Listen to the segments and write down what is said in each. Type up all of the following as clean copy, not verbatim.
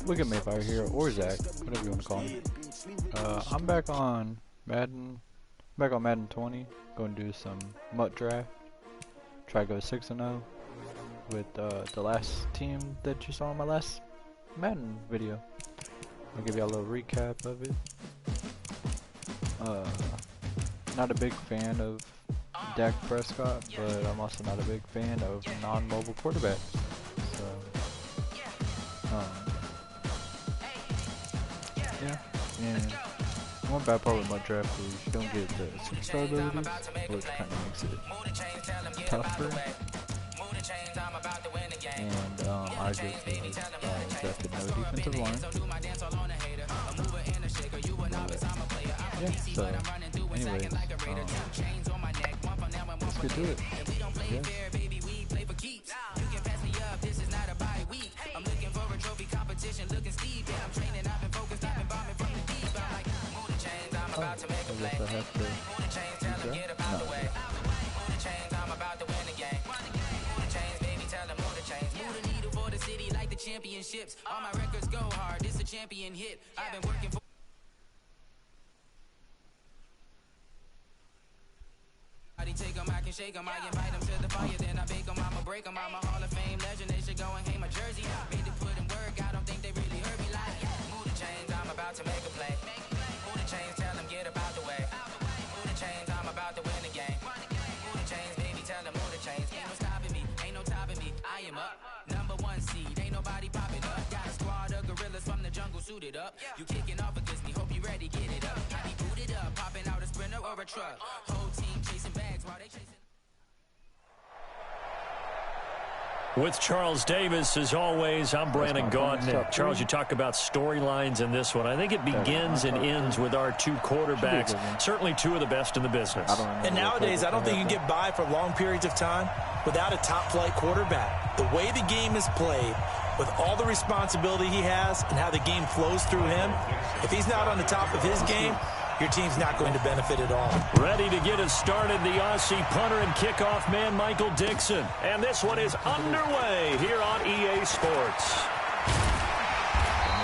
Look at Mayfire here, or Zach, whatever you want to call me. I'm back on Madden. Back on Madden 20. Going to do some MUT draft. Try to go 6-0 with the last team that you saw in my last Madden video. I'll give you a little recap of it. Not a big fan of Dak Prescott, but I'm also not a big fan of non-mobile quarterbacks. So, yeah, and one bad part with my draft is you don't get the superstar abilities, which kind of makes it tougher. And I just drafted no defensive line. Yeah, so anyways, let's get to it. Yeah. Oh, I guess I have to use that? No. Championships, all my records go hard. This a champion hit. I've been working for. Take them, I can shake them, I invite them to the fire, then I bake them, I'ma break them, I'm a Hall of Fame legend, they should go and hang my jersey. Made to put in work, I don't think they really heard me like. Move the chains, I'm about to make a play. Move the chains, tell them get up out the way. Move the chains, I'm about to win the game. Move the chains, baby, tell them move the chains. Ain't no stopping me, ain't no topping me, I am up. #1 seed, ain't nobody popping up. Got a squad of gorillas from the jungle suited up. You kicking off against me, hope you ready, get it up. I be booted up, popping out a sprinter or a truck. Whole team chasing bags while they chasing. With Charles Davis, as always, I'm Brandon Gaudin. Charles, you talk about storylines in this one. I think it begins and ends with our two quarterbacks, certainly two of the best in the business. And nowadays, I don't think you can get by for long periods of time without a top-flight quarterback. The way the game is played, with all the responsibility he has and how the game flows through him, if he's not on the top of his game, your team's not going to benefit at all. Ready to get us started, the Aussie punter and kickoff man, Michael Dixon. And this one is underway here on EA Sports.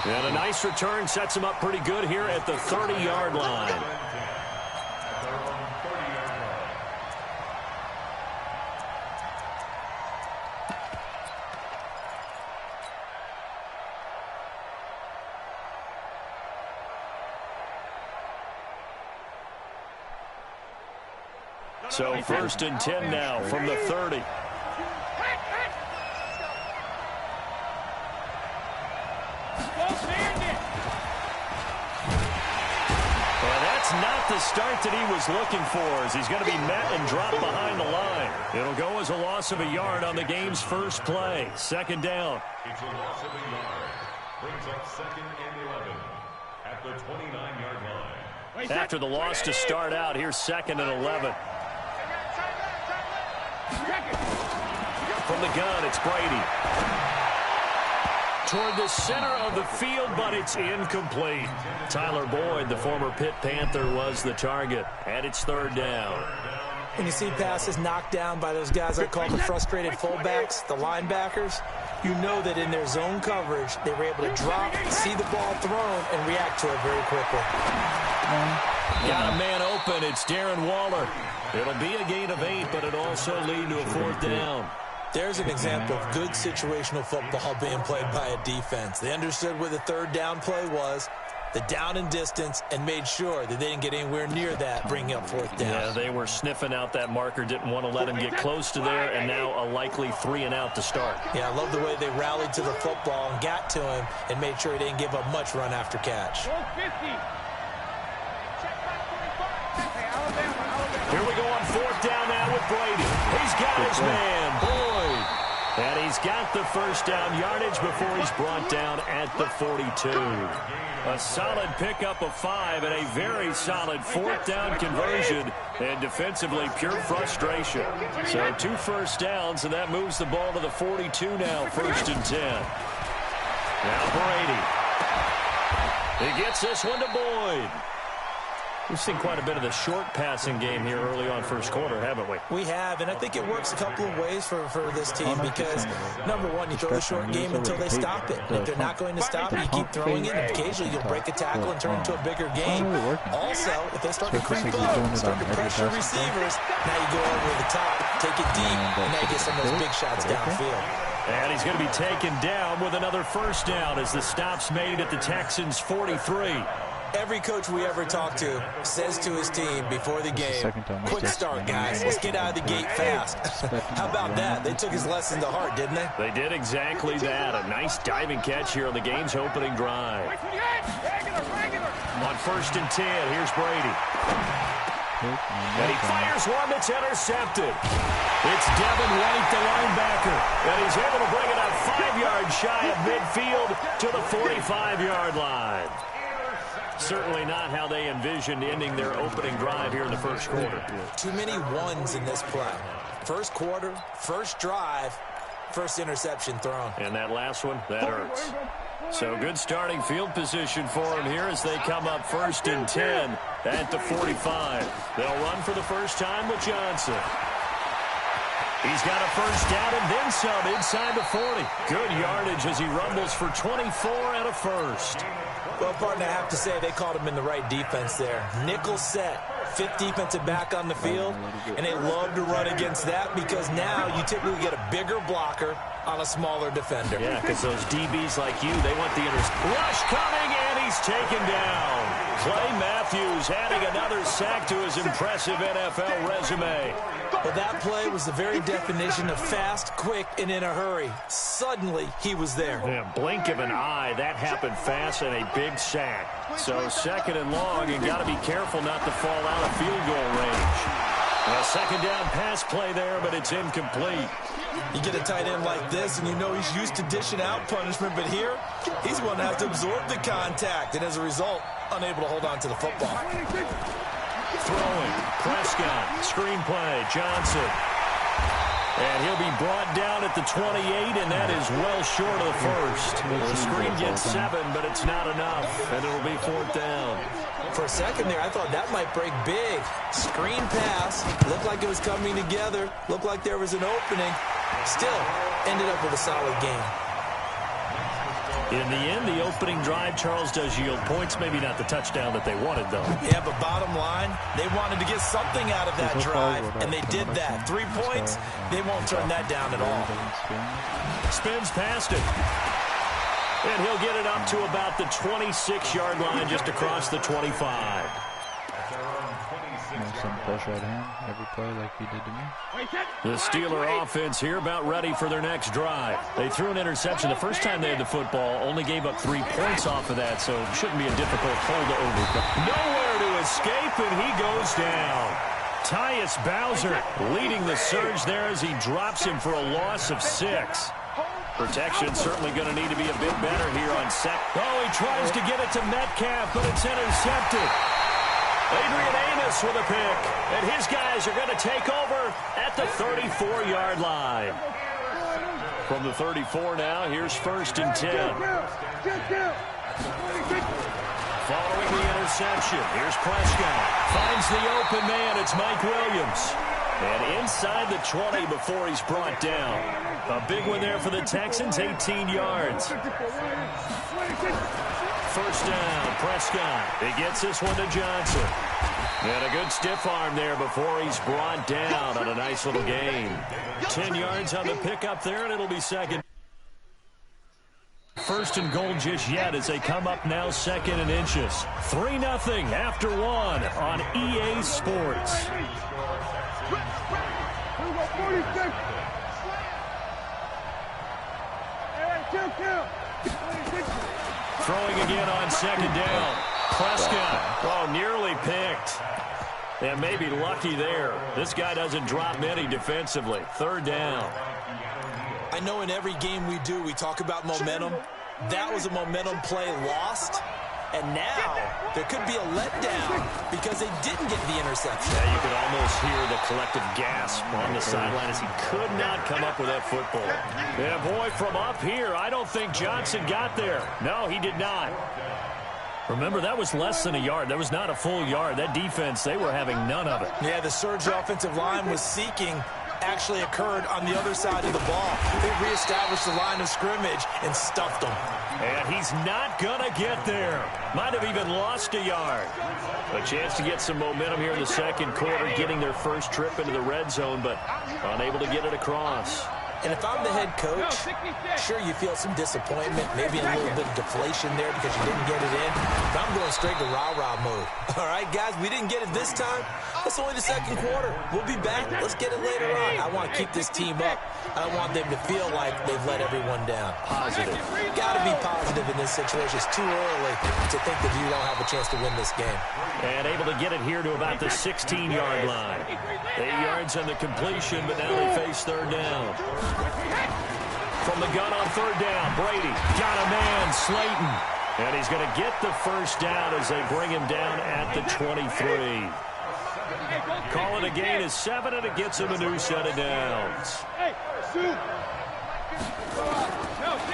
And a nice return sets him up pretty good here at the 30-yard line. So 1st and 10 now from the 30. Well, that's not the start that he was looking for, as he's going to be met and dropped behind the line. It'll go as a loss of a yard on the game's first play. 2nd down. It's a loss of a yard. Brings up 2nd and 11 at the 29-yard line. After the loss to start out, here's 2nd and 11. From the gun, it's Brady. Toward the center of the field, but it's incomplete. Tyler Boyd, the former Pitt Panther, was the target, and it's 3rd down. When you see passes knocked down by those guys I call the frustrated fullbacks, the linebackers, you know that in their zone coverage, they were able to drop, see the ball thrown, and react to it very quickly. Got a man open. It's Darren Waller. It'll be a gain of 8, but it'll also lead to a 4th down. There's an example of good situational football being played by a defense. They understood where the 3rd down play was, the down and distance, and made sure that they didn't get anywhere near that, bringing up 4th down. Yeah, they were sniffing out that marker, didn't want to let him get close to there, and now a likely 3 and out to start. Yeah, I love the way they rallied to the football and got to him and made sure he didn't give up much run after catch. Here we go on 4th down now with Brady. He's got his man, Boyd. And he's got the 1st down yardage before he's brought down at the 42. A solid pickup of 5 and a very solid 4th down conversion. And defensively, pure frustration. So 2 1st downs, and that moves the ball to the 42 now, 1st and 10. Now Brady. He gets this one to Boyd. We've seen quite a bit of the short passing game here early on first quarter, haven't we? We have, and I think it works a couple of ways for this team because, number one, you throw a short game until they stop it. If they're not going to stop it, you keep throwing it, and occasionally you'll break a tackle and turn into a bigger game. Also, if they start to creep up, start to pressure receivers, now you go over the top, take it deep, and now you get some of those big shots downfield. And he's going to be taken down with another first down as the stop's made at the Texans' 43. Every coach we ever talk to says to his team before the game, quick start, guys. Let's get out of the gate fast. How about that? They took his lesson to heart, didn't they? They did exactly that. A nice diving catch here on the game's opening drive. On 1st and 10, here's Brady. And he fires one that's intercepted. It's Devin White, the linebacker. And he's able to bring it up 5 yards shy of midfield to the 45-yard line. Certainly not how they envisioned ending their opening drive here in the first quarter. Too many ones in this play. First quarter, first drive, first interception thrown. And that last one, that hurts. So good starting field position for them here as they come up 1st and 10 at the 45. They'll run for the first time with Johnson. He's got a first down and then some inside the 40. Good yardage as he rumbles for 24 and a first. Well, partner, I have to say they called him in the right defense there. Nickel set, 5th defensive back on the field, and they love to run against that because now you typically get a bigger blocker on a smaller defender. Yeah, because those DBs like you, they want the rush coming, and he's taken down. Clay Matthews adding another sack to his impressive NFL resume. But that play was the very definition of fast, quick, and in a hurry. Suddenly, he was there. Yeah, blink of an eye, that happened fast and a big sack. So 2nd and long, and got to be careful not to fall out of field goal range. A 2nd down pass play there, but it's incomplete. You get a tight end like this, and you know he's used to dishing out punishment, but here, he's going to have to absorb the contact, and as a result, unable to hold on to the football. Throwing, Prescott, screen play, Johnson. And he'll be brought down at the 28, and that is well short of the first. The screen gets 7, but it's not enough, and it'll be 4th down. For a second there, I thought that might break big. Screen pass, looked like it was coming together, looked like there was an opening. Still, ended up with a solid game. In the end, the opening drive, Charles, does yield points. Maybe not the touchdown that they wanted, though. Yeah, but bottom line, they wanted to get something out of that drive, and they did that. 3 points, they won't turn that down at all. Spins past it. And he'll get it up to about the 26-yard line, just across the 25. Some pressure at him every play like he did to me. The Steeler offense here about ready for their next drive. They threw an interception the first time they had the football, only gave up 3 points off of that, so it shouldn't be a difficult holdover. Nowhere to escape, and he goes down. Tyus Bowser leading the surge there as he drops him for a loss of 6. Protection certainly going to need to be a bit better here on set. Oh, he tries to get it to Metcalf, but it's intercepted. Adrian Amos with a pick, and his guys are going to take over at the 34-yard line. From the 34 now, here's 1st and 10. Following the interception, here's Prescott. Finds the open man, it's Mike Williams. And inside the 20 before he's brought down. A big one there for the Texans, 18 yards. First down, Prescott. He gets this one to Johnson. And a good stiff arm there before he's brought down on a nice little gain. 10 yards on the pickup there, and it'll be 2nd. 1st and goal just yet as they come up now 2nd and inches. 3-0 after 1 on EA Sports. Throwing again on 2nd down. Prescott, oh, nearly picked. And maybe lucky there. This guy doesn't drop many defensively. 3rd down. I know in every game we do, we talk about momentum. That was a momentum play lost. And now there could be a letdown because they didn't get the interception. Yeah, you could almost hear the collective gasp on the sideline as he could not come up with that football. Yeah, boy, from up here, I don't think Johnson got there. No, he did not. Remember, that was less than a yard. That was not a full yard. That defense, they were having none of it. Yeah, the surge offensive line was seeking actually occurred on the other side of the ball. They reestablished the line of scrimmage and stuffed them. And he's not going to get there. Might have even lost a yard. A chance to get some momentum here in the second quarter, getting their first trip into the red zone, but unable to get it across. And if I'm the head coach, sure, you feel some disappointment, maybe a little bit of deflation there because you didn't get it in. But I'm going straight to rah-rah mode. All right, guys, we didn't get it this time. It's only the second quarter. We'll be back. Let's get it later on. I want to keep this team up. I don't want them to feel like they've let everyone down. Positive. Got to be positive in this situation. It's too early to think that you don't have a chance to win this game. And able to get it here to about the 16-yard line. 8 yards on the completion, but now they face third down. From the gun on third down, Brady got a man, Slayton. And he's going to get the first down as they bring him down at the 23. Call it a gain of 7, and it gets him a new set of downs.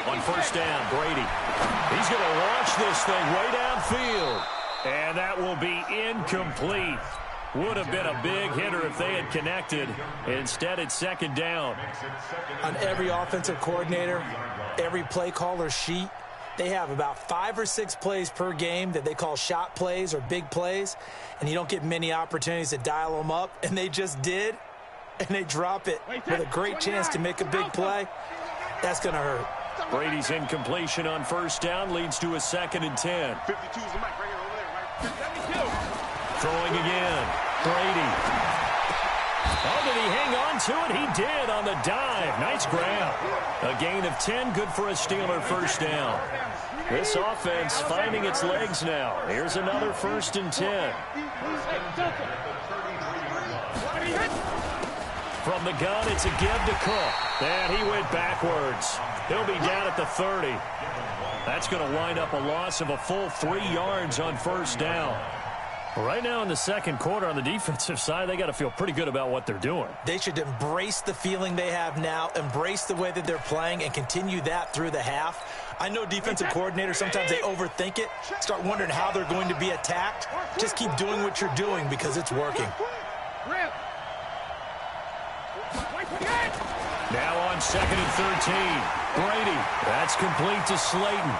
On first down, Brady. He's going to launch this thing way downfield. And that will be incomplete. Would have been a big hitter if they had connected. Instead, it's second down. On every offensive coordinator, every play caller sheet, they have about 5 or 6 plays per game that they call shot plays or big plays, and you don't get many opportunities to dial them up, and they just did, and they drop it with a great chance to make a big play. That's going to hurt. Brady's incompletion on first down leads to a 2nd and 10. 52 is the mic right here, over there, right? 52. Throwing again, Brady. Oh, did he hang on to it? He did on the dive. Nice grab. A gain of 10, good for a Steeler first down. This offense finding its legs now. Here's another 1st and 10. From the gun, it's a give to Cook. And he went backwards. He'll be down at the 30. That's going to wind up a loss of a full 3 yards on first down. Right now in the second quarter on the defensive side, they got to feel pretty good about what they're doing. They should embrace the feeling they have now, embrace the way that they're playing, and continue that through the half. I know defensive coordinators, sometimes they overthink it, start wondering how they're going to be attacked. Just keep doing what you're doing because it's working. Now on 2nd and 13, Brady. That's complete to Slayton.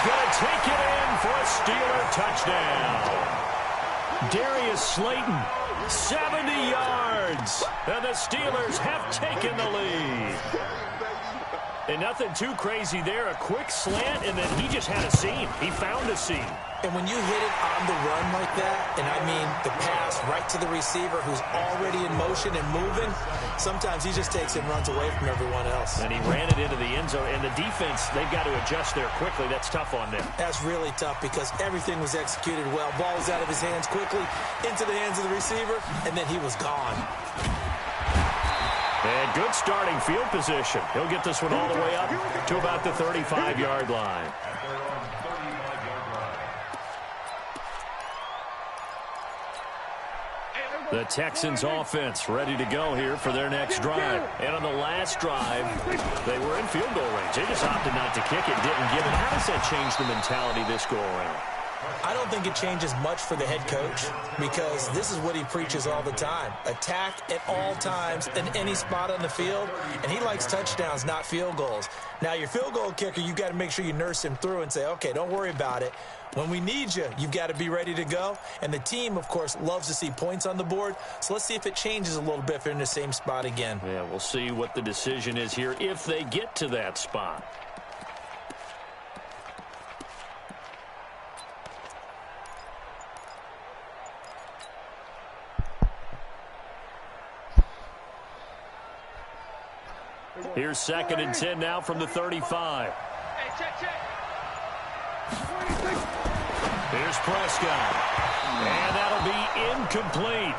Going to take it in for a Steeler touchdown. Darius Slayton, 70 yards. And the Steelers have taken the lead. And nothing too crazy there. A quick slant, and then he just had a seam. He found a seam. And when you hit it on the run like that, and I mean the pass right to the receiver who's already in motion and moving, sometimes he just takes it and runs away from everyone else. And he ran it into the end zone. And the defense, they've got to adjust there quickly. That's tough on them. That's really tough because everything was executed well. Ball was out of his hands quickly, into the hands of the receiver, and then he was gone. And good starting field position. He'll get this one all the way up to about the 35-yard line. The Texans offense ready to go here for their next drive. And on the last drive, they were in field goal range. They just opted not to kick it, didn't give it. How does that change the mentality this go around? I don't think it changes much for the head coach because this is what he preaches all the time. Attack at all times in any spot on the field, and he likes touchdowns, not field goals. Now, your field goal kicker, you've got to make sure you nurse him through and say, okay, don't worry about it. When we need you, you've got to be ready to go. And the team, of course, loves to see points on the board. So let's see if it changes a little bit if they're in the same spot again. Yeah, we'll see what the decision is here if they get to that spot. Here's 2nd and 10 now from the 35. Here's Prescott. And that'll be incomplete.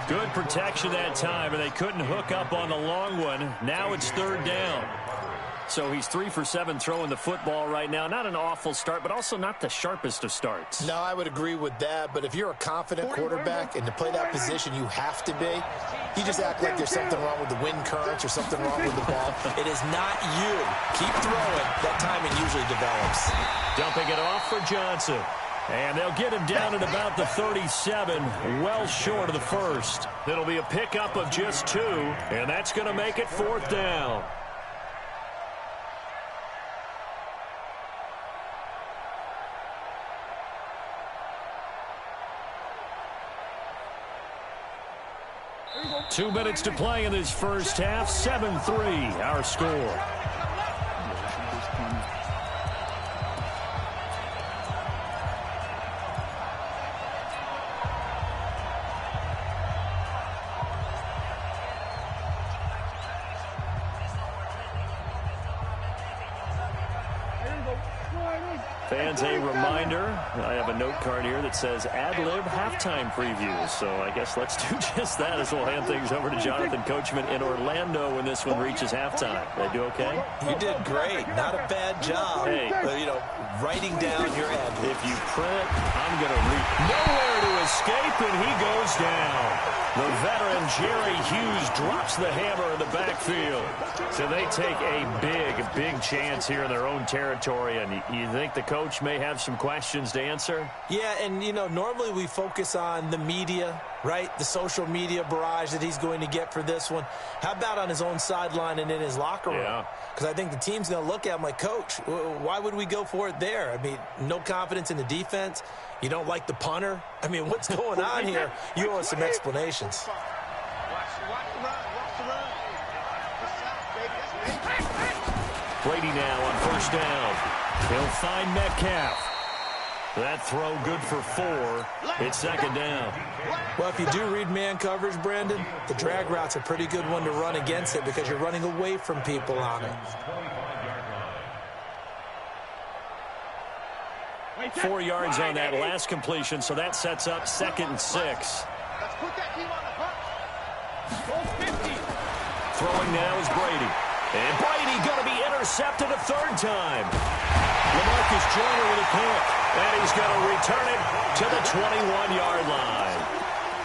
Good protection that time, and they couldn't hook up on the long one. Now it's 3rd down. So he's 3 for 7 throwing the football right now. Not an awful start, but also not the sharpest of starts. No, I would agree with that. But if you're a confident quarterback and to play that position you have to be, you just act like there's something wrong with the wind currents or something wrong with the ball. It is not you. Keep throwing. That timing usually develops. Dumping it off for Johnson. And they'll get him down at about the 37, well short of the first. It'll be a pickup of just 2, and that's going to make it 4th down. Two minutes to play in this first half. 7-3, our score. Fans, a reminder, I have a note card here that says ad-lib halftime previews. So I guess let's do just that as we'll hand things over to Jonathan Coachman in Orlando when this one reaches halftime. Did I do okay? You did great. Not a bad job. Hey. Writing down your ad. If you print, I'm going to read. Nowhere to escape, and he goes down. The veteran Jerry Hughes drops the hammer in the backfield. So they take a big chance here in their own territory. And you think the coach may have some questions to answer? Yeah, and, normally we focus on the media, right? The social media barrage that he's going to get for this one. How about on his own sideline and in his locker room? Yeah. Because I think the team's going to look at him like, Coach, why would we go for it there? I mean, no confidence in the defense. You don't like the punter? I mean, what's going on here? You owe us some explanations. Brady now on first down. He'll find Metcalf. That throw good for 4. It's 2nd down. Well, if you do read man coverage, Brandon, the drag route's a pretty good one to run against it because you're running away from people on it. 4 yards on that last completion, so that sets up 2nd and 6. Let's put that team on the bus. Throwing now is Brady. And Brady going to be intercepted a 3rd time. LaMarcus Joyner with a pick. And he's going to return it to the 21-yard line.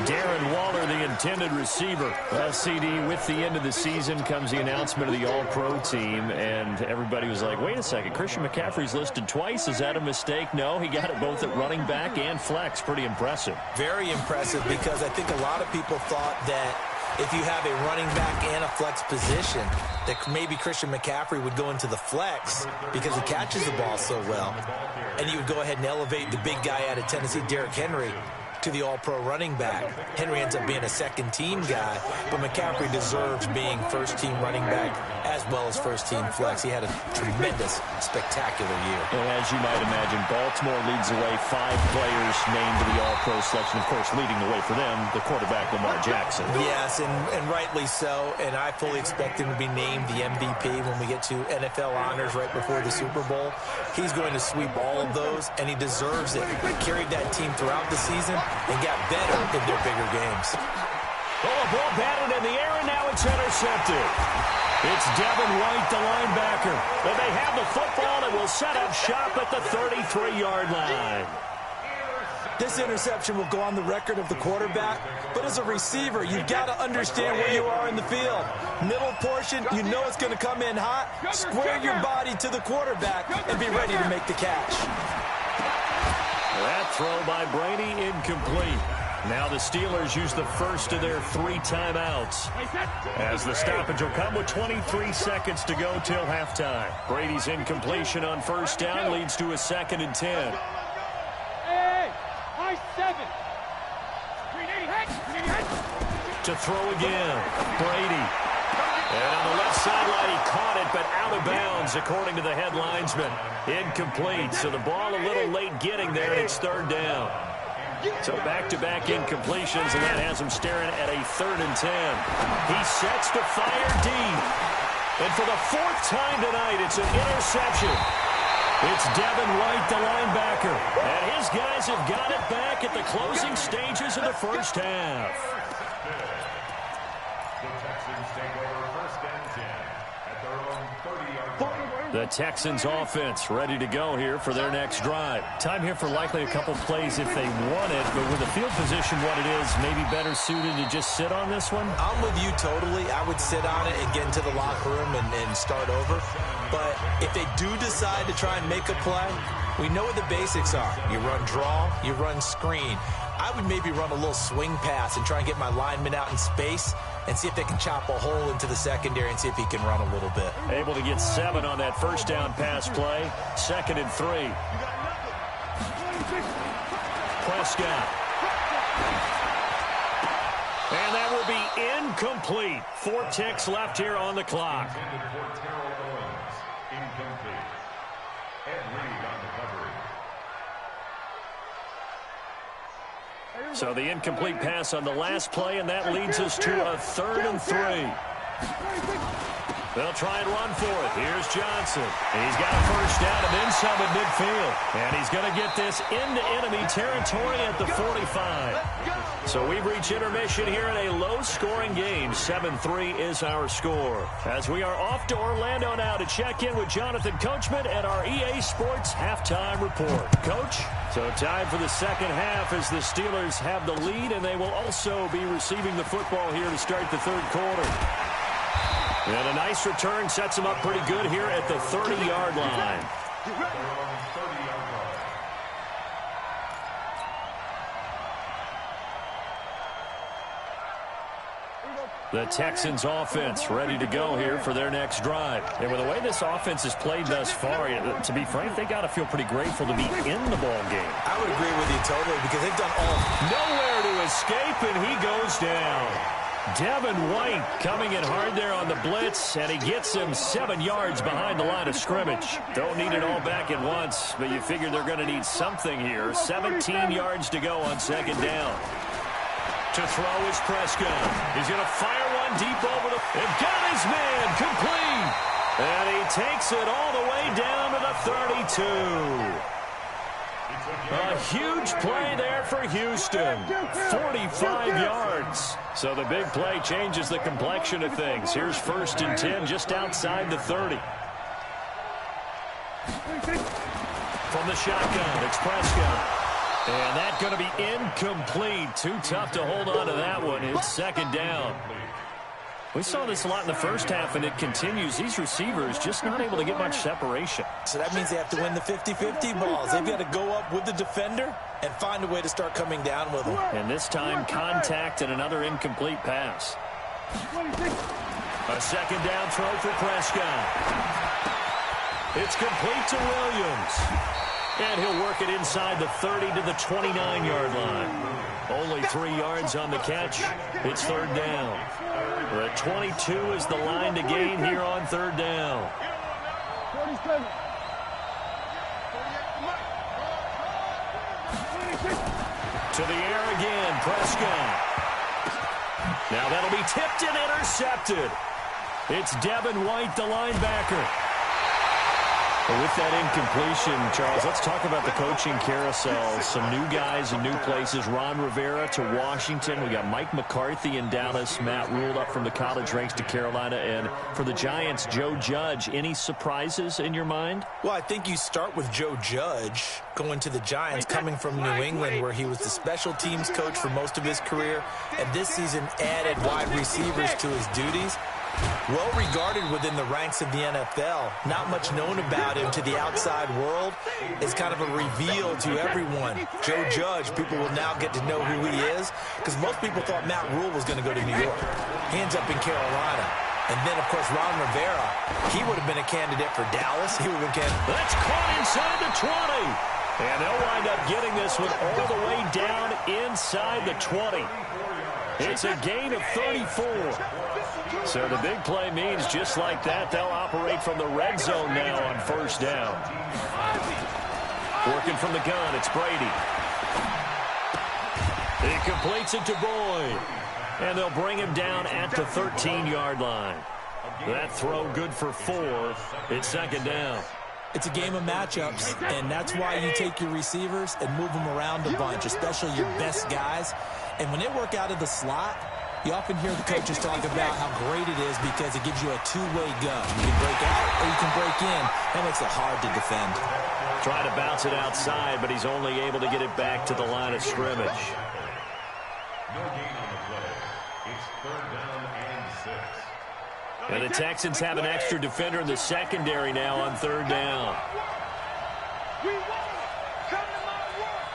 Darren Waller, the intended receiver. Well, CD, with the end of the season comes the announcement of the All-Pro team, and everybody was like, wait a second, Christian McCaffrey's listed twice. Is that a mistake? No, he got it both at running back and flex. Pretty impressive. Very impressive because I think a lot of people thought that if you have a running back and a flex position, that maybe Christian McCaffrey would go into the flex because he catches the ball so well. And you would go ahead and elevate the big guy out of Tennessee, Derrick Henry, to the all-pro running back. Henry ends up being a second-team guy, but McCaffrey deserves being first-team running back as well as first-team flex. He had a tremendous, spectacular year. And as you might imagine, Baltimore leads the way. 5 players named to the all-pro selection. Of course, leading the way for them, the quarterback Lamar Jackson. Yes, and rightly so. And I fully expect him to be named the MVP when we get to NFL honors right before the Super Bowl. He's going to sweep all of those, and he deserves it. He carried that team throughout the season and got better in their bigger games. Oh, a ball batted in the air, and now it's intercepted. It's Devin White, the linebacker. And they have the football and will set up shop at the 33-yard line. This interception will go on the record of the quarterback, but as a receiver, you've got to understand where you are in the field. Middle portion, you know it's going to come in hot. Square your body to the quarterback and be ready to make the catch. That throw by Brady incomplete. Now the Steelers use the first of their 3 timeouts, as the stoppage will come with 23 seconds to go till halftime. Brady's incompletion on first down leads to a 2nd and 10. To throw again, Brady. And on the left sideline, he caught it, but out of bounds, according to the head linesman. Incomplete, so the ball a little late getting there, and it's 3rd down. So back-to-back incompletions, and that has him staring at a 3rd and 10. He sets to fire deep. And for the 4th time tonight, it's an interception. It's Devin White, the linebacker. And his guys have got it back at the closing stages of the first half. The Texans take over 1st and 10 at their own 30-yard line. The Texans offense ready to go here for their next drive. Time here for likely a couple plays if they want it, but with the field position what it is, maybe better suited to just sit on this one? I'm with you totally. I would sit on it and get into the locker room and start over. But if they do decide to try and make a play, we know what the basics are. You run draw, you run screen. I would maybe run a little swing pass and try and get my lineman out in space and see if they can chop a hole into the secondary and see if he can run a little bit. Able to get 7 on that first down pass play. 2nd and 3. Prescott. And that will be incomplete. 4 ticks left here on the clock. So the incomplete pass on the last play, and that leads us to a 3rd and 3. They'll try and run for it. Here's Johnson. He's got a first down and then some at midfield. And he's going to get this into enemy territory at the 45. So we've reached intermission here in a low-scoring game. 7-3 is our score. As we are off to Orlando now to check in with Jonathan Coachman and our EA Sports halftime report. Coach? So time for the second half as the Steelers have the lead, and they will also be receiving the football here to start the third quarter. And a nice return sets them up pretty good here at the 30-yard line. The Texans offense ready to go here for their next drive. And with the way this offense has played thus far, to be frank, they got to feel pretty grateful to be in the ball game. I would agree with you totally because they've done all. Nowhere to escape, and he goes down. Devin White coming in hard there on the blitz, and he gets him 7 yards behind the line of scrimmage. Don't need it all back at once, but you figure they're going to need something here. 17 yards to go on second down. To throw is Prescott. He's going to fire one deep over the... And got his man complete. And he takes it all the way down to the 32. A huge play there for Houston. 45 yards. So the big play changes the complexion of things. Here's 1st and 10 just outside the 30. From the shotgun, it's Prescott. And that's going to be incomplete. Too tough to hold on to that one. It's 2nd down. We saw this a lot in the first half, and it continues. These receivers just not able to get much separation. So that means they have to win the 50-50 balls. They've got to go up with the defender and find a way to start coming down with them. And this time, contact and another incomplete pass. A 2nd down throw for Prescott. It's complete to Williams. And he'll work it inside the 30 to the 29-yard line. Only 3 yards on the catch. It's 3rd down. The 22 is the line to gain here on 3rd down. To the air again, Prescott. Now that'll be tipped and intercepted. It's Devin White, the linebacker. Well, with that incompletion, Charles, let's talk about the coaching carousel. Some new guys in new places. Ron Rivera to Washington. We got Mike McCarthy in Dallas. Matt Rule up from the college ranks to Carolina. And for the Giants, Joe Judge. Any surprises in your mind? Well, I think you start with Joe Judge going to the Giants, coming from New England, where he was the special teams coach for most of his career. And this season added wide receivers to his duties. Well regarded within the ranks of the NFL. Not much known about him to the outside world. It's kind of a reveal to everyone. Joe Judge, people will now get to know who he is, because most people thought Matt Rule was going to go to New York. He ends up in Carolina. And then, of course, Ron Rivera, he would have been a candidate for Dallas. He would have been candidate. That's caught inside the 20. And they'll wind up getting this one all the way down inside the 20. It's a gain of 34. So the big play means just like that, they'll operate from the red zone now on 1st down. Working from the gun, it's Brady. He completes it to Boyd. And they'll bring him down at the 13-yard line. That throw good for 4. It's 2nd down. It's a game of matchups, and that's why you take your receivers and move them around a bunch, especially your best guys. And when they work out of the slot, You often hear the coaches talk about how great it is because it gives you a two-way go. You can break out or you can break in. That makes it hard to defend. Try to bounce it outside, but he's only able to get it back to the line of scrimmage. No gain on the play. It's 3rd down and 6. And the Texans have an extra defender in the secondary now on 3rd down. We won. Come to my work.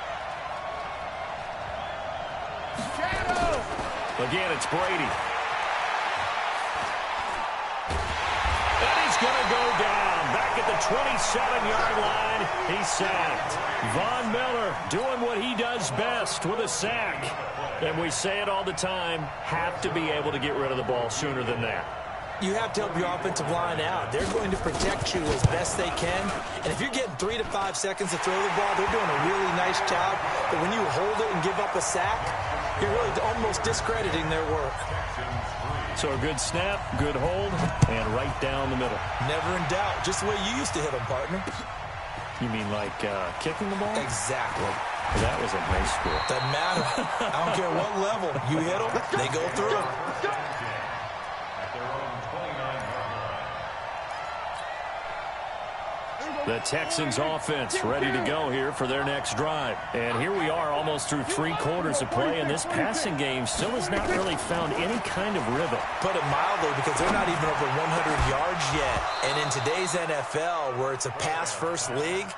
Shadow. Again, it's Brady. And he's going to go down. Back at the 27-yard line, he's sacked. Von Miller doing what he does best with a sack. And we say it all the time, have to be able to get rid of the ball sooner than that. You have to help your offensive line out. They're going to protect you as best they can. And if you're getting 3 to 5 seconds to throw the ball, they're doing a really nice job. But when you hold it and give up a sack, you're really almost discrediting their work. So a good snap, good hold, and right down the middle. Never in doubt. Just the way you used to hit them, partner. You mean like kicking the ball? Exactly. That was in high school. Doesn't matter. I don't care what level. You hit them, they go through it. The Texans offense ready to go here for their next drive. And here we are almost through 3 quarters of play, and this passing game still has not really found any kind of rhythm. Put it mildly, because they're not even over 100 yards yet. And in today's NFL, where it's a pass-first league,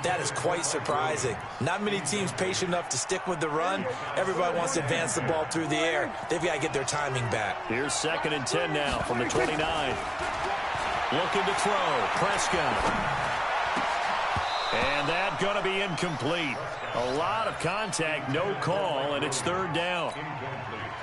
that is quite surprising. Not many teams patient enough to stick with the run. Everybody wants to advance the ball through the air. They've got to get their timing back. Here's 2nd and 10 now from the 29. Looking to throw. Prescott. And that's going to be incomplete. A lot of contact, no call, and it's 3rd down.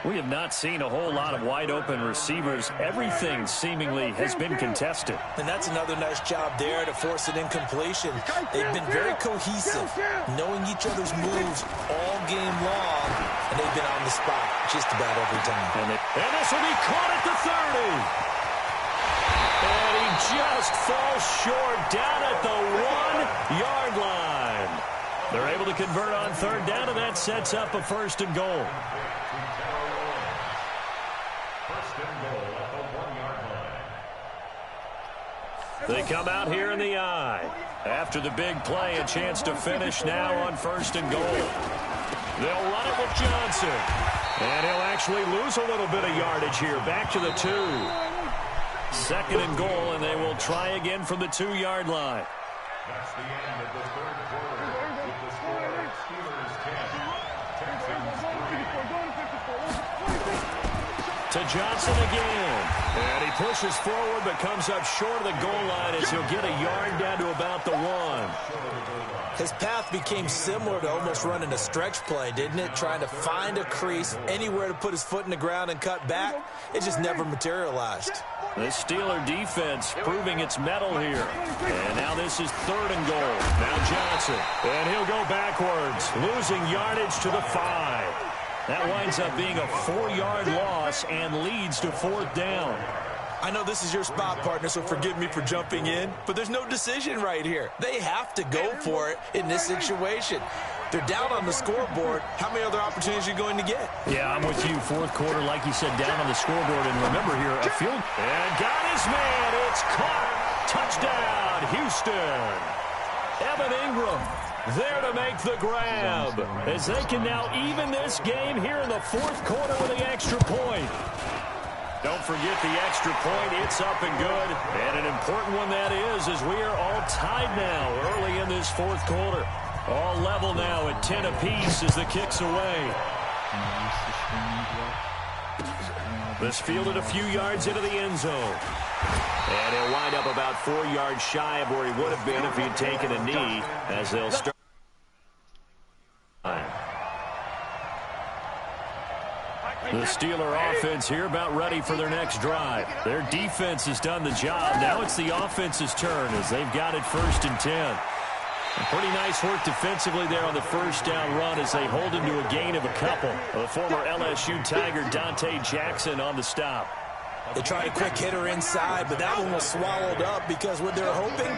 We have not seen a whole lot of wide-open receivers. Everything seemingly has been contested. And that's another nice job there to force an incompletion. They've been very cohesive, knowing each other's moves all game long, and they've been on the spot just about every time. And this will be caught at the 30. And he just falls short down at the 1-yard line. They're able to convert on 3rd down, and that sets up a 1st and goal. 1st and goal at the 1-yard line. They come out here in the eye. After the big play, a chance to finish now on 1st and goal. They'll run it with Johnson. And he'll actually lose a little bit of yardage here. Back to the 2. 2nd and goal, and they will try again from the 2-yard line. That's the end of the 3rd quarter with the score Steelers 10, Texans 3. To Johnson again. And he pushes forward but comes up short of the goal line as he'll get a yard down to about the 1. His path became similar to almost running a stretch play, didn't it? Trying to find a crease, anywhere to put his foot in the ground and cut back. It just never materialized. The Steeler defense proving its mettle here. And now this is 3rd and goal. Now Johnson. And he'll go backwards, losing yardage to the 5. That winds up being a 4-yard loss and leads to 4th down. I know this is your spot, partner, so forgive me for jumping in, but there's no decision right here. They have to go for it in this situation. They're down on the scoreboard. How many other opportunities are you going to get? Yeah, I'm with you. 4th quarter, like you said, down on the scoreboard. And remember here, a field. And got his man. It's caught. Touchdown, Houston. Evan Ingram there to make the grab, as they can now even this game here in the 4th quarter with the extra point. Don't forget the extra point. It's up and good. And an important one that is, as we are all tied now early in this 4th quarter. All level now at 10 apiece as the kick's away. This fielded a few yards into the end zone. And he'll wind up about 4 yards shy of where he would have been if he'd taken a knee, as they'll start. The Steeler offense here about ready for their next drive. Their defense has done the job. Now it's the offense's turn as they've got it 1st and 10. And pretty nice work defensively there on the 1st down run as they hold him to a gain of a couple. The former LSU Tiger Dante Jackson on the stop. They tried a quick hitter inside, but that one was swallowed up because what they're hoping,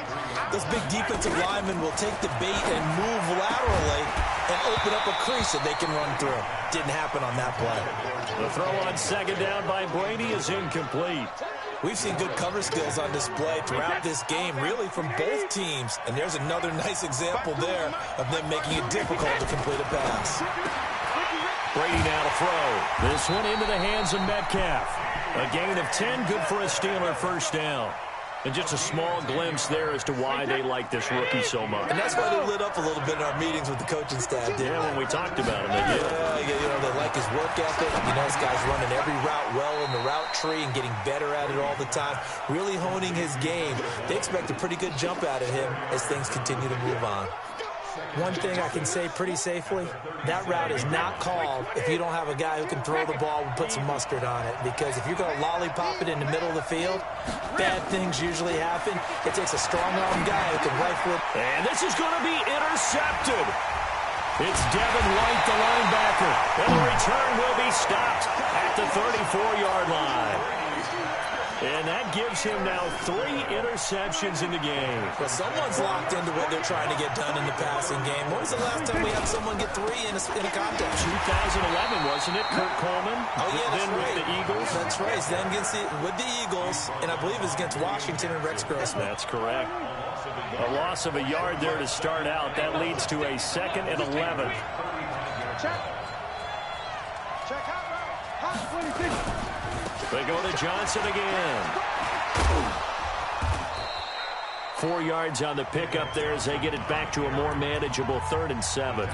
those big defensive linemen will take the bait and move laterally. and open up a crease that they can run through. Didn't happen on that play. The throw on second down by Brady is incomplete. We've seen good cover skills on display throughout this game, really from both teams. And there's another nice example there of them making it difficult to complete a pass. Brady now to throw. This one into the hands of Metcalf. A gain of 10, good for a Steeler first down. And just a small glimpse there as to why they like this rookie so much. And that's why they lit up a little bit in our meetings with the coaching staff, didn't Yeah, when we talked about him, they did. Yeah, they like his work ethic. This guy's running every route well in the route tree and getting better at it all the time, really honing his game. They expect a pretty good jump out of him as things continue to move on. One thing I can say pretty safely, that route is not called if you don't have a guy who can throw the ball and put some mustard on it. Because if you're going to lollipop it in the middle of the field, bad things usually happen. It takes a strong-arm guy who can rifle it. And this is going to be intercepted. It's Devin White, the linebacker. And the return will be stopped at the 34-yard line. And that gives him now 3 interceptions in the game. Well, someone's locked into what they're trying to get done in the passing game. When was the last time we had someone get 3 in a contest? 2011, wasn't it? Kurt Coleman. Oh, yeah, that's then right. with the Eagles. That's right. Then with the Eagles, and I believe it's against Washington and Rex Grossman. That's correct. A loss of a yard there to start out. That leads to a 2nd and 11. Check. Check out. Hot 26. They go to Johnson again. 4 yards on the pickup there as they get it back to a more manageable 3rd and 7.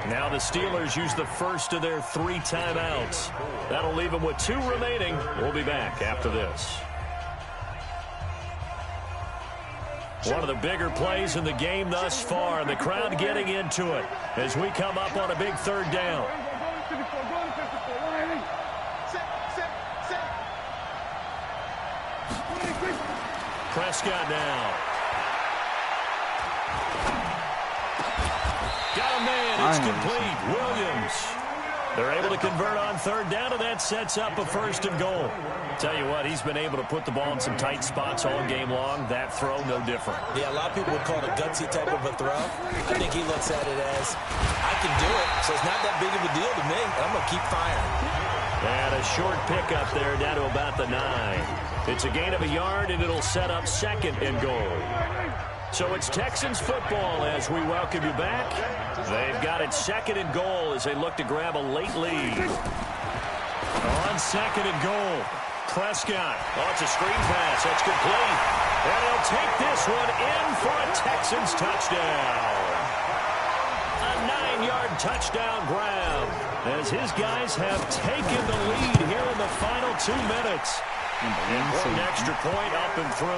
Now the Steelers use the first of their 3 timeouts. That'll leave them with 2 remaining. We'll be back after this. One of the bigger plays in the game thus far, and the crowd getting into it as we come up on a big 3rd down. Prescott now. Got a man. It's complete. Williams. They're able to convert on 3rd down, and that sets up a 1st and goal. Tell you what, he's been able to put the ball in some tight spots all game long. That throw, no different. Yeah, a lot of people would call it a gutsy type of a throw. I think he looks at it as, I can do it, so it's not that big of a deal to me, and I'm going to keep firing. And a short pickup there down to about the 9. It's a gain of a yard, and it'll set up 2nd and goal. So it's Texans football as we welcome you back. They've got it 2nd and goal as they look to grab a late lead. On 2nd and goal, Prescott. Oh, it's a screen pass. That's complete. And he'll take this one in for a Texans touchdown. A 9-yard touchdown grab as his guys have taken the lead here in the final 2 minutes. Important extra point up and through,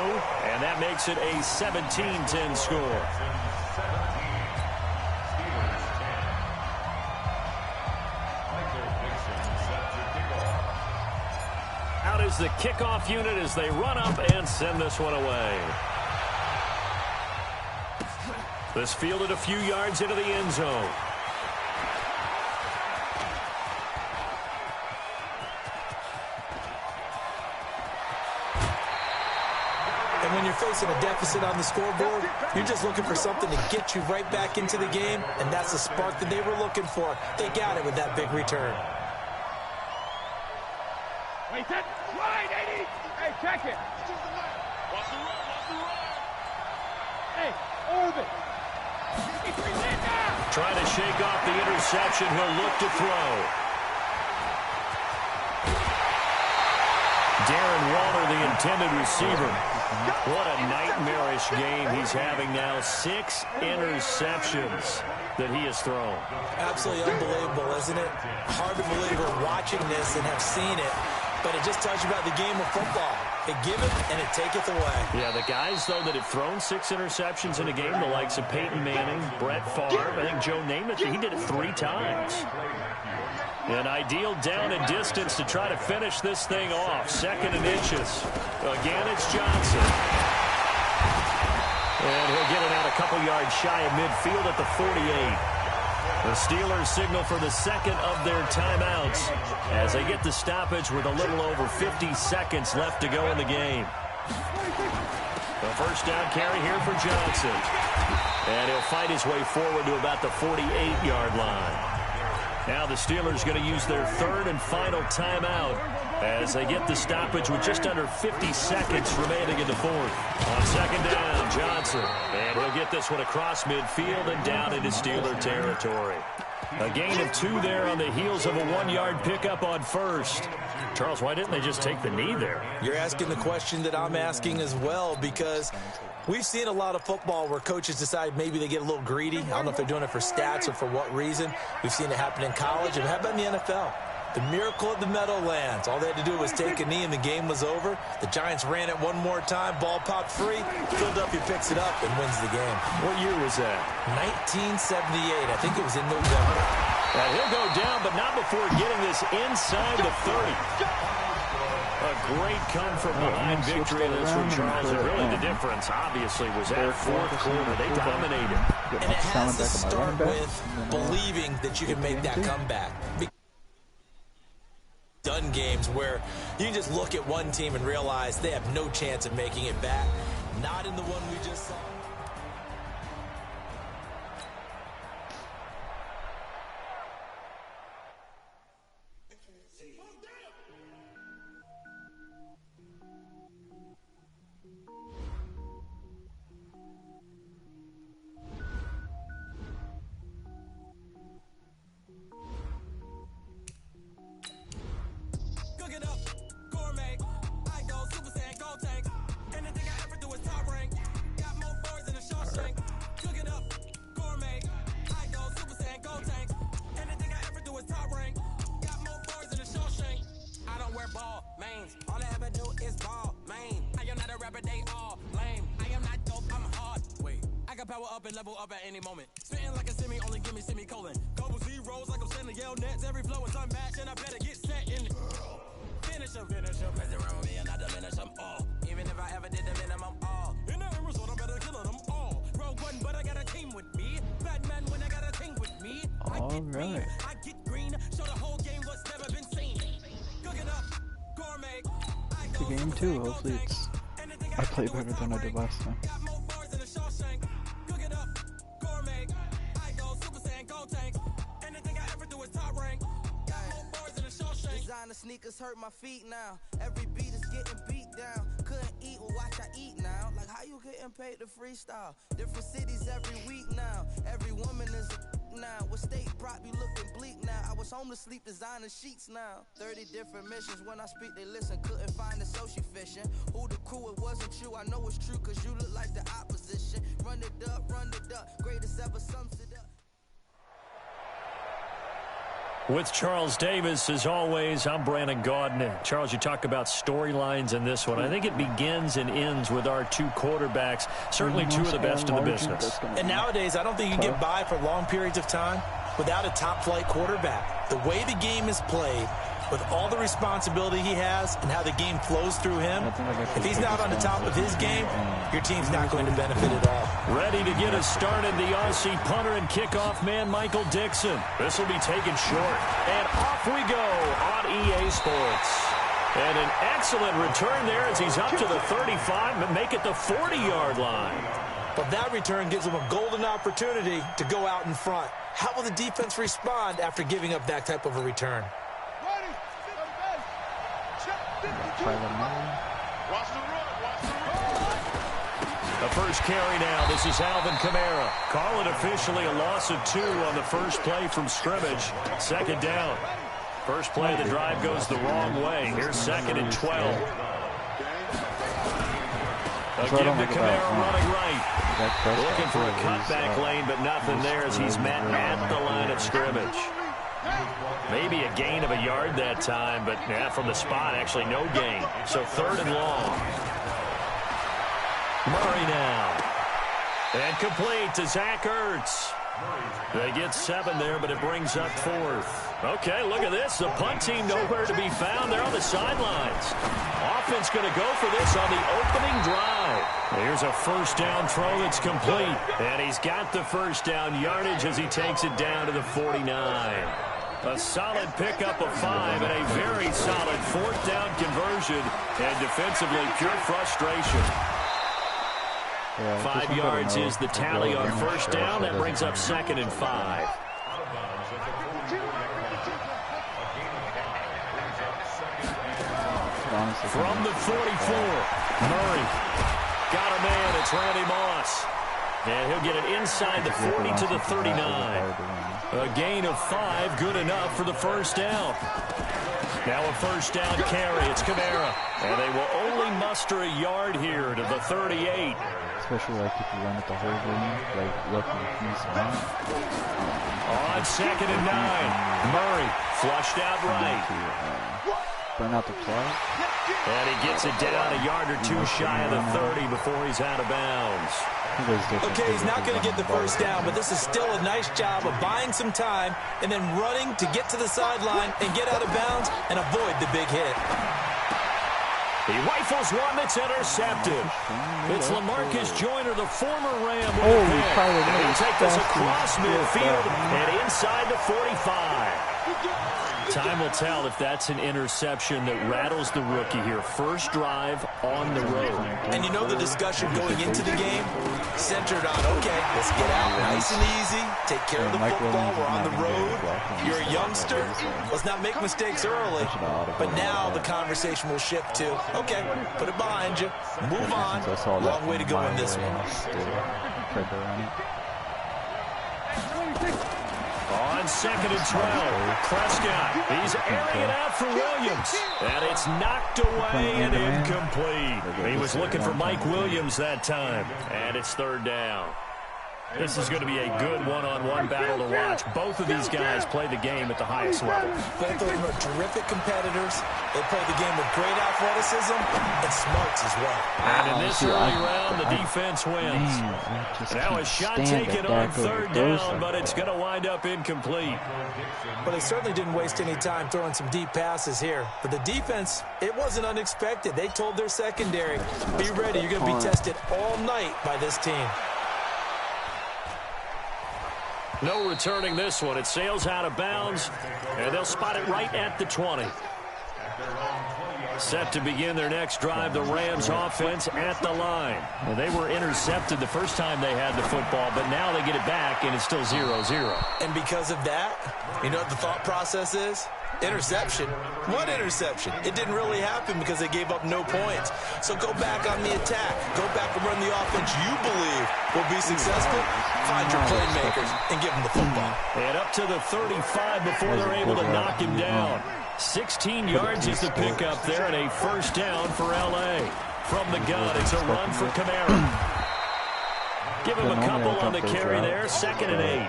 and that makes it a 17-10 score. Out is the kickoff unit as they run up and send this one away. This fielded a few yards into the end zone. And when you're facing a deficit on the scoreboard, you're just looking for something to get you right back into the game, and that's the spark that they were looking for. They got it with that big return. Wait, set. Right, 80. Hey, check it. Watch the run. Hey, orbit. Trying to shake off the interception. He'll look to throw. Darren Waller, the intended receiver. What a nightmarish game he's having now. 6 interceptions that he has thrown. Absolutely unbelievable, isn't it? Hard to believe we're watching this and have seen it, but it just tells you about the game of football. It giveth and it taketh away. Yeah, the guys, though, that have thrown 6 interceptions in a game, the likes of Peyton Manning, Brett Favre, I think Joe Namath, he did it 3 times. An ideal down and distance to try to finish this thing off. 2nd and inches. Again, it's Johnson. And he'll get it out a couple yards shy of midfield at the 48. The Steelers signal for the 2nd of their timeouts as they get the stoppage with a little over 50 seconds left to go in the game. The first down carry here for Johnson. And he'll fight his way forward to about the 48-yard line. Now the Steelers going to use their third and final timeout as they get the stoppage with just under 50 seconds remaining in the fourth. On second down, Johnson. And he'll get this one across midfield and down into Steeler territory. A gain of 2 there on the heels of a 1-yard pickup on first. Charles, why didn't they just take the knee there? You're asking the question that I'm asking as well, because we've seen a lot of football where coaches decide maybe they get a little greedy. I don't know if they're doing it for stats or for what reason. We've seen it happen in college. And how about in the NFL? The miracle of the Meadowlands. All they had to do was take a knee and the game was over. The Giants ran it one more time. Ball popped free. Philadelphia picks it up and wins the game. What year was that? 1978. I think it was in November. And he'll go down, but not before getting this inside the 30. A great come-from-behind victory in this from Charles. And really the difference, obviously, was that fourth quarter. They dominated. And it has to start with believing that you can make that comeback. Done games where you can just look at one team and realize they have no chance of making it back. Not in the one we just saw. Power up and level up at any moment. Spitting like a semi, only give me semicolon. Couple zeros like I'm sending yell nets. Every flow is unmatched, and I better get set in. Finish them. Mess around with me and I diminish them all. Even if I ever did the minimum all. In the end result, I'm better killing them all. Rogue one, but I got a team with me. Batman when I got a team with me. I get green, I get green. Show the whole game what's never been seen. Cook it up, gourmet. It's a game too. Hopefully it's. I play better than I did last time. The sneakers hurt my feet now. Every beat is getting beat down. Couldn't eat, well watch I eat now. Like how you getting paid to freestyle? Different cities every week now. Every woman is a now. What state prop you looking bleak now? I was home to sleep designing sheets now. 30 different missions. When I speak they listen. Couldn't find it so she fishing. Who the crew, it wasn't you. I know it's true cause you look like the opposition. Run it up. Greatest ever sums it up. With Charles Davis, as always, I'm Brandon Gaudin. Charles, you talk about storylines in this one. I think it begins and ends with our two quarterbacks, certainly two of the best in the business. And nowadays, I don't think you can get by for long periods of time without a top-flight quarterback. The way the game is played, with all the responsibility he has and how the game flows through him, if he's not on the top of his game, your team's not going to benefit at all. Ready to get us started, the Aussie punter and kickoff man, Michael Dixon. This will be taken short. And off we go on EA Sports. And an excellent return there as he's up to the 35 and make it the 40-yard line. But that return gives him a golden opportunity to go out in front. How will the defense respond after giving up that type of a return? The first carry now. This is Alvin Kamara. Call it officially a loss of 2 on the first play from scrimmage. Second down. First play of the drive goes the wrong way. Here's 2nd and 12. Again to Kamara running right. Looking for a cutback lane, but nothing there as he's met at the line of scrimmage. Maybe a gain of a yard that time, but from the spot, actually no gain. So 3rd and long. Murray now. And complete to Zach Ertz. They get 7 there, but it brings up 4th. Okay, look at this. The punt team nowhere to be found. They're on the sidelines. Offense going to go for this on the opening drive. Here's a first down throw that's complete. And he's got the first down yardage as he takes it down to the 49. A solid pickup of 5 and a very solid 4th down conversion. And defensively, pure frustration. Yeah, 5 yards is the tally on first down. That brings up 2nd and 5. From the 44, Murray got a man. It's Randy Moss. And he'll get it inside the 40 to the 39. A gain of 5, good enough for the first down. Now a first down carry. It's Kamara. And they will only muster a yard here to the 38. Especially like if you run it the whole game, like lucky if he's not. On 2nd and 9, Murray flushed out right. Burn out the clock. And he gets it down a yard or 2 shy of the 30 before he's out of bounds. Okay, he's not going to get the first down, but this is still a nice job of buying some time and then running to get to the sideline and get out of bounds and avoid the big hit. He rifles one that's intercepted. It's LaMarcus Joyner, the former Ram. He'll take this across midfield and inside the 45. Time will tell if that's an interception that rattles the rookie here. First drive on the road. And you know the discussion going into the game centered on, okay, let's get out nice and easy, take care of the football, we're on the road. You're a youngster, let's not make mistakes early. But now the conversation will shift to, okay, put it behind you, move on. Long way to go in this one. On 2nd and 12, Prescott. He's airing it out for Williams. And it's knocked away and incomplete. He was looking for Mike Williams that time. And it's 3rd down. This is going to be a good one-on-one battle to watch. Both of these guys play the game at the highest level. Both of them are terrific competitors. They play the game with great athleticism and smarts as well. And in this early round, the defense wins. Now a shot taken on 3rd down, but it's going to wind up incomplete. But they certainly didn't waste any time throwing some deep passes here. For the defense, it wasn't unexpected. They told their secondary, be ready. You're going to be tested all night by this team. No returning this one. It sails out of bounds, and they'll spot it right at the 20. Set to begin their next drive, the Rams offense at the line. And they were intercepted the first time they had the football, but now they get it back, and it's still 0-0. And because of that, you know what the thought process is? Interception. What interception? It didn't really happen because they gave up no points. So go back on the attack. Go back and run the offense you believe will be successful. Find your playmakers and give them the football. And up to the 35 before they're able to knock him down. 16 yards is the pickup there and a first down for L.A. From the gun, it's a run for Kamara. Give him a couple on the carry there, 2nd and 8.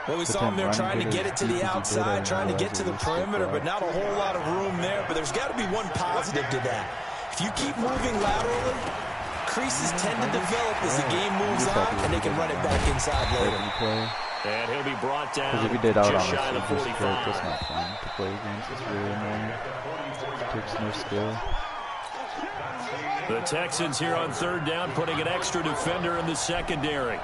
Well, we saw him there trying to get it to the outside, trying to get to the perimeter, but not a whole lot of room there. But there's got to be one positive to that. If you keep moving laterally, creases tend to develop as the game moves on, and they can run it back inside later. And he'll be brought down just shy of the 45. That's not fun to play against. It's really annoying. It takes no skill. The Texans here on 3rd down, putting an extra defender in the secondary.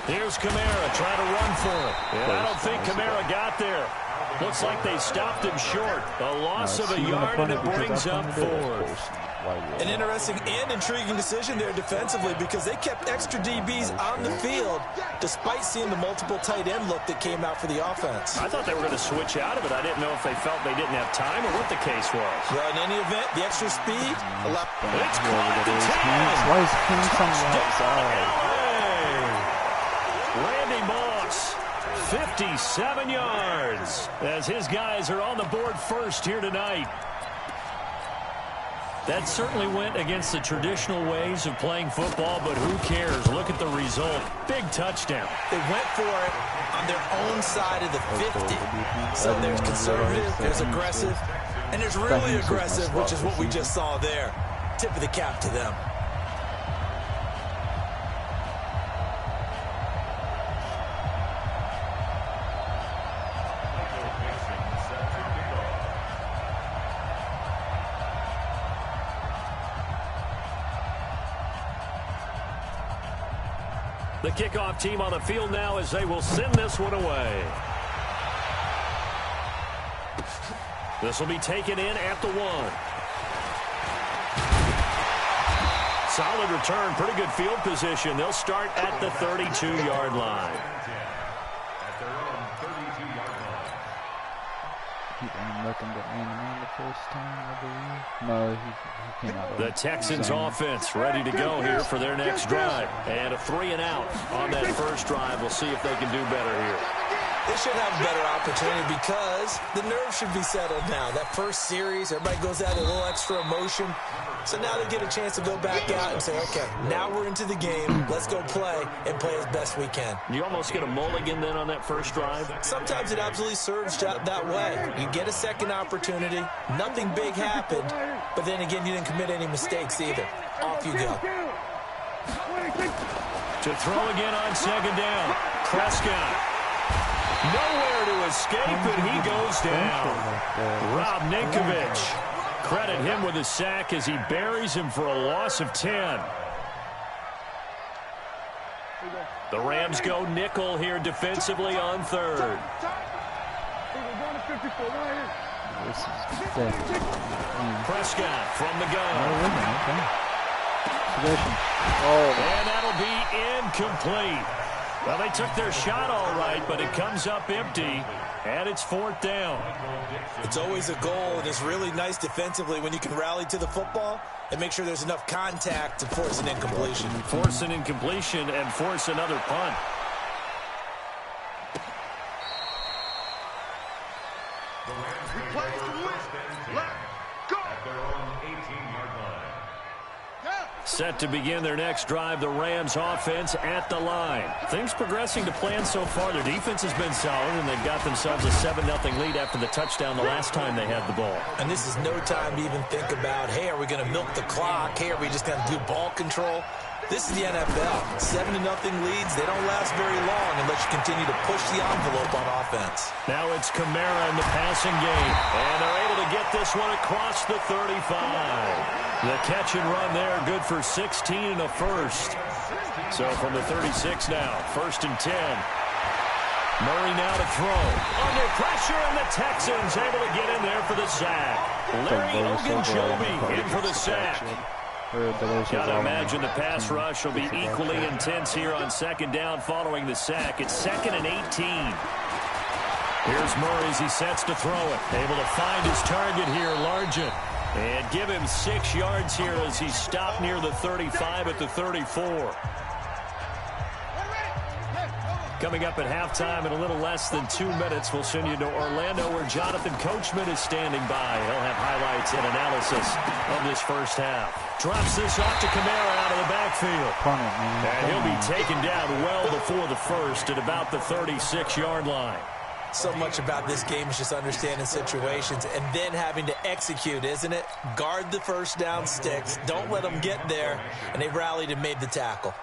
Here's Kamara trying to run for it. And I don't think Kamara got there. Looks like they stopped him short. A loss of a yard, and it brings up 4th. An interesting and intriguing decision there defensively because they kept extra DBs on the field despite seeing the multiple tight end look that came out for the offense. I thought they were going to switch out of it. I didn't know if they felt they didn't have time or what the case was. Well, in any event, the extra speed allowed. It's caught at the 10. Why is King on the outside? Randy Moss, 57 yards as his guys are on the board first here tonight. That certainly went against the traditional ways of playing football, but who cares? Look at the result. Big touchdown. They went for it on their own side of the 50. So there's conservative, there's aggressive, and there's really aggressive, which is what we just saw there. Tip of the cap to them. The kickoff team on the field now as they will send this one away. This will be taken in at the 1. Solid return, pretty good field position. They'll start at the 32-yard line. At their own 32-yard line. He ran nothing but man-to-man the first time, I believe. No, he came out. The Texans offense ready to go here for their next drive. And a 3-and-out on that first drive. We'll see if they can do better here. They should have a better opportunity because the nerves should be settled now. That first series, everybody goes out a little extra emotion. So now they get a chance to go back out and say, okay, now we're into the game. Let's go play and play as best we can. You almost get a mulligan then on that first drive? Sometimes it absolutely serves that way. You get a second opportunity. Nothing big happened. But then again, you didn't commit any mistakes either. Off you go. To throw again on second down. Prescott. Nowhere to escape, and he goes down. Rob Ninkovich. Credit him with a sack as he buries him for a loss of 10. The Rams go nickel here defensively on third. Prescott from the gun. And that'll be incomplete. Well, they took their shot all right, but it comes up empty, and it's 4th down. It's always a goal, and it's really nice defensively when you can rally to the football and make sure there's enough contact to force an incompletion. Force an incompletion and force another punt. The Rams play first and 10 at their own 18-yard line. Set to begin their next drive, the Rams offense at the line. Things progressing to plan so far. Their defense has been solid, and they've got themselves a 7-0 lead after the touchdown the last time they had the ball. And this is no time to even think about, hey, are we going to milk the clock? Hey, are we just going to do ball control? This is the NFL. 7-0 leads, they don't last very long unless you continue to push the envelope on offense. Now it's Kamara in the passing game, and they're able to get this one across the 35. The catch and run there, good for 16 and a first. So from the 36 now, 1st and 10. Murray now to throw. Under pressure, and the Texans able to get in there for the sack. Larry Ogunjobi in for the sack. Gotta imagine the pass rush will be equally intense here on 2nd down following the sack. It's 2nd and 18. Here's Murray as he sets to throw it. Able to find his target here, Largent. And give him 6 yards here as he stopped near the 35 at the 34. Coming up at halftime in a little less than 2 minutes, we'll send you to Orlando where Jonathan Coachman is standing by. He'll have highlights and analysis of this first half. Drops this off to Kamara out of the backfield. And he'll be taken down well before the first at about the 36-yard line. So much about this game is just understanding situations and then having to execute, isn't it? Guard the first down sticks. Don't let them get there. And they rallied and made the tackle.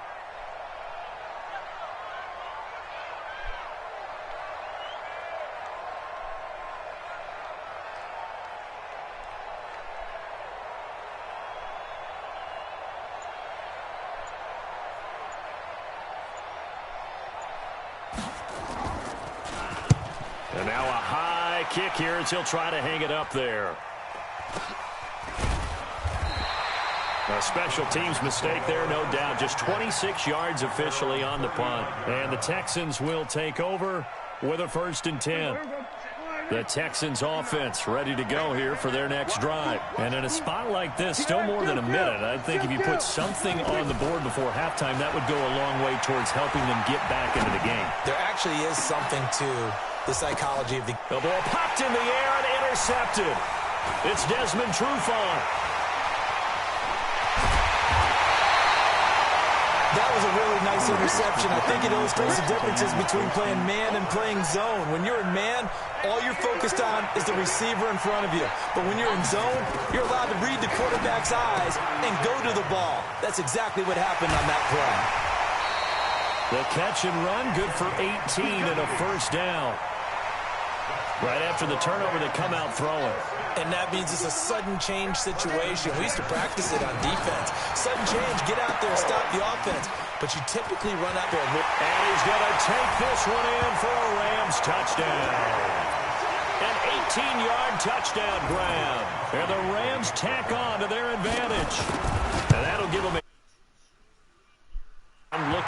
And now a high kick here as he'll try to hang it up there. A special teams mistake there, no doubt. Just 26 yards officially on the punt. And the Texans will take over with a 1st and 10. The Texans offense ready to go here for their next drive. And in a spot like this, still more than a minute, I think if you put something on the board before halftime, that would go a long way towards helping them get back into the game. There actually is something to the psychology of the ball popped in the air and intercepted. It's Desmond Trufant. That was a really nice interception. I think it illustrates the differences between playing man and playing zone. When you're in man, all you're focused on is the receiver in front of you. But when you're in zone, you're allowed to read the quarterback's eyes and go to the ball. That's exactly what happened on that play. The catch and run, good for 18 and a 1st down. Right after the turnover, they come out throwing. And that means it's a sudden change situation. We used to practice it on defense. Sudden change, get out there, stop the offense. But you typically run out there. And he's going to take this one in for a Rams touchdown. An 18-yard touchdown grab. And the Rams tack on to their advantage. And that'll give them a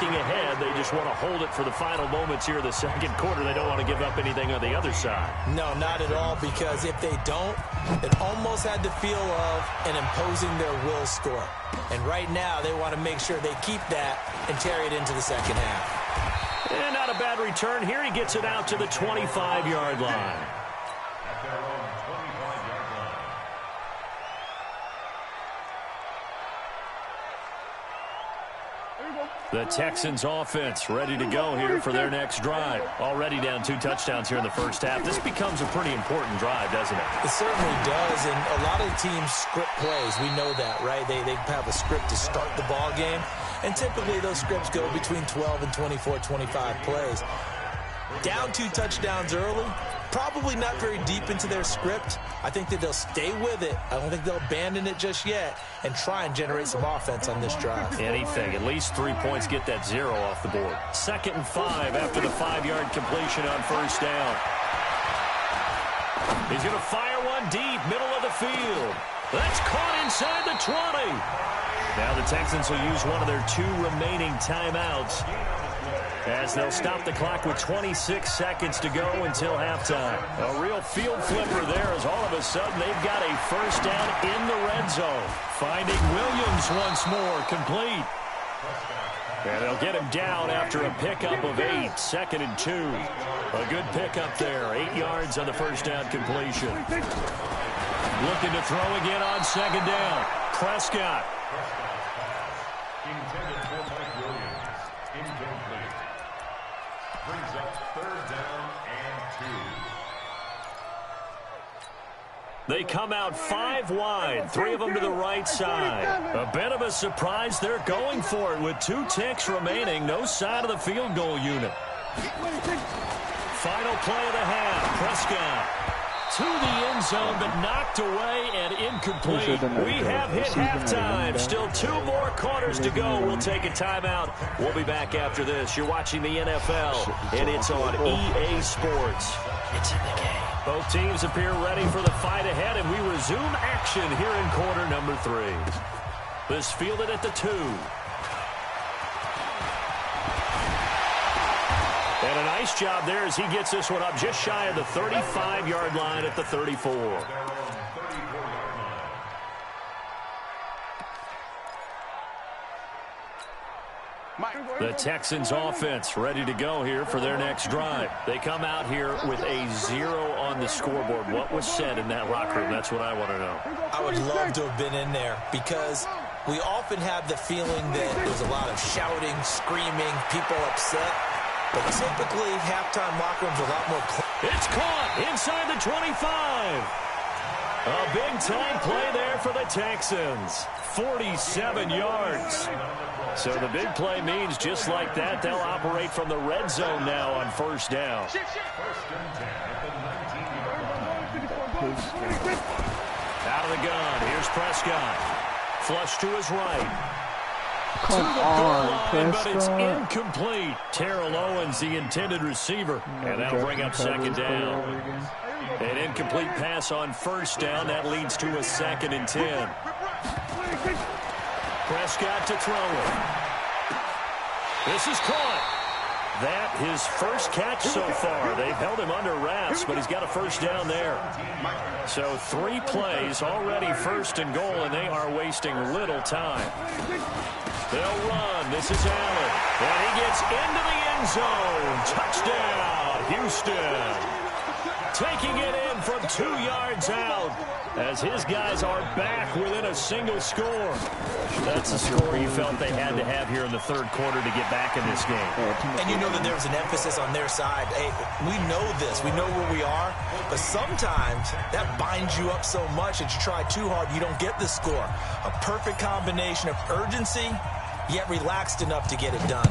looking ahead. They just want to hold it for the final moments here in the second quarter. They don't want to give up anything on the other side. No, not at all, because if they don't, it almost had the feel of an imposing their will score. And right now, they want to make sure they keep that and carry it into the second half. And not a bad return here. He gets it out to the 25-yard line. The Texans offense ready to go here for their next drive. Already down 2 touchdowns here in the first half. This becomes a pretty important drive, doesn't it? It certainly does, and a lot of the teams script plays. We know that, right? They have a script to start the ball game, and typically those scripts go between 12 and 24, 25 plays. Down 2 touchdowns early, probably not very deep into their script. I think that they'll stay with it. I don't think they'll abandon it just yet and try and generate some offense on this drive. Anything. At least 3 points, get that 0 off the board. 2nd and 5 after the 5-yard completion on first down. He's going to fire one deep, middle of the field. That's caught inside the 20. Now the Texans will use one of their 2 remaining timeouts, as they'll stop the clock with 26 seconds to go until halftime. A real field flipper there, as all of a sudden they've got a first down in the red zone. Finding Williams once more, complete. And they'll get him down after a pickup of 8, 2nd and 2. A good pickup there, 8 yards on the first down completion. Looking to throw again on 2nd down. Prescott. Intended for Mike Williams. Incomplete. Brings up 3rd down and 2. They come out 5 wide, 3 of them to the right side. A bit of a surprise. They're going for it with 2 ticks remaining. No sign of the field goal unit. Final play of the half. Prescott to the end zone, but knocked away and incomplete. We have hit halftime. Still 2 more quarters to go. We'll take a timeout. We'll be back after this. You're watching the NFL, and it's on EA Sports. It's in the game. Both teams appear ready for the fight ahead, and we resume action here in quarter number 3. This fielded at the 2. And a nice job there as he gets this one up just shy of the 35-yard line at the 34. The Texans offense ready to go here for their next drive. They come out here with a 0 on the scoreboard. What was said in that locker room? That's what I want to know. I would love to have been in there, because we often have the feeling that there's a lot of shouting, screaming, people upset. But typically, halftime locker rooms are a lot more. It's caught inside the 25. A big-time play there for the Texans. 47 yards. So the big play means just like that, they'll operate from the red zone now on first down. Out of the gun. Here's Prescott. Flush to his right. Come on, But it's incomplete. Terrell Owens, the intended receiver. And that'll bring up 2nd down. An incomplete pass on first down. That leads to a 2nd and 10. Prescott to throw it. This is caught. That his first catch so far. They've held him under wraps, but he's got a first down there. So 3 plays, already 1st and goal, and they are wasting little time. They'll run. This is Allen. And he gets into the end zone. Touchdown, Houston. Taking it in from 2 yards out, as his guys are back within a single score. That's the score you felt they had to have here in the 3rd quarter to get back in this game. And you know that there was an emphasis on their side. Hey, we know this. We know where we are. But sometimes that binds you up so much that you try too hard, you don't get the score. A perfect combination of urgency, yet relaxed enough to get it done.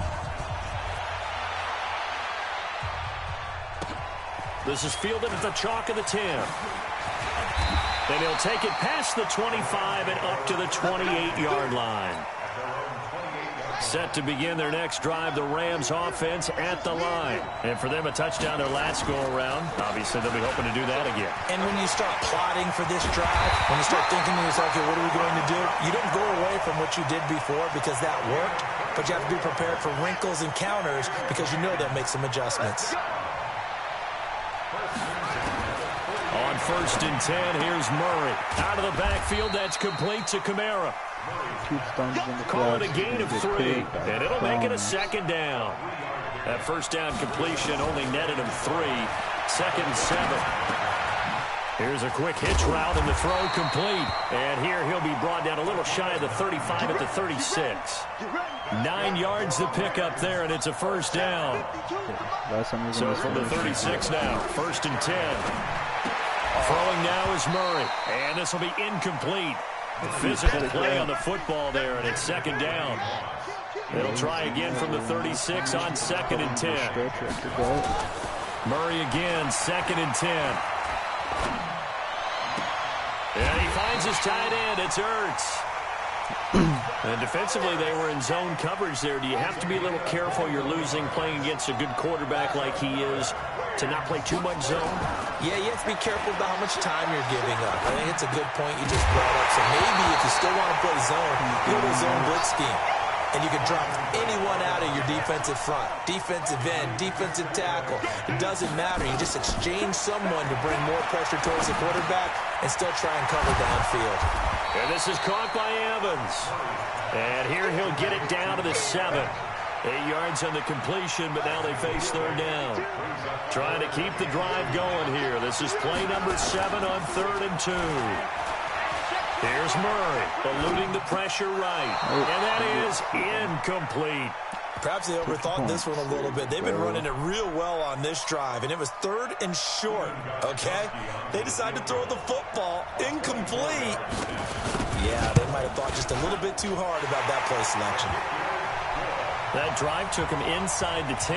This is fielded at the chalk of the 10. Then he'll take it past the 25 and up to the 28-yard line. Set to begin their next drive, the Rams offense at the line. And for them, a touchdown their last go-around. Obviously, they'll be hoping to do that again. And when you start plotting for this drive, when you start thinking to yourself, okay, what are we going to do? You don't go away from what you did before because that worked. but you have to be prepared for wrinkles and counters because you know they'll make some adjustments. On 1st and 10, here's Murray. Out of the backfield, that's complete to Kamara. Call it a gain of 3, and it'll make it a 2nd down. That 1st down completion only netted him 3. 2nd and 7. Here's a quick hitch route, and the throw complete. And here he'll be brought down a little shy of the 35 at the 36. 9 yards to pick up there, and it's a 1st down. So from the 36 now, 1st and 10. Throwing now is Murray, and this will be incomplete. Physical play on the football there, and it's 2nd down. It'll try again from the 36 on 2nd and 10. Murray again, 2nd and 10. And he finds his tight end. It's Ertz. And defensively, they were in zone coverage there. Do you have to be a little careful you're losing playing against a good quarterback like he is to not play too much zone? Yeah, you have to be careful about how much time you're giving up. I think it's a good point you just brought up. So maybe if you still want to play zone, you go to a zone blitz scheme. And you can drop anyone out of your defensive front, defensive end, defensive tackle. It doesn't matter. You just exchange someone to bring more pressure towards the quarterback and still try and cover downfield. And this is caught by Evans. And here he'll get it down to the 7. 8 yards on the completion, but now they face 3rd down. Trying to keep the drive going here. This is play number 7 on 3rd and 2. Here's Murray, eluding the pressure right. And that is incomplete. Perhaps they overthought this one a little bit. They've been running it real well on this drive, and it was 3rd and short, okay? They decided to throw the football incomplete. Yeah, they might have thought just a little bit too hard about that play selection. That drive took him inside the 10.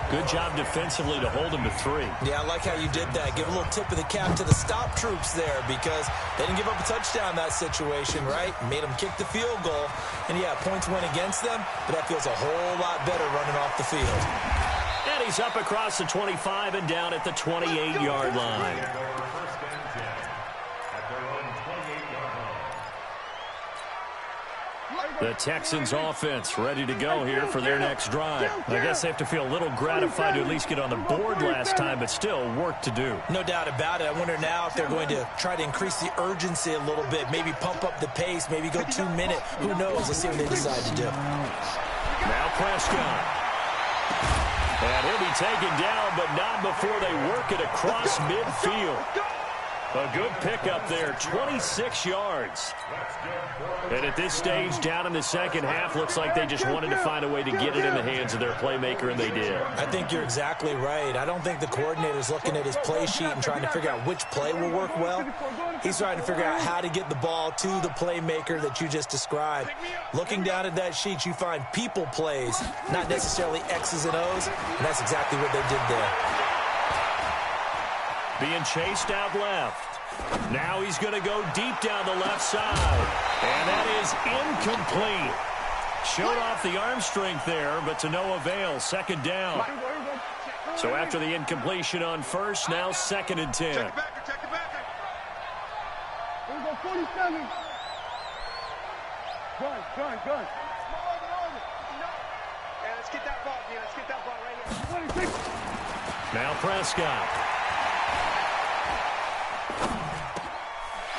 Good job defensively to hold him to 3. Yeah, I like how you did that. Give a little tip of the cap to the stop troops there because they didn't give up a touchdown in that situation, right? Made them kick the field goal. And, yeah, points went against them, but that feels a whole lot better running off the field. And he's up across the 25 and down at the 28-yard line. The Texans offense ready to go here for their next drive. I guess they have to feel a little gratified to at least get on the board last time, but still work to do. No doubt about it. I wonder now if they're going to try to increase the urgency a little bit, maybe pump up the pace, maybe go 2 minute. Who knows? Let's see what they decide to do. Now Prescott. And he'll be taken down, but not before they work it across midfield. A good pickup there, 26 yards. And at this stage, down in the second half, looks like they just wanted to find a way to get it in the hands of their playmaker, and they did. I think you're exactly right. I don't think the coordinator's looking at his play sheet and trying to figure out which play will work well. He's trying to figure out how to get the ball to the playmaker that you just described. Looking down at that sheet, you find people plays, not necessarily X's and O's, and that's exactly what they did there. Being chased out left. Now he's going to go deep down the left side. And that is incomplete. Showed off the arm strength there, but to no avail. 2nd down. So after the incompletion on 1st, now 2nd and 10. Check it back. Here we go, 47. Gun. Yeah, let's get that ball, Let's get that ball right here. 26. Now Prescott.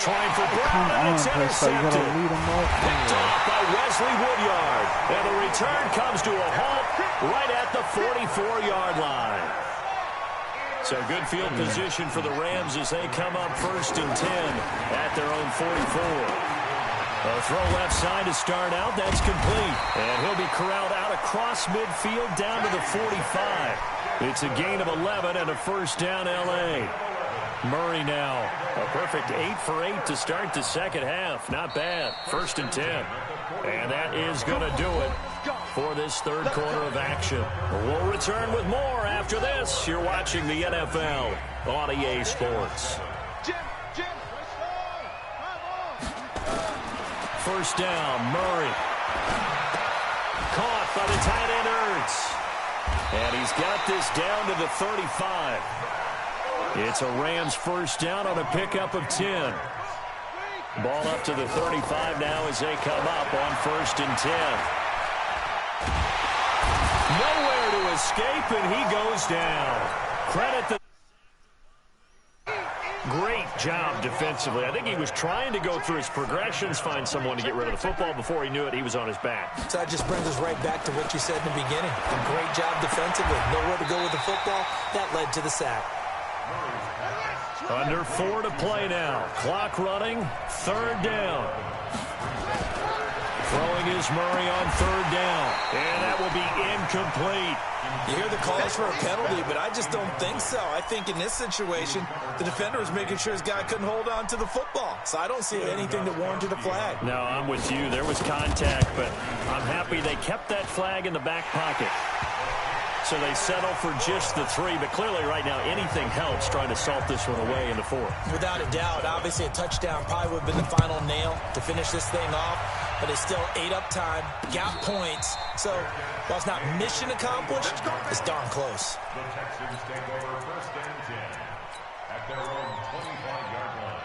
Trying for Brown, and it's intercepted. Picked off by Wesley Woodyard. And the return comes to a halt right at the 44-yard line. So good field position for the Rams as they come up 1st and 10 at their own 44. A throw left side to start out. That's complete. And he'll be corralled out across midfield down to the 45. It's a gain of 11 and a 1st down L.A. Murray now. A perfect 8 for 8 to start the second half. Not bad. 1st and 10. And that is going to do it for this 3rd quarter of action. We'll return with more after this. You're watching the NFL on EA Sports. 1st down, Murray. Caught by the tight end Ertz. And he's got this down to the 35. It's a Rams 1st down on a pickup of 10. Ball up to the 35 now as they come up on 1st and 10. Nowhere to escape, and he goes down. Credit the... Great job defensively. I think he was trying to go through his progressions, find someone to get rid of the football. Before he knew it, he was on his back. So that just brings us right back to what you said in the beginning. A great job defensively. Nowhere to go with the football. That led to the sack. Under 4 to play now. Clock running. Third down. Throwing is Murray on third down. And that will be incomplete. You hear the calls for a penalty, but I just don't think so. I think in this situation, the defender was making sure his guy couldn't hold on to the football. So I don't see anything that warranted a flag. No, I'm with you. There was contact, but I'm happy they kept that flag in the back pocket. So they settle for just the 3, but clearly right now anything helps trying to salt this one away in the 4th. Without a doubt, obviously a touchdown probably would have been the final nail to finish this thing off, but it's still 8 up time, got points. So while it's not mission accomplished, it's darn close. The Texans take over 1st and 10 at their own 25-yard line.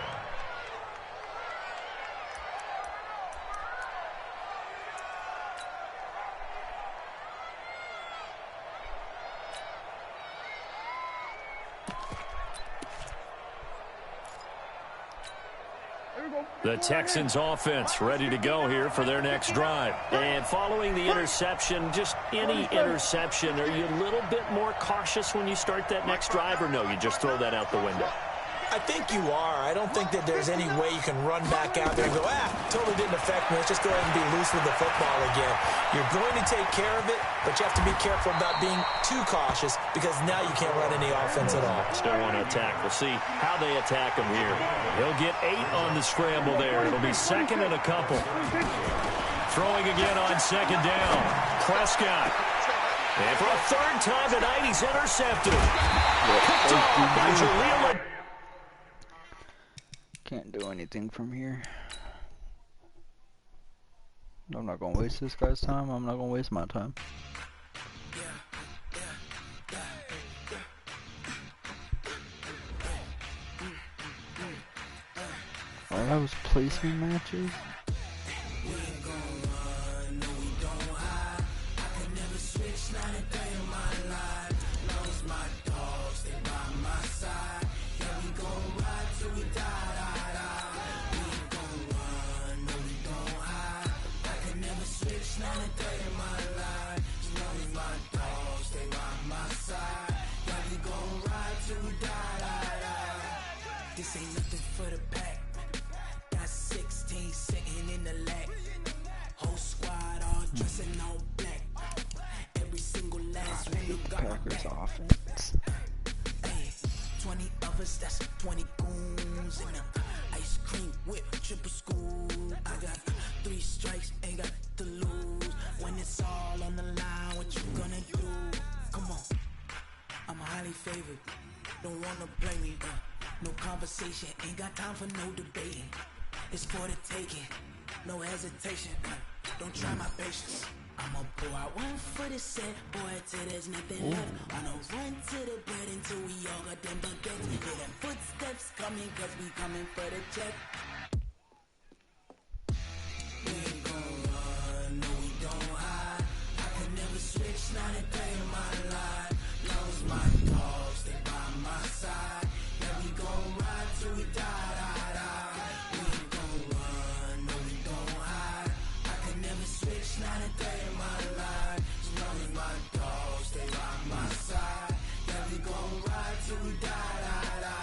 The Texans offense ready to go here for their next drive. And following the interception, just any interception, are you a little bit more cautious when you start that next drive, or no, you just throw that out the window? I think you are. I don't think that there's any way you can run back out there and go, totally didn't affect me. Let's just go ahead and be loose with the football again. You're going to take care of it, but you have to be careful about being too cautious because now you can't run any offense at all. Still want to attack. We'll see how they attack him here. He'll get 8 on the scramble there. It'll be 2nd and a couple. Throwing again on 2nd down. Prescott. And for a 3rd time tonight, he's intercepted. Picked off by Jaleel. Can't do anything from here. I'm not gonna waste this guy's time. I'm not gonna waste my time. Oh, that was placement matches. This ain't nothing for the pack. Got 16 sitting in the lap. Whole squad all dressing all black. Every single last one you got. Packers offense. Hey, 20 of us, that's 20 goons in them. Ice cream whip, triple school. I got 3 strikes, ain't got to lose. When it's all on the line, what you gonna do? Come on, I'm highly favored. Don't wanna play me, no conversation, ain't got time for no debating. It's for the taking, no hesitation. Don't try my patience. I'ma pull out one for the set, boy, till there's nothing left. On a run to the bread until we all got them baguettes. Hear them footsteps coming, cause we coming for the check. We ain't gon' run, no we don't hide. I could never switch, not a day in my life. Love's my dogs, they by my side. Yeah, we gon' ride till we die, die, die. We ain't gon' run, no we don't hide. I could never switch, not a day in my life. As long as my dogs, they by my side. Yeah, we gon' ride till we die, die, die.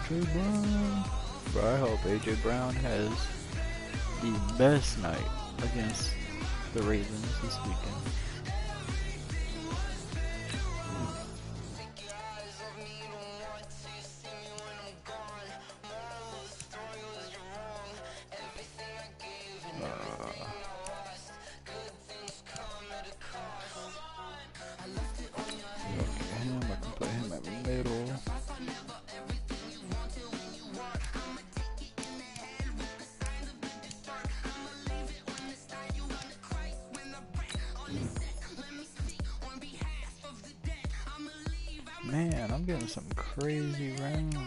AJ Brown. Bro, I hope AJ Brown has the best night against the Ravens this weekend. I can play him at middle. Man, I'm getting some crazy rounds.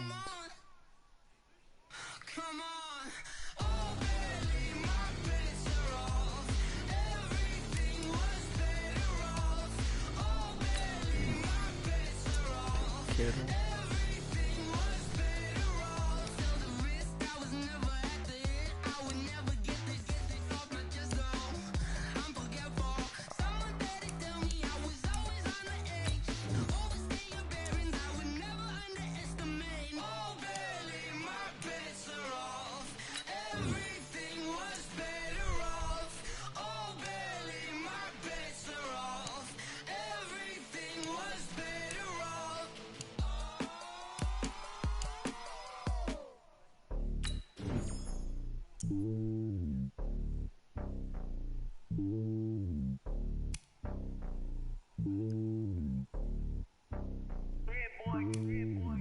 Kittle.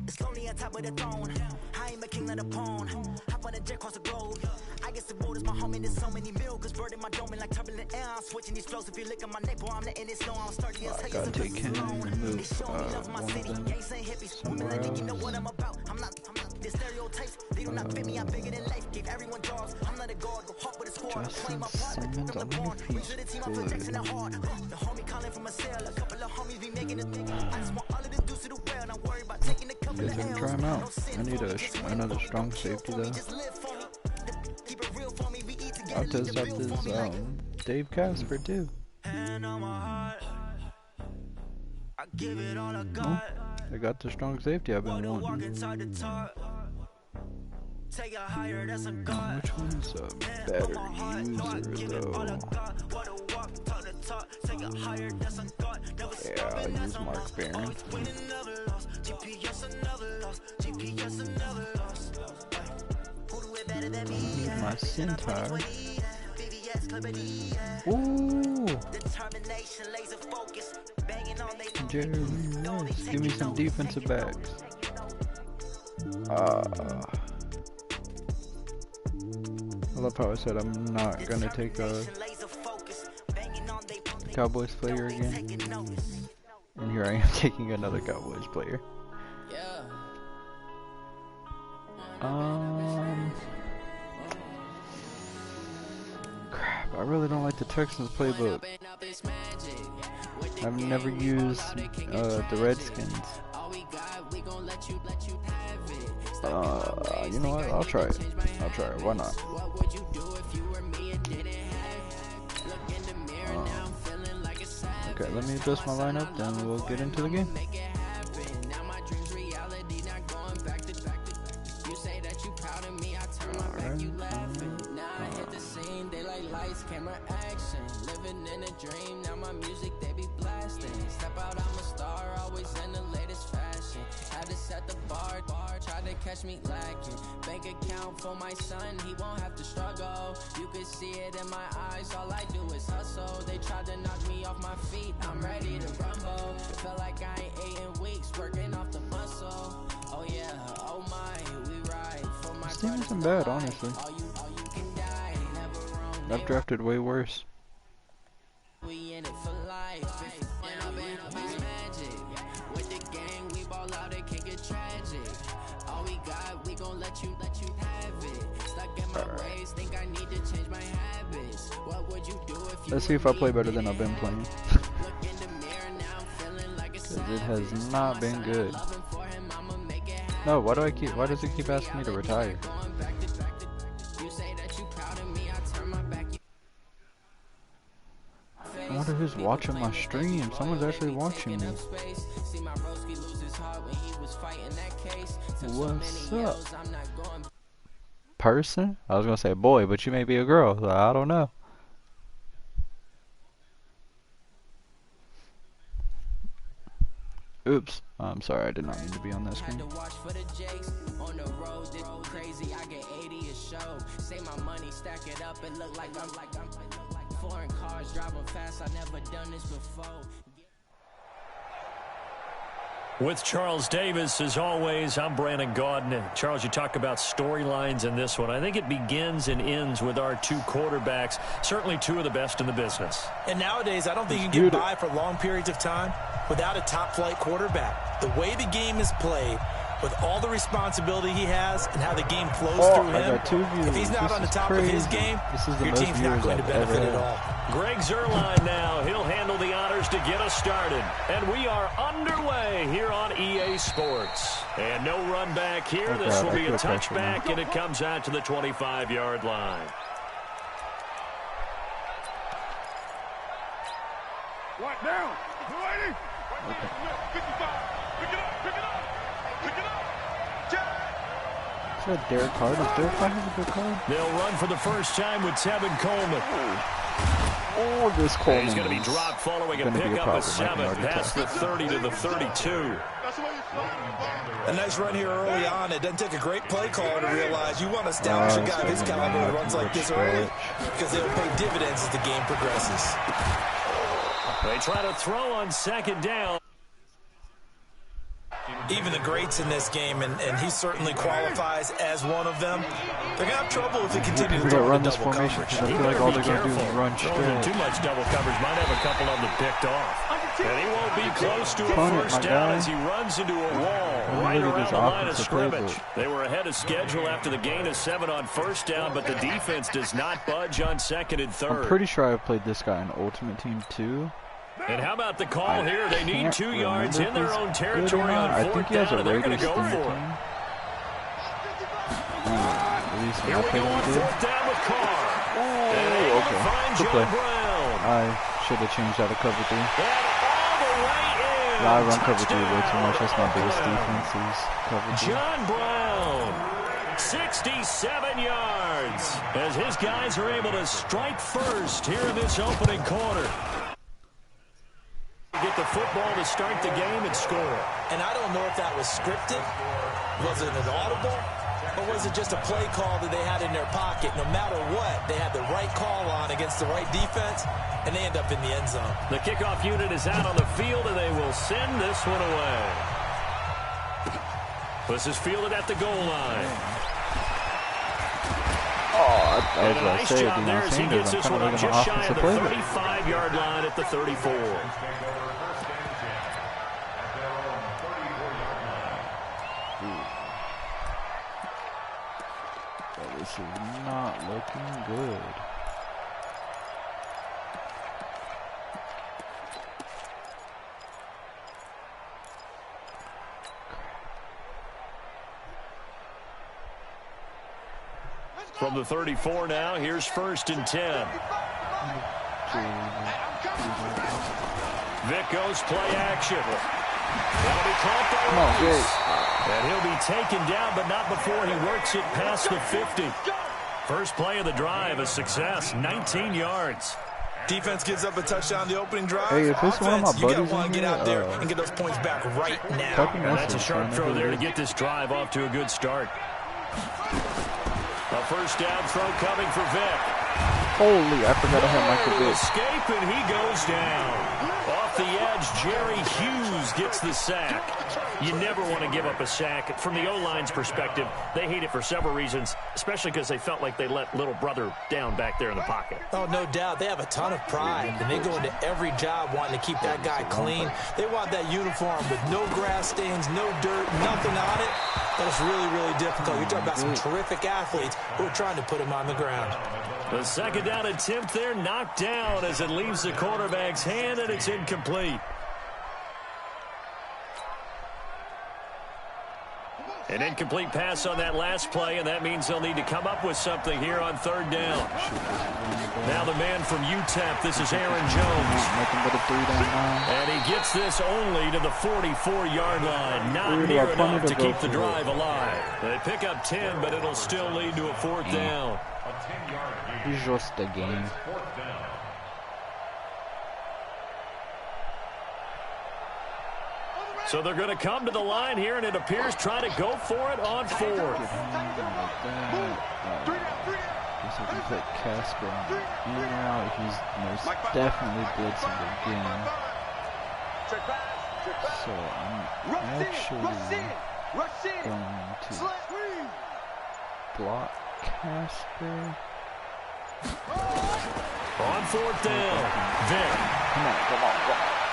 It's lonely on top of the throne. I am a king of the pawn. Hop on a jet across the globe. I guess the world is my home and there's so many milks. Bird in my dome and like turbulent air. I'm switching these flows. If you look at my neck, boy, I'm letting it slow. I'm starting to I gotta take him and move one of them somewhere else. You know what I'm about. I'm not the stereotypes. They do not fit me. I'm bigger than life. Give everyone jobs. I'm not a god. Go hop with a squad. Playing my part. I'm the born. We should the team. I'm projecting it hard. The homie calling from a cell. A couple of homies be making a thing. I just want all of the dudes to do well. Not worry about taking a couple of L's. Try him out. I need another strong safety though. I'll test out this Dave Casper too. I got the strong safety I've been wanting. Which one's a better user though? Yeah, I'll use Mark Barron. Need my centaur. Ooh! Jerry Rice. Give me some defensive backs. I love how I said I'm not gonna take a Cowboys player again. And here I am taking another Cowboys player. Crap, I really don't like the Texans playbook. I've never used the Redskins. You know what? I'll try it. Why not? Okay, let me adjust my lineup, then we'll get into the game. Camera action, living in a dream. Now my music they be blasting. Step out, I'm a star, always in the latest fashion. Had to set the bar, try to catch me lacking. Bank account for my son, he won't have to struggle. You can see it in my eyes, all I do is hustle. They tried to knock me off my feet, I'm ready to rumble. Feel like I ain't ate in weeks, working off the muscle. Oh yeah, oh my, we ride for my. This team isn't bad, honestly. I've drafted way worse. We in it for life. Magic. With the gang, we ball out, it can get tragic. All we got, we gon' let you have it. Stuck in my ways, think I need to change my habits. What would you do if you? Let's see if I play better than I've been playing. Cause it has not been good. No, why does it keep asking me to retire? I wonder who's watching my stream. Someone's actually watching me. What's up? person? I was gonna say boy, but you may be a girl, so I don't know. Oops. I'm sorry, I did not mean to be on that screen. Foreign cars driving fast, I never done this before. With Charles Davis, as always, I'm Brandon Gaudin. And Charles, you talk about storylines in this one. I think it begins and ends with our two quarterbacks, certainly two of the best in the business. And nowadays, I don't think you can get by for long periods of time without a top-flight quarterback. The way the game is played, with all the responsibility he has and how the game flows through him, if he's not on the top of his game, your team's not going to benefit at all. Greg Zuerlein now. He'll handle the honors to get us started. And we are underway here on EA Sports. And no run back here. This will be a touchback, and it comes out to the 25-yard line. Right down. Righty. 55. Pick it up. Pick it up. Pick it up. Is that Derek Carr? Does Derek Carr have a good card? They'll run for the first time with Tevin Coleman. Oh, this Coleman. He's going to be dropped following a pickup of 7 past the 30 to the 32. A nice run here early on. It doesn't take a great play caller to realize you want to establish a guy of his caliber who runs like this early because they'll pay dividends as the game progresses. They try to throw on second down. Even the greats in this game, and he certainly qualifies as one of them, they're going to have trouble if they continue to throw run the this double formation. coverage. I feel like all they're going to do is run Throwing straight. too much double coverage might have a couple of them picked off. And he won't be close to a first down as he runs into a wall right around the line of scrimmage. They were ahead of schedule after the gain of 7 on first down, but the defense does not budge on second and third. I'm pretty sure I've played this guy in Ultimate Team 2. And how about the call here? They need 2 yards in their own territory on I think fourth he has down, a and they're going Raiders to go team. for it. At least Here we go on fourth down with Carr. Oh, okay. Find Good John play. Brown. I should have changed out of cover 3. And all the way in. I run cover 3 way too much. That's my biggest defense is cover 3. John Brown, 67 yards, as his guys are able to strike first here in this opening quarter. Get the football to start the game and score. And I don't know if that was scripted, was it an audible, or was it just a play call that they had in their pocket? No matter what, they had the right call on against the right defense, and they end up in the end zone. The kickoff unit is out on the field, and they will send this one away. This is fielded at the goal line. I was And a about to nice say, job there as he gets this one on just shy of the 35-yard line at the 34. This is not looking good. From the 34 now, here's 1st and 10. Vic goes play action. That'll be caught by Rice. And he'll be taken down, but not before he works it past the 50. First play of the drive, a success, 19 yards. Defense gives up a touchdown the opening drive. Hey, if it's one of my you got to buddies want to in get out here, there and get those points back right now. And that's a sharp throw there to get this drive off to a good start. A first down throw coming for Vic. Holy, I forgot I had Michael Vick. Escape, and he goes down. Off the edge, Jerry Hughes gets the sack. You never want to give up a sack. From the O-line's perspective, they hate it for several reasons, especially because they felt like they let little brother down back there in the pocket. Oh, no doubt. They have a ton of pride, and they go into every job wanting to keep that guy clean. They want that uniform with no grass stains, no dirt, nothing on it. But it's really, really difficult. You're talking about some terrific athletes who are trying to put him on the ground. The second down attempt there knocked down as it leaves the quarterback's hand, and it's incomplete. An incomplete pass on that last play, and that means they'll need to come up with something here on third down. Now the man from UTEP, this is Aaron Jones. Nothing but a 3-down line. And he gets this only to the 44-yard line. Not near enough to keep the drive alive. They pick up 10, but it'll still lead to a fourth down. It's just a game. So they're going to come to the line here, and it appears trying to go for it on fourth. Guess I can put Casper in or out. He's most definitely blitzing again. So I'm actually going to block Casper. On fourth down, Vic. Come on.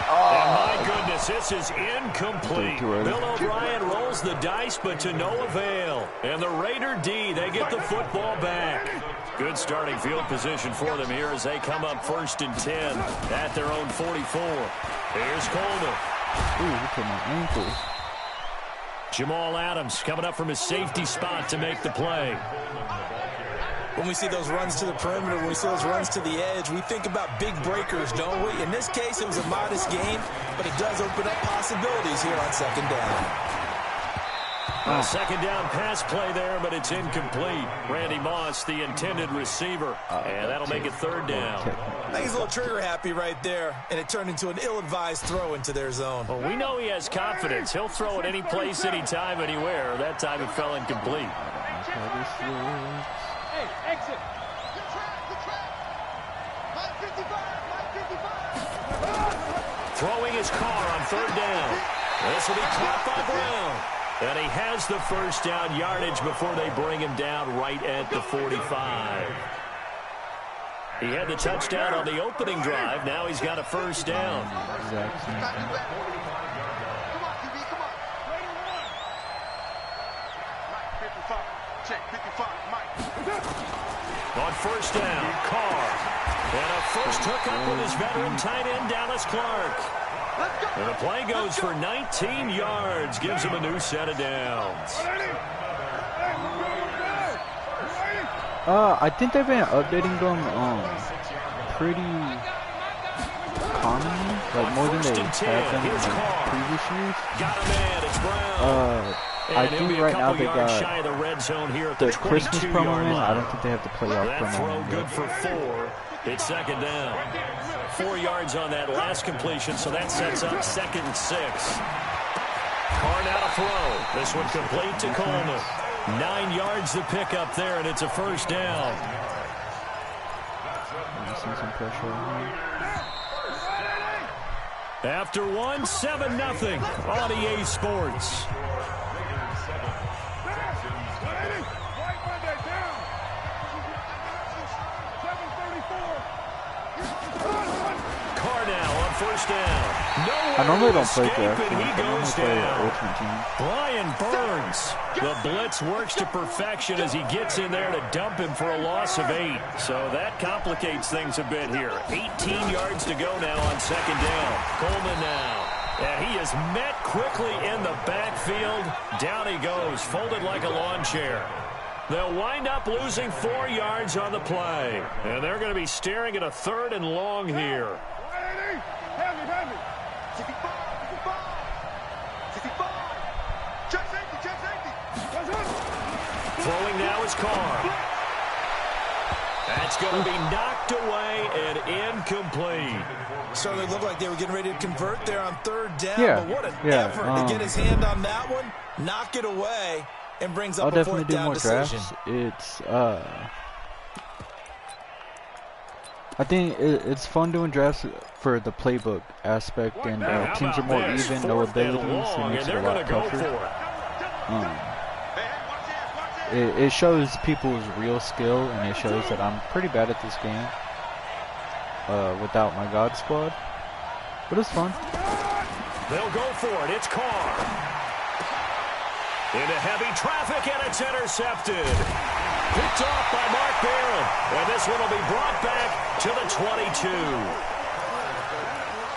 And my goodness, this is incomplete. Bill O'Brien rolls the dice, but to no avail. And the Raider D, they get the football back. Good starting field position for them here as they come up 1st and 10 at their own 44. Here's Coleman. Ooh, he put my ankle. Jamal Adams coming up from his safety spot to make the play. When we see those runs to the perimeter, when we see those runs to the edge, we think about big breakers, don't we? In this case, it was a modest game, but it does open up possibilities here on second down. A second down pass play there, but it's incomplete. Randy Moss, the intended receiver, and that'll make it third down. I think he's a little trigger happy right there, and it turned into an ill-advised throw into their zone. Well, we know he has confidence. He'll throw it any place, anytime, anywhere. That time it fell incomplete. Hey, exit. Throwing his car on third down. This will be caught by Brown. And he has the first down yardage before they bring him down right at the 45. He had the touchdown on the opening drive. Now he's got a first down. On first down, Carr. And a first hookup with his veteran tight end, Dallas Clark. And the play goes for 19 yards. Gives him a new set of downs. I think they've been updating them pretty commonly, like more than they have done in previous years. Got a man, it's Brown. I think right now they got the red zone here at the Christmas promo in. line. I don't think they have the playoff That promo throw in good yet. for 4. It's second down. 4 yards on that last completion, so that sets up 2nd and 6. Carr now to throw. This one complete to Coleman. 9 yards to pick up there, and it's a first down. See some pressure on him. After 1, 7-0 on EA Sports. First down. I normally don't play draft teams. He I normally goes play down. Ultimate Team. Brian Burns. The blitz works to perfection as he gets in there to dump him for a loss of 8. So that complicates things a bit here. 18 yards to go now on second down. Coleman now. And he is met quickly in the backfield. Down he goes, folded like a lawn chair. They'll wind up losing 4 yards on the play. And they're going to be staring at a 3rd and long here. Throwing now is Carr. That's going to be knocked away and incomplete. Certainly looked like they were getting ready to convert there on 3rd down, Yeah, but what an yeah, effort to get his hand on that one, knock it away, and brings up I'll a 4th definitely do down more decision. drafts. It's I think it's fun doing drafts for the playbook aspect, and teams are more even, no abilities, it makes it a lot tougher. It shows people's real skill, and it shows that I'm pretty bad at this game without my God squad. But it's fun. They'll go for it. It's Carr. Into heavy traffic, and it's intercepted. Picked off by Mark Barron. And this one will be brought back to the 22.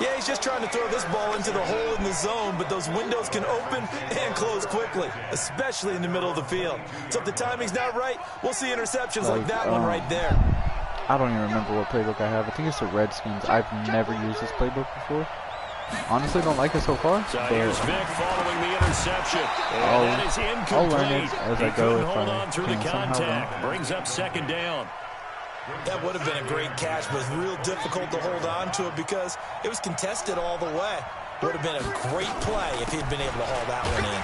Yeah, he's just trying to throw this ball into the hole in the zone, but those windows can open and close quickly, especially in the middle of the field. So if the timing's not right, we'll see interceptions like that one right there. I don't even remember what playbook I have. I think it's the Redskins. I've never used this playbook before. Honestly, don't like it so far. So here's Vic following the interception. I'll That is incomplete. I'll learn it as I go if hold I on through the can contact. Brings up second down. That would have been a great catch, but it's real difficult to hold on to it because it was contested all the way. Would have been a great play if he'd been able to haul that one in.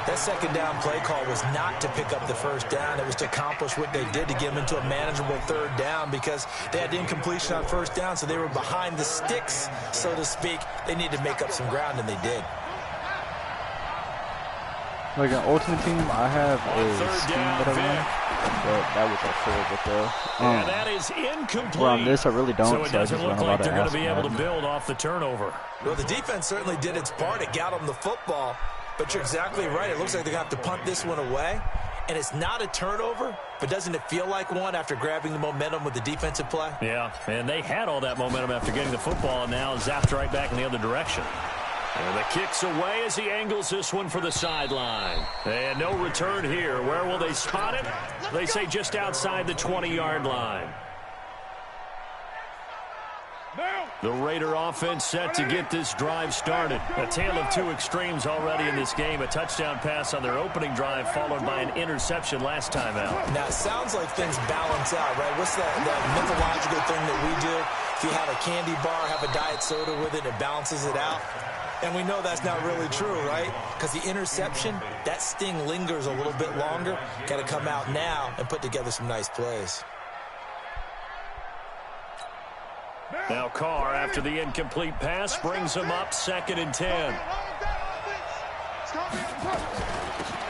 That second down play call was not to pick up the first down. It was to accomplish what they did to get them into a manageable third down because they had incompletion on first down, so they were behind the sticks, so to speak. They needed to make up some ground, and they did. Like an ultimate team, I have a scheme that I run, but that was a horrible throw. And that is incomplete. Well, on this, I really don't, So it I doesn't just look run a like lot of they're going to be able Madden. to build off the turnover. Well, the defense certainly did its part. It got them the football, but you're exactly right. It looks like they're going to have to punt this one away, and it's not a turnover, but doesn't it feel like one after grabbing the momentum with the defensive play? Yeah, and they had all that momentum after getting the football, and now zapped right back in the other direction. And the kick's away as he angles this one for the sideline. And no return here. Where will they spot it? They say just outside the 20-yard line. The Raider offense set to get this drive started. A tale of two extremes already in this game. A touchdown pass on their opening drive followed by an interception last time out. Now, it sounds like things balance out, right? What's that mythological thing that we do? If you have a candy bar, have a diet soda with it, it balances it out. And we know that's not really true, right? Because the interception, that sting lingers a little bit longer. Got to come out now and put together some nice plays. Now Carr, after the incomplete pass, brings him up 2nd and 10.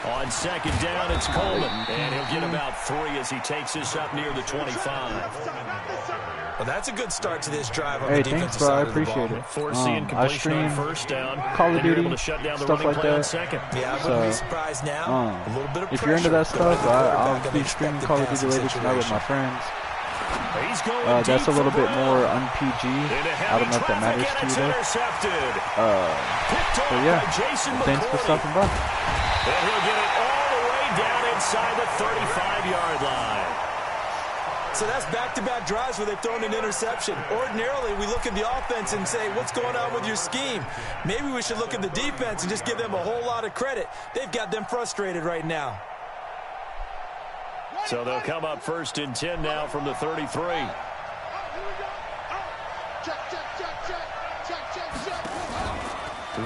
On second down, it's Coleman. And he'll get about 3 as he takes this up near the 25. Well, that's a good start to this drive on Hey, the defensive thanks, bro. I side of the appreciate ball. it. Force the I incompletion stream on first down. Call of and you're Duty, able to shut down the stuff running like play on that. second. Yeah, I wouldn't be surprised now. A little bit of if you're into pressure that stuff, going to the I'll quarterback in be the streaming expected Call of Duty passing later tonight with situation. my friends. He's going That's a deep little for bit more Brown. un-PG. Into I heavy don't know if that traffic, matters and to it's you, though. intercepted. Picked So off yeah, by Jason thanks for McCourty. stopping by. And he'll get it all the way down inside the 35-yard line. So that's back-to-back drives where they've thrown an interception. Ordinarily, we look at the offense and say, what's going on with your scheme? Maybe we should look at the defense and just give them a whole lot of credit. They've got them frustrated right now. So they'll come up 1st and 10 now from the 33.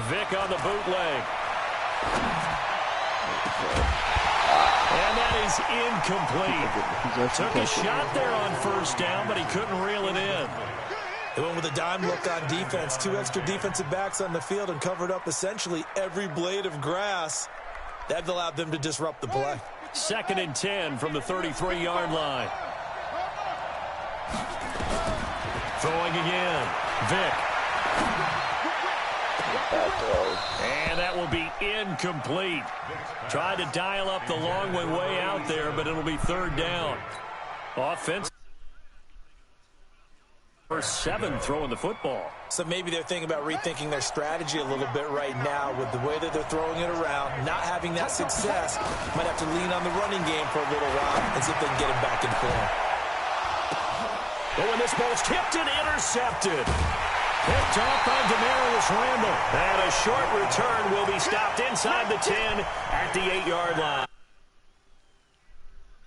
Vic on the bootleg. And that is incomplete. Took a shot there on first down, but he couldn't reel it in. They went with a dime look on defense. 2 extra defensive backs on the field and covered up essentially every blade of grass. That allowed them to disrupt the play. 2nd and 10 from the 33-yard line. Throwing again. Vic. And that will be incomplete. Tried to dial up the long way out there, but it'll be 3rd down. Offense. First 7 throwing the football. So maybe they're thinking about rethinking their strategy a little bit right now with the way that they're throwing it around, not having that success. Might have to lean on the running game for a little while and see if they can get him back in form. Oh, and this ball's tipped and intercepted. Picked off by Demarius Randall. And a short return will be stopped inside the 10 at the 8-yard line.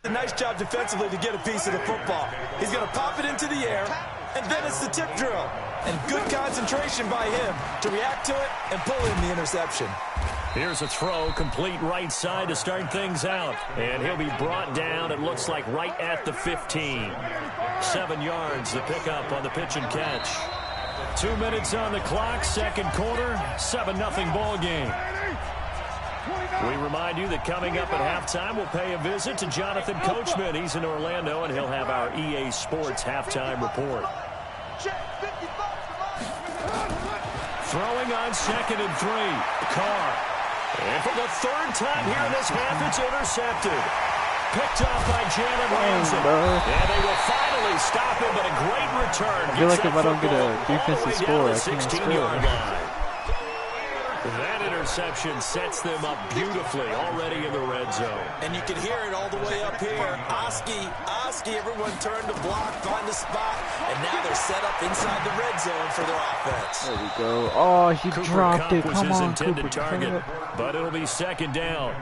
A nice job defensively to get a piece of the football. He's going to pop it into the air, and then it's the tip drill. And good concentration by him to react to it and pull in the interception. Here's a throw, complete right side to start things out. And he'll be brought down, it looks like, right at the 15. 7 yards, the pickup on the pitch and catch. 2 minutes on the clock, second quarter, 7-0 ball game. We remind you that coming up at halftime, we'll pay a visit to Jonathan Coachman. He's in Orlando, and he'll have our EA Sports halftime report. Throwing on 2nd and 3. Carr. And for the 3rd time here in this half, it's intercepted. picked off by Jalen Ramsey. And they will finally stop him, but a great return. I feel like if I don't get a defensive score, I can't score. That interception sets them up beautifully already in the red zone. And you can hear it all the way up here. Oski, everyone turned to block, find a spot, and now they're set up inside the red zone for their offense. There we go. Oh, he Cooper dropped Kupp it. was Come his on, intended Cooper target, Kupp. but it'll be second down.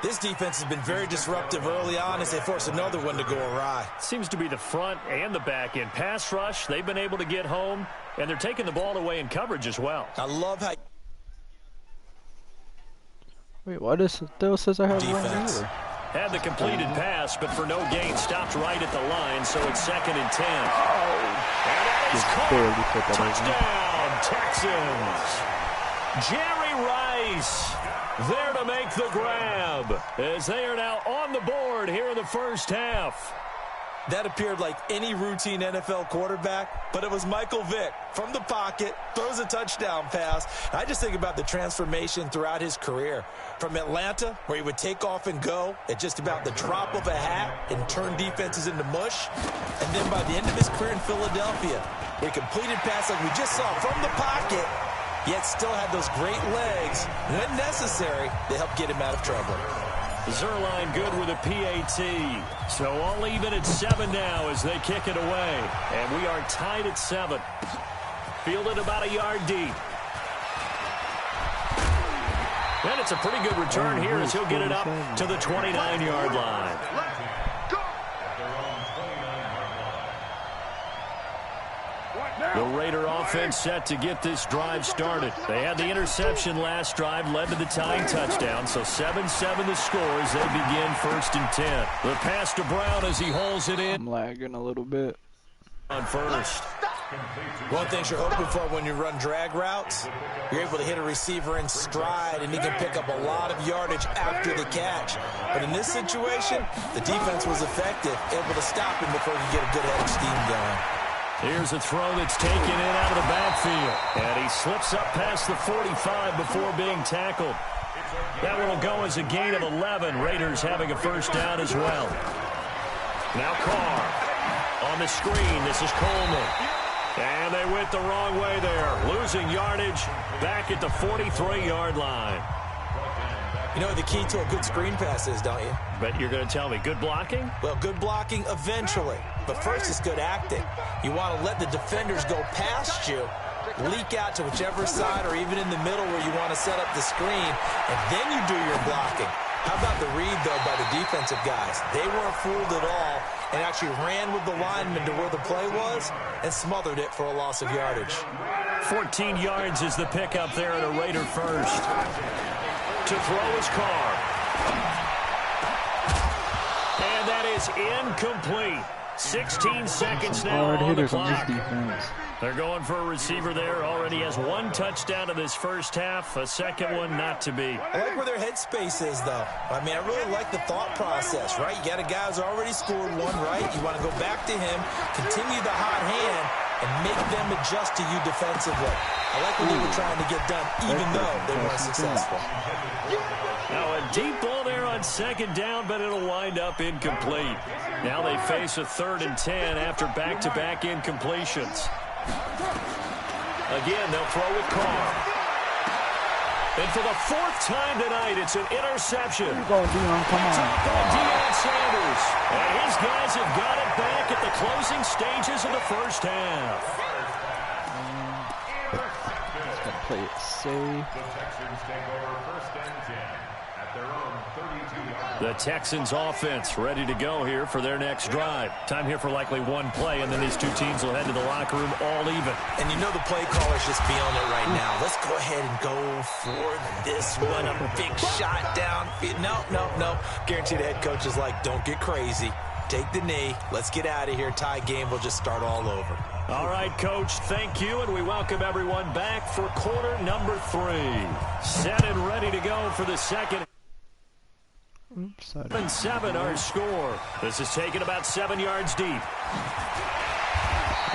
This defense has been very disruptive early on as they force another one to go awry. Seems to be the front and the back end. Pass rush, they've been able to get home, and they're taking the ball away in coverage as well. I love how... Wait, why does it still says I have defense. 1 year? Had the completed pass, but for no gain, stopped right at the line, so it's 2nd and 10. And that is Just caught. barely put that Touchdown, Texans. Jerry Rice there to make the grab as they are now on the board here in the first half. That appeared like any routine NFL quarterback, but it was Michael Vick from the pocket, throws a touchdown pass. I just think about the transformation throughout his career. From Atlanta, where he would take off and go at just about the drop of a hat and turn defenses into mush. And then by the end of his career in Philadelphia, where he completed pass like we just saw from the pocket, yet still had those great legs, when necessary, to help get him out of trouble. Zerline good with a PAT. So all even at 7 now as they kick it away. And we are tied at 7. Fielded about a yard deep. And it's a pretty good return here as he'll get it up to the 29-yard line. The Raider offense set to get this drive started. They had the interception last drive, led to the tying touchdown. So 7-7 the score as they begin 1st and 10. The pass to Brown as he holds it in. I'm lagging a little bit. On first. One thing you're hoping for when you run drag routes, you're able to hit a receiver in stride, and he can pick up a lot of yardage after the catch. But in this situation, the defense was effective, able to stop him before he could get a good head of steam going. Here's a throw that's taken in out of the backfield. And he slips up past the 45 before being tackled. That one will go as a gain of 11. Raiders having a first down as well. Now Carr on the screen. This is Coleman. And they went the wrong way there. Losing yardage back at the 43-yard line. You know what the key to a good screen pass is, don't you? But you're going to tell me, good blocking? Well, good blocking eventually. But first it's good acting. You want to let the defenders go past you, leak out to whichever side or even in the middle where you want to set up the screen, and then you do your blocking. How about the read, though, by the defensive guys? They weren't fooled at all and actually ran with the lineman to where the play was and smothered it for a loss of yardage. 14 yards is the pickup there at a Raider first. To throw his Carr. And that is incomplete. 16 seconds now on the clock. They're going for a receiver there. Already has 1 touchdown in this first half. A second one not to be. I like where their headspace is, though. I mean, I really like the thought process, right? You got a guy who's already scored 1, right? You want to go back to him, continue the hot hand, and make them adjust to you defensively. I like what they were trying to get done, even though they weren't successful. Now a deep ball there on second down, but it'll wind up incomplete. Now they face a 3rd and 10 after back-to-back incompletions. Again, they'll throw with Carr. And for the 4th time tonight, it's an interception. Come on. Top by Deion Sanders. And his guys have got it back at the closing stages of the first half. Just gotta play it safe. The Texans take over 1st and 10 at their own 32-yard line. The Texans offense ready to go here for their next drive. Time here for likely 1 play, and then these 2 teams will head to the locker room all even. And you know the play caller's just feeling it right now. Let's go ahead and go for this one. A big shot downfield. No. Guarantee the head coach is like, don't get crazy. Take the knee. Let's get out of here. Tie game will just start all over. All right, Coach, thank you, and we welcome everyone back for quarter number 3. Set and ready to go for the second. 7-7 our score. This is taken about 7 yards deep.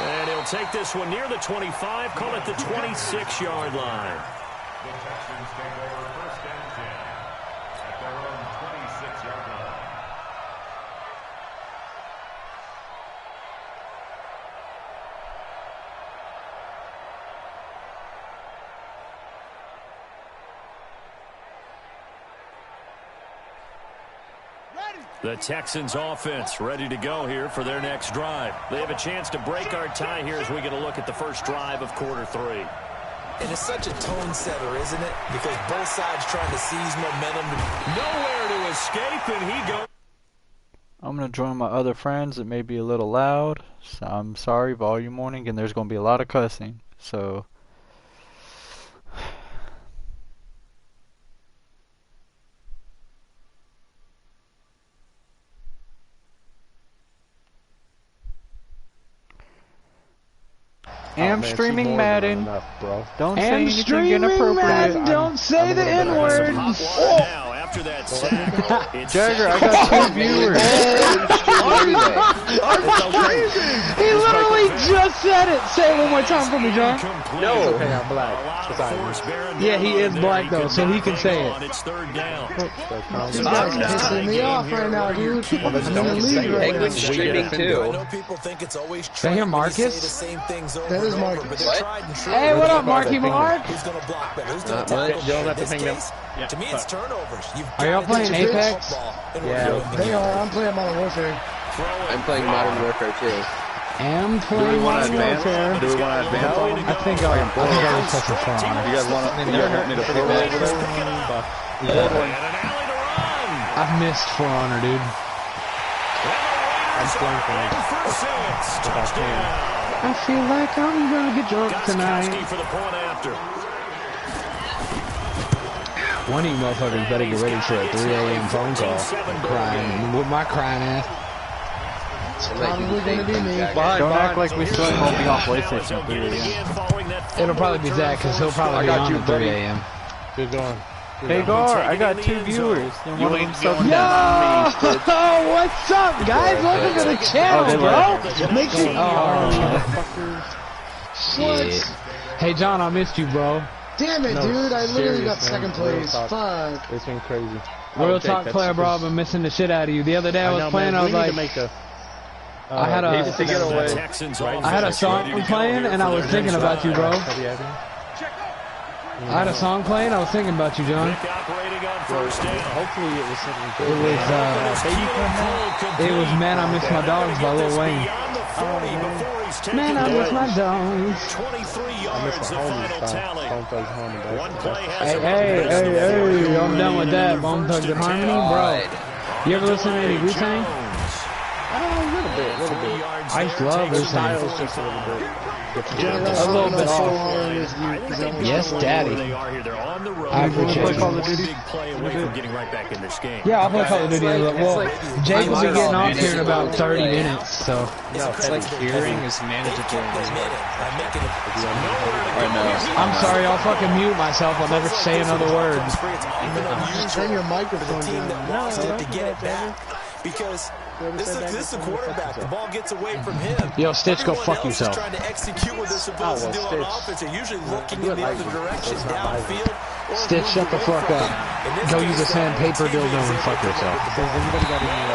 And he'll take this one near the 25, call it the 26-yard line. The Texans take over 1st and 10 at their own 26-yard line. The Texans offense ready to go here for their next drive. They have a chance to break our tie here as we get a look at the first drive of quarter 3. And it's such a tone setter, isn't it? Because both sides trying to seize momentum. Nowhere to escape, and he goes. I'm going to join my other friends. It may be a little loud. So I'm sorry, volume warning, and there's going to be a lot of cussing. So... Am streaming Madden. Enough, bro. Don't say anything inappropriate. Don't say the N-word. Now, after that sack, it's Jagger, I got 2 viewers. He literally just said it. Say it one more time for me, John. No. It's okay, I'm black. Yeah, he is black, though, so he can say it. It's 3rd down. You guys are pissing me off right now, dude. I'm in the league right now. Streaming I too. know people think it's always Right here, trendy to Marcus? say the same things over That is and over, Marcus. but they're tried and true. Hey, what up, Marky Mark? Who's going to block better? Who's going Not to tackle much. better? Don't have to In this ping them. case, to me, it's turnovers. Are y'all playing Apex? They are. I'm playing Modern Warfare. I'm playing Modern Warfare too. Am Do we playing want to Modern advance? Warfare. Do we want to advance on them? I think I was such a fun. You guys want me to pull over there? I've missed For Honor, dude. I'm playing for it. I feel like I'm gonna get drunk tonight. for the point after. One of you motherfuckers better get ready for a 3 a.m. phone call. I'm crying. With my crying ass. Probably gonna be me. Don't act like we still won't be on PlayStation at 3 a.m. It'll probably be Zach, because he'll probably be on at 3 a.m. Good going. Hey Gar, I got 2 viewers. And one of them subbed Yo! What's up, guys? Welcome to the channel, bro! Make sure... Shit. Hey, John, I missed you, bro. Damn it, dude. I literally got second place. Fuck. It's been crazy. Real talk player, bro. I've been missing the shit out of you. The other day I was playing, I was like... I had a song playing, and I was thinking about you, bro. I had a song playing, I was thinking about you, John. Hopefully it was something good. It was Man, I Miss My Dogs by Lil Wayne. Man, I miss my dogs. 23 yards, the final tally. Hey, I'm done with that. Bone Thugs and Harmony, bro. You ever listen to any Wu-Tang? A little bit. I used to love Wu-Tang. Style's just a little bit. A little bit off. Yes, Daddy. I appreciate it. Yeah, I'll play Call of Duty. Well, Jake will be getting off here in about 30 minutes, so. It's like hearing is manageable. I'm sorry, I'll fucking mute myself. I'll never say another word. Just turn your microphone down. To get it back. Because this is the quarterback. The ball gets away from him. Yo, Stitch, go fuck yourself. Trying to execute what they're supposed to do on offense. They're usually looking in the other direction downfield. Stitch, shut the fuck up. Go use a sandpaper dildo and fuck yourself. Anybody got any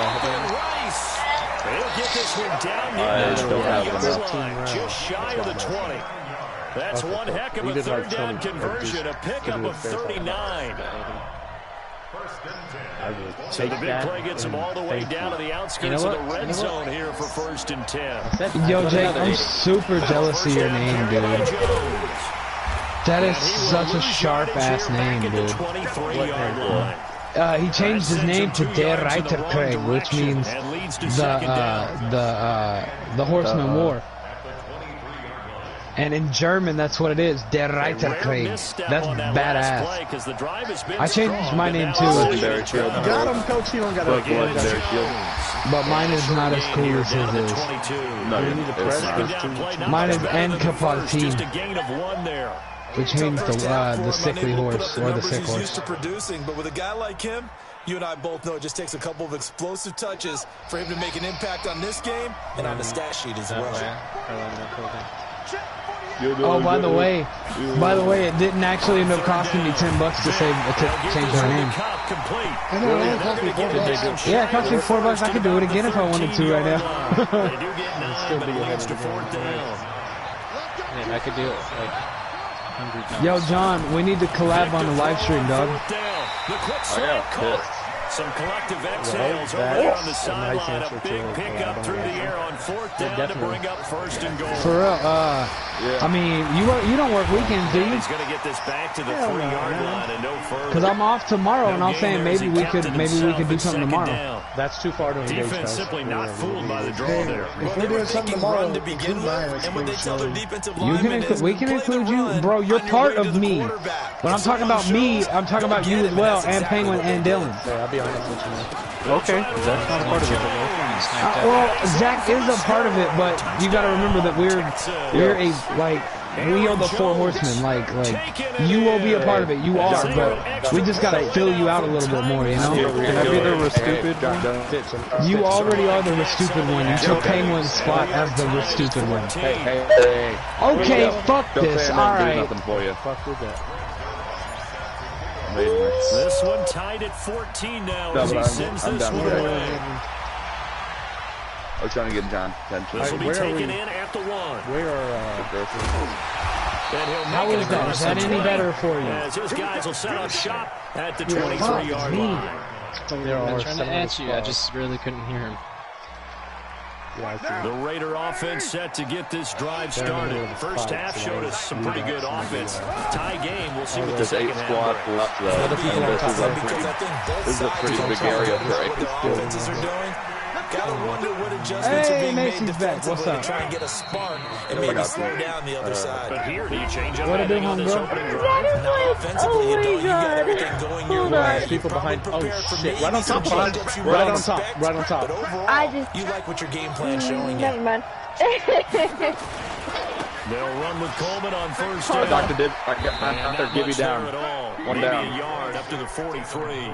They'll get this one down near the line, just shy of the 20. That's one heck of a third down conversion, a pickup of 39. So the big play gets him all the way down to the outskirts of the red zone here for 1st and 10. Yo, Jake, I'm super jealous of your name, dude. That is such a sharp-ass name, dude. He changed his name to Der Reiterkrieg, which means the Horseman War. And in German, that's what it is, Der Reiterkrieg. That's badass. I changed my name too. Got him, coach. You don't got to But mine is not as cool as his is. No, you need to press. Mine is Enkapartin, which means the sickly horse, or the sick horse. Used to producing, but with a guy like him, you and I both know it just takes a couple of explosive touches for him to make an impact on this game and on the stat sheet as well. Oh, by the way, it didn't actually end up costing me $10 to change my name. Yeah, it cost me $4. I could do it again if I wanted to right now. I could do it like 100 times. Yo, John, we need to collab on the live stream, dog. Some collective exhales over there on the sideline. A big pickup through the air on 4th down to bring up 1st and goal. For real, I mean, you don't work weekends, do you? He's going to get this back to the 3-yard line and no further. Because I'm off tomorrow, and I'm saying maybe we could do something tomorrow. Down. That's too far to engage. Defense simply not fooled by the draw there. If we're doing something tomorrow, to begin with, and when they tell their defensive We can include you, bro. You're part of me. When I'm talking about me, I'm talking about you as well, and Penguin and Dylan. Yeah, I'll be honest with you, man. Okay, Zach's not a part of it. Well, Zach is a part of it, but you got to remember that we are the 4 horsemen. Like you will be a part of it. You are, but we just got to fill you out a little bit more, you know? Can I be the stupid one? You already are the stupid one. You took Penguin's spot as the stupid one. Hey. Okay, fuck this. All right. Nothing for you. Fuck with that. This one tied at 14 now as he sends this one away. I was trying to get John. This will be taken in at the 1. Where are How is that? Is that any better for you? As his guys will set up shop at the 23-yard line. I'm trying to answer you. I just really couldn't hear him. The Raider offense set to get this drive started. First half showed us some pretty good offense. Tie game. We'll see what the second half brings. This is a pretty big area for offenses are doing. Gotta wonder what adjustments are being made defensively to try and get a spark and maybe slow down the other side. But here, do you change up What are anything on this opening drive? No, offensively, you don't. You got everything going your way. people behind? Oh shit! Right on top. But Right on top. overall, you like what your game plan showing you. Never mind. They'll run with Coleman on first down. Doctor did. Not Give you much there down. at all. One Maybe down. a yard up to the 43.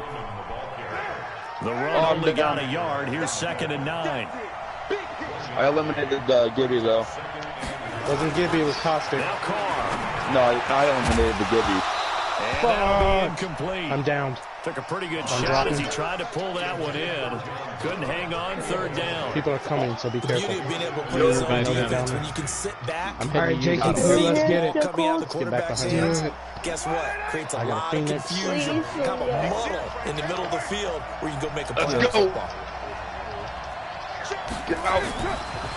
The run only got a yard. Here's 2nd and 9. I eliminated Gibby though. Wasn't Gibby, it was Costa. Now Carr. No, I eliminated the Gibby. And that'll be incomplete. I'm downed. Took a pretty good shot as he tried to pull that one in. Couldn't hang on 3rd down. People are coming, so be The careful. beauty of being able to play zone defense when you can sit back. I'm All right, hitting you. Jakey, let's get it. Coming out of the quarterback's behind hands. you. Guess what? Creates a I got a lot of Phoenix. confusion, kind of a muddle in the middle of the field where you can go make a play on Let's go. football. Get out.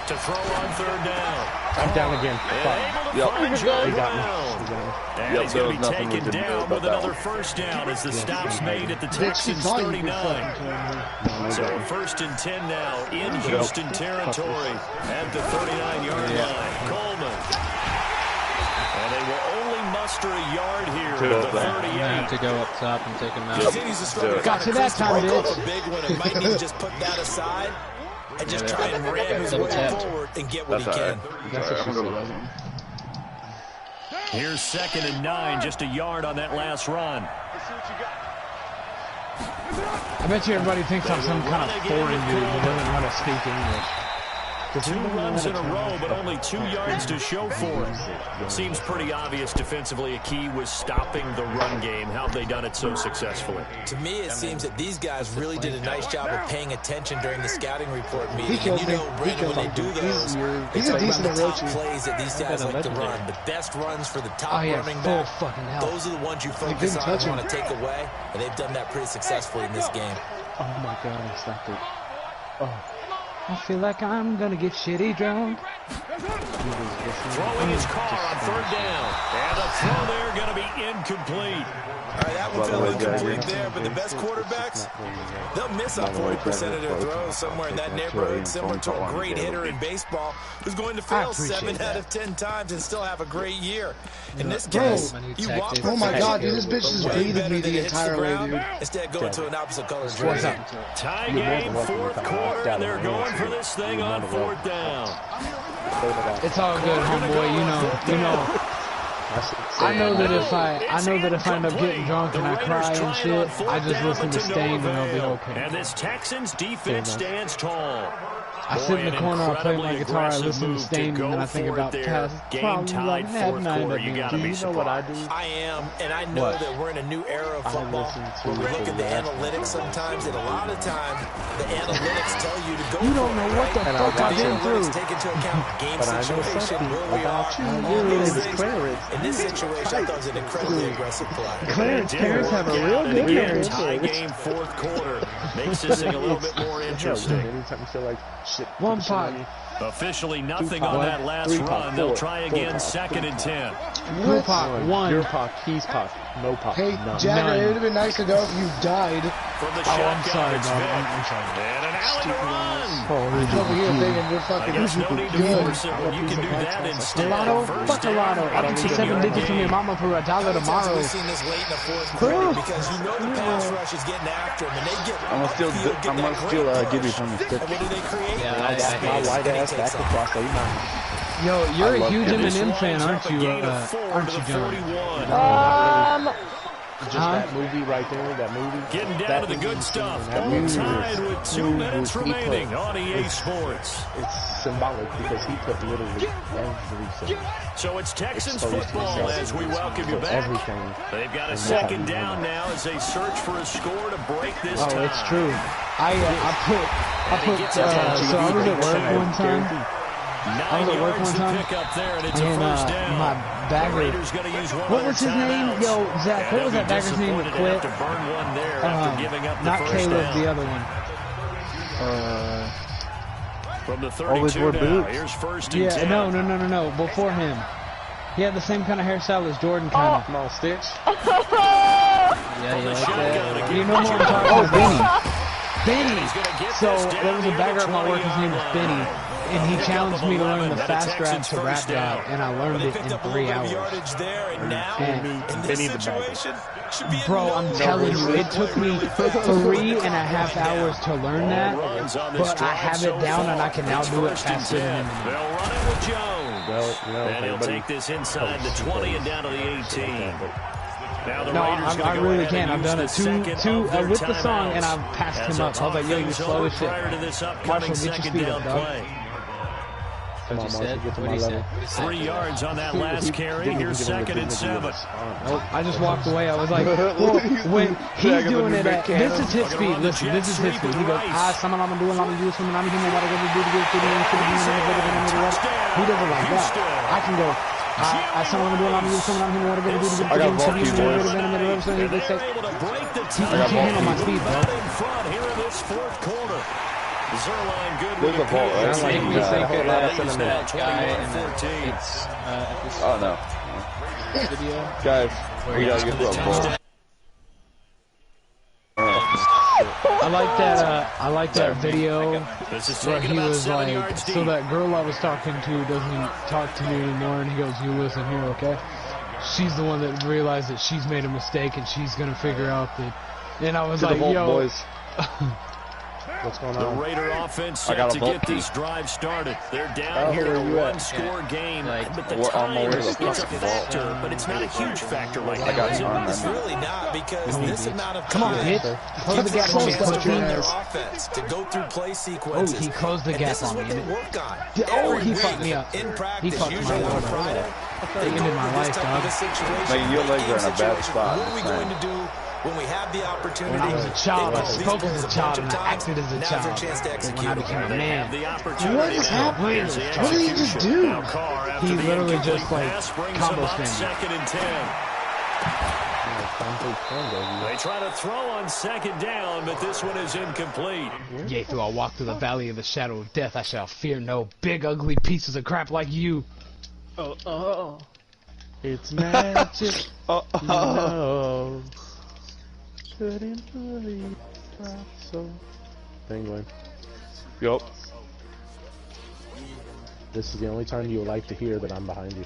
To throw on 3rd down. I'm down again. And Fuck. able to Yep. find Joe He got me. Brown. And Yep, he's there going was to be nothing we taken could do down about with that another one. first down as the stop's made at the Bitch, Texans' keep calling 39. you. So 1st and 10 now in Houston territory at the 39-yard line. Coleman. And they will only muster a yard here at the I'm gonna 38. have to go up top and take him out. Continues to struggle. Got you that time, Break up bitch. a big one and might need to just put that aside and just try and ram his way forward and get what he can. That's what she said. Here's 2nd and 9, just a yard on that last run. I bet you everybody thinks I'm some kind of foreign dude who doesn't know how to speak English. 2 runs in a row, but only 2 yards to show for it. Seems pretty obvious defensively. A key was stopping the run game. How have they done it so successfully? To me, it seems that these guys really did a nice job of paying attention during the scouting report meeting. killed And you me. know, Brandon, when they do those, He's a decent the top approach. plays that these guys like to run. The best runs for the top running full back. fucking hell. Those are the ones you focus on and want to take away, and they've done that pretty successfully in this game. Oh my god, I stopped it. Oh. I feel like I'm gonna get shitty drunk. Throwing his car on 3rd down. And the throw there going to be incomplete. All right, that one fell incomplete there, but the best quarterbacks, they'll miss on 40% of their throws somewhere in that neighborhood, similar to a great hitter in baseball who's going to fail 7 out of 10 times and still have a great year. In this case, you want Oh my god, dude, this bitch just breathed me the entire way, dude. Instead, go to an opposite color jersey. Tie game, 4th quarter, and they're going for this thing on 4th down. It's all good, homeboy. You know. I know that if I end up getting drunk and I cry and shit, I just listen to Stain and I'll be okay. And this Texans defense stands tall. I sit in the corner, I play my guitar, I listen to Stain, and then I think about past problems I've had, and I end up being Do you know what I do? I am, and I know that we're in a new era of football where we look at the analytics sometimes, and a lot of times the analytics tell you to go. You don't know what the fuck I've been through. Take into account game situation, where we are. In this situation, I thought it was an incredibly aggressive play. Clarence parents have a real good marriage. Tie game fourth quarter makes this thing a little bit more interesting. Anytime you feel like shit. One pot. Officially nothing on that last run. They'll try again, 2nd and 10. Blue pot, one. Your pot, he's pot, no pot. Hey, none. Jagger, it would have been nice to go if you died. From the Oh, I'm shotgun, sorry, it's dog. Vick. I'm sorry. And an alley to run. Over here thinking we're I fucking guess no need to good. force it when you can do that instead. Lotto, First fuck a down, lotto. I can see 7 digits from your mama for $1 tomorrow. We've seen this late in the fourth quarter because you know the pass rush is getting after him, and they get. I'm gonna steal Gibby from the stick. And what do they create? Yeah, I hate My it. white ass back across the Yo, you're a huge This Eminem fan, lines aren't up a you, gain of 4 aren't to you, the John? 41. Just that movie right there, that movie. Getting down to the good stuff. That All movie tied with 2 minutes he remaining put- on EA Sports. It's symbolic because he put literally everything. So it's Texans Exposed football himself. as we welcome you Put back. everything. They've got a in second that down movie. now as they search for a score to break this Oh, tie. it's true. I put, so I was at work one time. 9 I was at work yards one to time, pick up there, and it's a and first down. my The bagger, Raiders gonna use one what of was their his name? timeouts. Yo, Zach, what was that They'll be bagger's name that disappointed to have quit? to burn one there after giving up the Not first Caleb, down. the other one. From the Always 32 wear now, boots. here's first and Yeah, 10. no, before him. He had the same kind of hairstyle as Jordan, kind of. Come on, Stitch. Yeah, you like that? You know what I'm talking about? Benny. He's gonna get So this down there was a near bagger the at my work, his name was 20-yard Benny. line. And he Pick challenged up me to 11 learn the at a fast rap Texans to rap first down. god, and I learned They it picked in up a 3 little bit of hours. yardage there, and now And in this Benny the bagger. situation, should be a Bro, I'm no telling you, it took me really fast. 3.5 hours to learn that, Runs on this but I drive have so it down and I far. can now It's do it first and faster 10. than Eminem. They'll run it with Jones. Well, you know, And he'll everybody- take this inside the 20 and down to the 18. Now the No, Raiders I gonna go really ahead can. and I've done use it the two second of their with the song, and timeouts. I've passed As him up. they'll I was like, yo, you talk slow things as shit. over prior to this upcoming Marshall, get your second speed down up, dog. play. Come on, What he Marshall, said? get to What my he level. said? 3 yards on that last carry. Here's second and 7. Nope, I just walked away. I was like, well, when he's doing it at, this is his speed. Listen, this is his speed. He goes, someone I'm doing, I'm doing something, I'm doing what I gotta do to get to the He does it like that. I can go, someone I'm doing, I'm doing something, I'm doing what I gotta do to get I got to vault you, boys. And they are able to break the tie. You can't handle my speed, bro. In front here in this fourth quarter. Zerline good There's with a vault, right? PAT. Like, Make me think of Raiders that now guy in 21-14. it's episode Oh no, video. guys, we gotta get to a vault. I like that video This is where taking he about was 7 like, yards so deep. that girl I was talking to doesn't talk to me anymore, and he goes, you listen here, okay? She's the one that realized that she's made a mistake, and she's gonna figure out that, and I was To the like, vault, yo, boys. What's going The on? Raider offense I set got a to vault get this key. drive started. They're down here where in you a at? one-score game, Like, but the We're on my time way to is the it's a fucking vault. factor, but it's not a huge factor right I now. got is you it? on It's that. really not because this amount of come on, time bitch, close the gives gap them on a me, chance to coach. run their offense, to go through play sequences. he closed the And gap this is on what me, they didn't he? work on. Oh, Every he week fucked me up. in He practice, fucked usually my on up. Friday. They Ended go my into this life, type dog. of a situation, Man, your big legs game are in a bad situation. spot, What are we man. going to do when we have the opportunity? When I was a child, I They've spoke called as these a child, bunch and of I times. acted as a Now's child. their chance to But when execute. I became a man, The opportunity What is now. happening? Here's the What did he just execution. do? Now Carr, after he the literally incomplete just like pass, brings combo them up spin. second and 10. They try to throw on second down, but this one is incomplete. Yea, though I walk through the valley of the shadow of death, I shall fear no big ugly pieces of crap like you. It's magic. No. Couldn't believe I saw. Penguin. Yup. This is the only time you would like to hear that I'm behind you.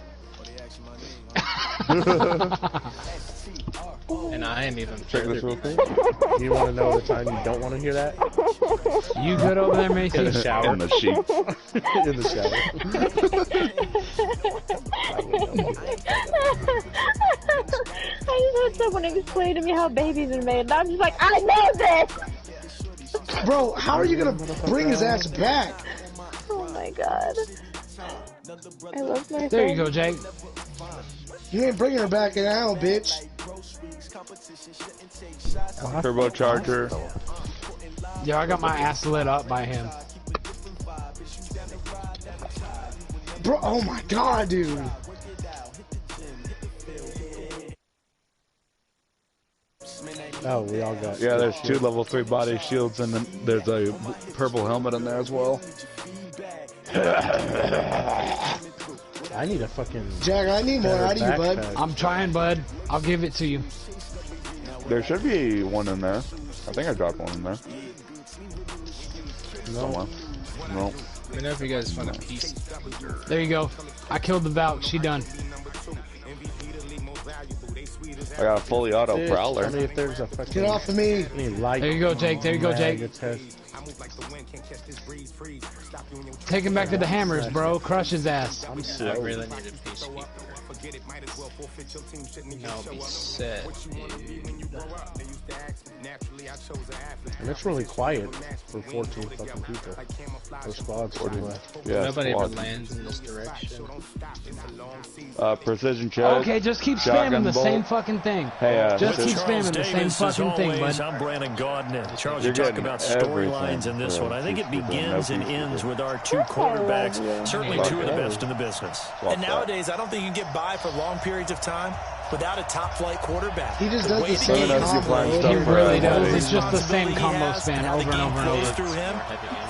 And I am even Check this further. real quick. You want to know the time you don't want to hear that? You good over there, Macy? In the shower. In the sheets. In the I just had someone explain to me how babies are made, and I'm just like, I know this! Bro, how are you gonna bring his ass back? my god. I love my There you go, Jake. You ain't bringing her back now, bitch. Turbocharger. Yeah, I got my ass lit up by him. Bro, oh my god, dude. Oh, we all got. Yeah, there's 2 level 3 body shields, and then there's a purple helmet in there as well. I need a fucking. Jack, I need more out of you, bud. I'm trying, bud. I'll give it to you. There should be one in there. I think I dropped one in there. Somewhere. No. Let me know if you guys find a piece. There you go. I killed the Valk. She done. I got a fully auto prowler. Tell me if there's a fucking. Get off of me. There you go, Jake. There you go, Jake. Take him back to the hammers, bro. Crush his ass. I'm slow. I really need a piece. I'll be set, And it's really quiet for 14 fucking people. Those squads are left. Yeah, nobody ever lands in this direction. Precision chest. Okay, just keep spamming the same fucking thing. Hey, just keep spamming the same fucking thing, bud. I'm Brandon Gaudin. Charles, you talk about storylines in this one. I think it begins and ends with our 2 quarterbacks. Certainly 2 of the best in the business. And nowadays, I don't think you can get by for long periods of time without a top-flight quarterback. He just does the same combo. He really does. It's just the same combo span over and over and over. Through him.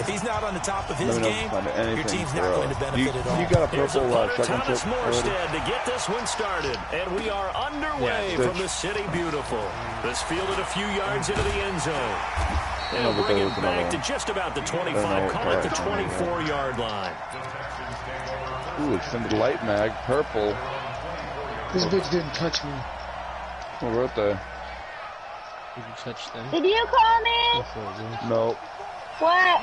If he's not on the top of his game, your team's not going to benefit at all. You got a purple second Thomas chip Morstead to get this one started. And we are underway from the City Beautiful. This fielded a few yards into the end zone. They'll bring it back to just about the 25, call it the 24-yard line. Ooh, extended light mag, purple. This bitch didn't touch me. What wrote there? Did you touch them? Did you call me? Nope. What?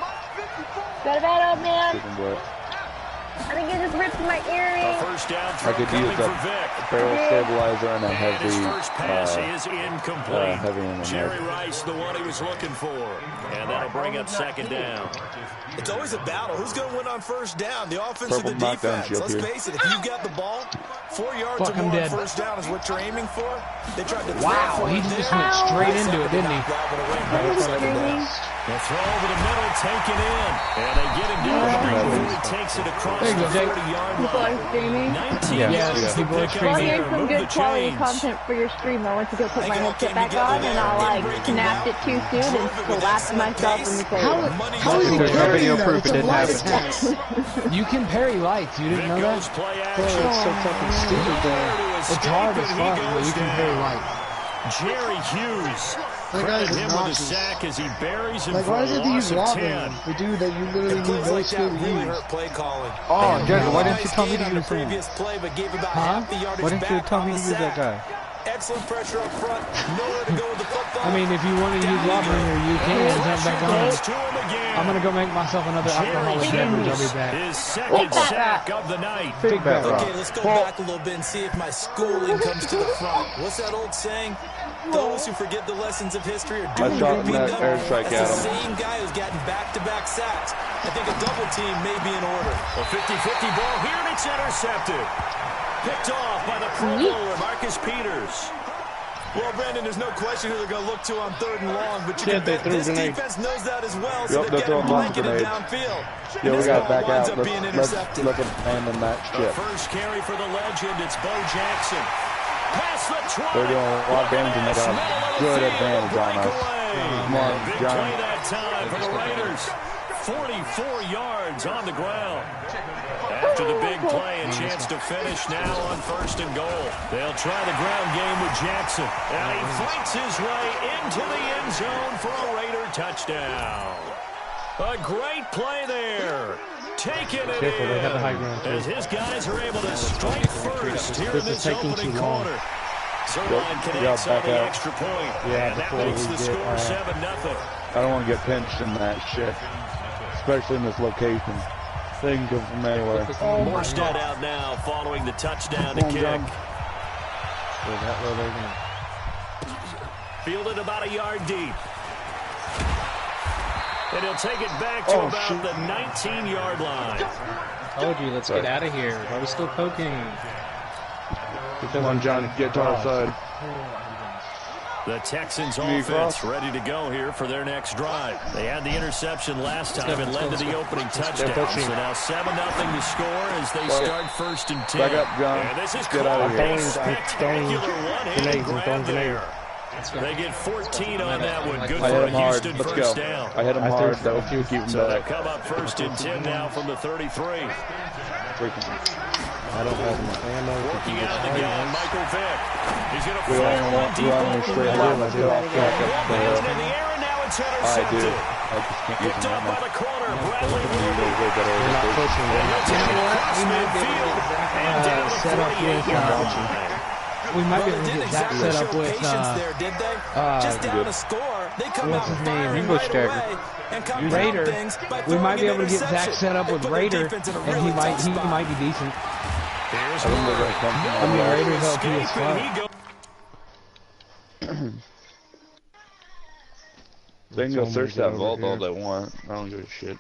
Got a bad old man? Didn't do it. I think it just ripped my earring. First down I throw could coming use for a Vic. barrel stabilizer and a And his heavy, first pass is incomplete. heavy in the Jerry neck. Rice, the one he was looking for. And that'll bring up second down. It's always a battle. Who's going to win on first down? The offense or Purple the knockdown defense? shield Let's here. face it, if you've got the ball, 4 yards Fuck, or I'm more on dead. first down is what you're aiming for. They tried to throw Wow, for he it just there. went straight into it, didn't he? The throw over the middle, taken in. And they get him down before he takes it across There you the go, Jake. 40-yard People line. are streaming. 19 Yeah, yards to people are pick up Well, streaming. here. here's some Move good the quality chains. content for your stream. I went to go put my headset back on, and I snapped it too soon and slapped myself in the face. How is he There's no carrying video that? proof It's it a didn't blind happen. attack. You can parry lights. You didn't know Vic goes that? play Bro, action. it's so fucking stupid, bro. It's hard as fuck, but you can parry lights. Jerry Hughes. That guy's Credit him with a obnoxious. sack as he buries him Like, for why a does it have to use loss of Robin? 10. The dude that you literally need Plays no like skill that to really use. hurt play calling. Oh, Jack, why didn't you Nice tell me gain to on the use him? previous play, but gave about Huh? half the yardage Why didn't you back tell on me to the use that sack. guy? Excellent pressure up front. Nowhere to go with the football. I mean, if you want to use Lawbringer, you can jump back Goes on. to him again. I'm gonna go make myself another alcoholic beverage. I'll be back. His second sack of the night. Big back. Okay, let's go back a little bit and see if my schooling comes to the front. What's that old saying? Those who forget the lessons of history are I doomed to shot repeat that them. airstrike That's at the him. same guy who's gotten back-to-back sacks. I think a double team may be in order. A 50-50 ball here, and it's intercepted. Picked off by the Pro Bowler, Marcus Peters. Well, Brandon, there's no question who they're going to look to on 3rd and long, but you Yeah, can they bet threw this grenades. defense knows that as well, Yep, so they're they've got throwing him lots of blanketed grenades. downfield. Yeah, And we this got to ball back winds out. up being Let's intercepted. let them abandon that The ship. first carry for the legend, it's Bo Jackson. Past the 20. They're doing a lot of damage and they got a good advantage on us. Come on, Big John. play that time for the Raiders. 44 yards on the ground. After the big play, a chance to finish now on 1st and goal. They'll try the ground game with Jackson. And he fights his way into the end zone for a Raider touchdown. A great play there. Taking it Careful, they have the high in. ground, too. As his guys are able to strike first here in This is this taking opening too long. quarter. Zerline connects back on the out. extra point. Yeah, and that before makes we the get, score 7-0. I don't want to get pinched in that shit, especially in this location. They can go from anywhere. Morstead out now following the touchdown to Come on, kick. John. So that way they're going. Fielded about a yard deep. And he'll take it back to about the 19-yard line. Told you, let's get out of here. Why are we still poking? Come on, John, get to our side. The Texans offense ready to go here for their next drive. They had the interception last time and led to the opening touchdown. So now 7-0 to score as they start 1st and 10. Back up, John. And this is Get out of here. spectacular one-handed grab there. They get 14 on that one. Good for a Houston first down. I hit him hard, though. Keep him So they back. come up 1st and 10 now from the 33. I don't have enough ammo. Working out the guy, Michael Vick. He's going to We fire one deep over straight the line. Let's get off track up in the air, and now it's intercepted. I just can't use Picked him up by right the corner, Bradley now. Roby. They're not pushing. They're not Taking pushing. it across midfield and down the set up with, 48-yard line. We might be able to get that set up with, there, did they? Just down to score. They come what's his name? Rainbow Stagger. Raider. We might be able to get Zach set up with Raider, and he might be decent. Here's I mean, Raiders OP as fuck. They can go search that vault all they want. I don't give a shit.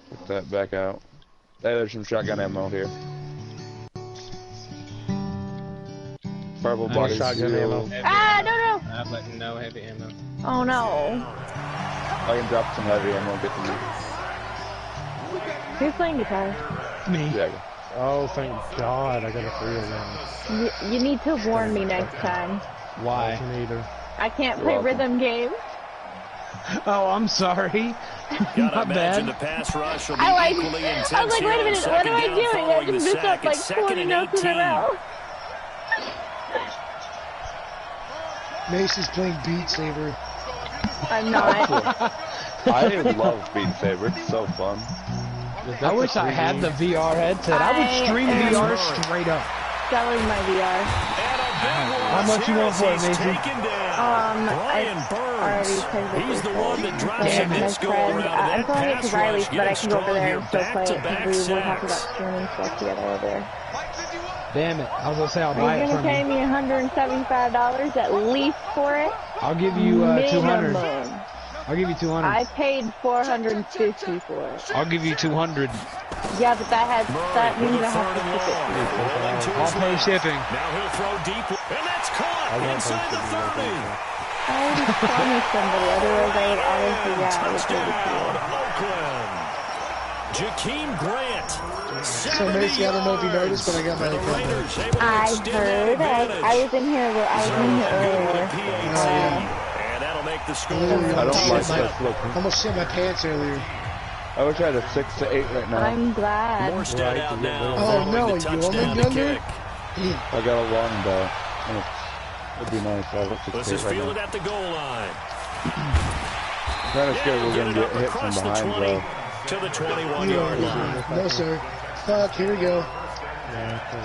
Put that back out. Hey, there's some shotgun ammo here. Purple body shotgun ammo. Ah, no. But no heavy ammo. Oh, no. I can drop some heavy ammo. Get to me. Who's playing guitar? Me. Yeah. Oh, thank God. I got a 3 of them. You need to warn me next time. Why? I can't play rhythm games. Oh, I'm sorry. Gotta My imagine bad. the pass rush will be I equally intense was like, here wait a on minute, what second am I down doing? I following the just missed sack. up like It's 2nd 20 and notes in a 18. row. Macy's playing Beat Saber. I'm not. I love Beat Saber. It's so fun. I wish I had the VR headset. I would stream VR straight up. Selling my VR. How much you want for it, Macy? Brian I Burns. already played He's the one that drops Damn in it. this go around. I'm That selling it to pass Riley rush so that I getting can go over strong there here. and still play it. Back-to-back Because we will talk about sacks. streaming stuff together over there. Damn it. I was going to say I'll Are buy you it going to from pay you. me $175 at least for it? I'll give you 200. Minimum. I'll give you 200. I paid $450 for it. I'll give you 200. Yeah, but that means I have to ship it. I'll pay shipping. Now he'll throw deep, and that's caught inside the 30. I already promised somebody, otherwise I would honestly, yeah, I would give it to you. Oakland. Jakeem Grant. So Macy, I don't know if you noticed, but I got my account. I heard. I was in here earlier. And that'll make the score. I don't like this look. I almost shit my pants earlier. I wish I had a 6 to 8 right now. I'm glad. More stat out now. Oh no, you Touchdown only to under? kick. I got a long bow. It'd be nice. I have 6 This to is 8 right fielded now. at the goal line. I'm kind of scared we're going to get hit from Across the behind, 20 though. to the 21-yard line. No, sir. Fuck, here we go.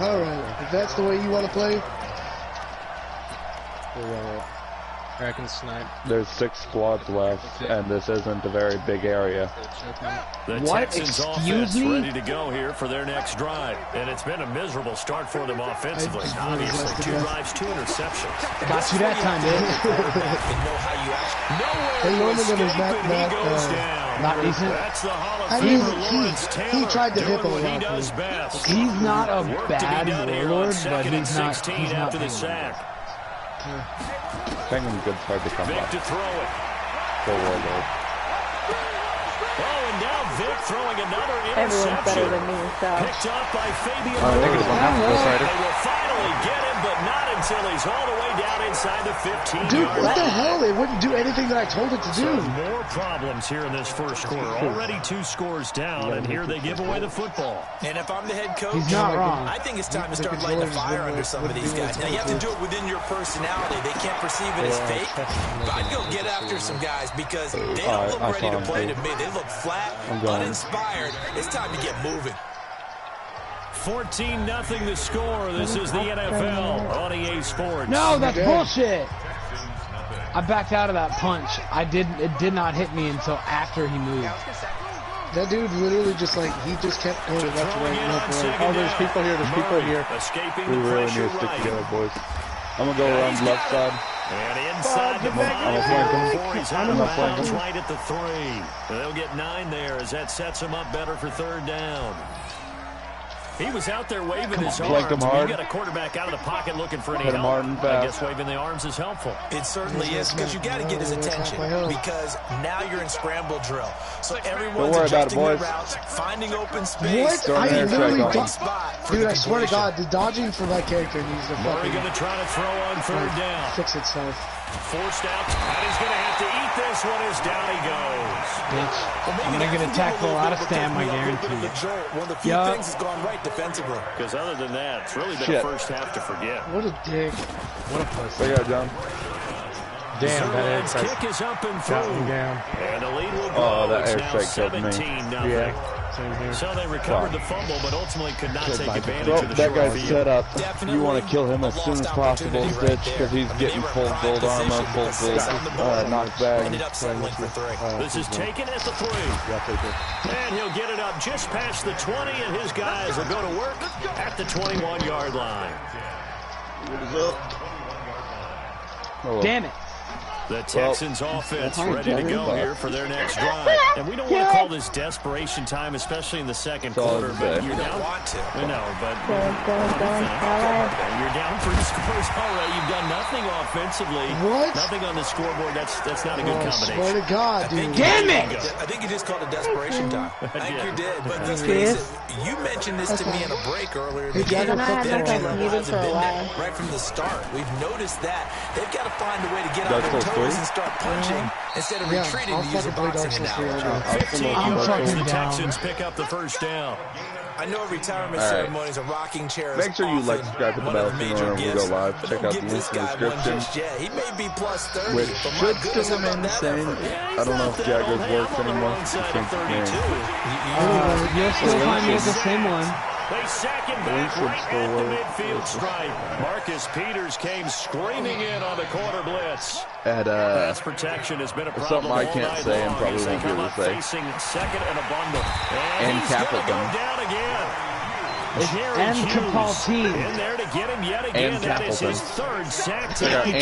Alright, if that's the way you want to play. I can snipe. There's 6 squads left, and this isn't a very big area. The What? Texans Excuse offense me? ready to go here for their next drive. And it's been a miserable start for them offensively. Obviously, 2 drives, 2 interceptions. Got you that time, man. Hey, Norman is Not decent. That's the Hall of I mean, Famer Lawrence Taylor he tried to doing hippo what he rock does me. best. He's not a Work to be bad done here on warlord, but 2nd and he's not. 16 He's not after the bad. sack. Penguin good's hard to come Vic by. to throw it. For Warlord. Oh, and now Vic throwing another Everyone's better interception. than me, so. Picked up by Fabian. negative one. They will finally get him, but not until he's all the way down inside the 15-yard Dude, line. what the hell? It wouldn't do anything that I told it to do. So more problems here in this first quarter. Already 2 scores down, and here they give away the football. And if I'm the head coach, He's not wrong. I think it's time to start lighting a fire under some of these guys. Now, you have to do it within your personality. They can't perceive it as fake. But I'd go get after some guys because they don't look ready to play to me. They look flat, uninspired. It's time to get moving. 14-0 the score. This is the NFL on EA Sports. No, that's bullshit. I backed out of that punch. It did not hit me until after he moved. That dude literally just like, he just kept going left to right, left to right. Oh, there's people here. There's people here. Escaping We the really need pressure to stick right. together, boys. I'm going to go around left side. And inside the 5 before he's out of bounds right at the 3. They'll get 9 there as that sets him up better for 3rd down. He was out there waving his arms. You got a quarterback out of the pocket looking for any help. I guess waving the arms is helpful. It certainly is, because you got to get his attention, because now you're in scramble drill. So everyone's adjusting their routes, finding open space. What? I literally dude, I swear to God, the dodging for that character needs to fucking... going to try to throw on 3rd down. Fix itself. Forced out, and he's going to have to eat this one as down he goes. Bitch, I'm going to tackle a lot of stamina, I guarantee you. One of the few things has gone right defensively. Because other than that, it's really been a first half to forget. What a dick. What a pussy. They got John. Damn, that air kick is up and through. And the lead will go. It's now 17-0. Yeah. So they recovered the fumble, but ultimately could not take advantage of the that short guy's field. set up. You want to kill him as soon as possible, Stitch, because he's getting full gold armor, full gold knockback. This is taken at the 3. And he'll get it up just past the 20, and his guys will go to work at the 21-yard line. Damn it. The Texans offense ready to go here for their next drive. And we don't want to call this desperation time, especially in the second quarter, but you're down. I know, but you're down 3 scores already. You've done nothing offensively. What? Nothing on the scoreboard. That's not a good combination. I swear to God, dude. Damn it! I think you just called it desperation time. I think you did. But let's face it, you mentioned this to me in a break earlier. Right from the start. We've noticed that. They've got to find a way to get on their toes and start punching instead of retreating to use a boxing analogy. 15 yards, the Texans pick up the 1st down. I know retirement ceremonies, a rocking chair. Make sure you like, subscribe to the bell when we go live. Check out the link in the description. He may be plus 30, which should still remain the same. I don't know if Jaguars works anymore. You'll still find me at the same one. They sack him back right at the midfield stripe. Marcus Peters came screaming in on the corner blitz. Pass protection has been a problem. Something I can't say and probably won't be able to say. Facing second and a bundle. And he's going to go down again. And Capalti. In there to get him yet again. That is his 3rd sack tonight. You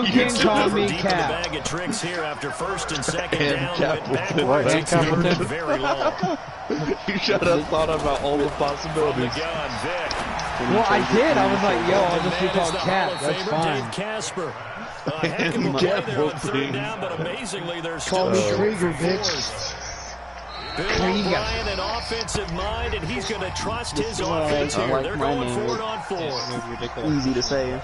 can call me Cap. The bag of tricks here after 1st and 2nd down. Went backwards. It's very long. You should have thought about all the possibilities. Well, I did. I was like, yo, I'll just be called Cap. That's fine. Casper. Heck of a play there on 3rd down, but amazingly, there's call me Krieger, bitch. Bill O'Brien, an offensive mind, and he's going to trust his offense here. They're going for it on 4th. Easy to say.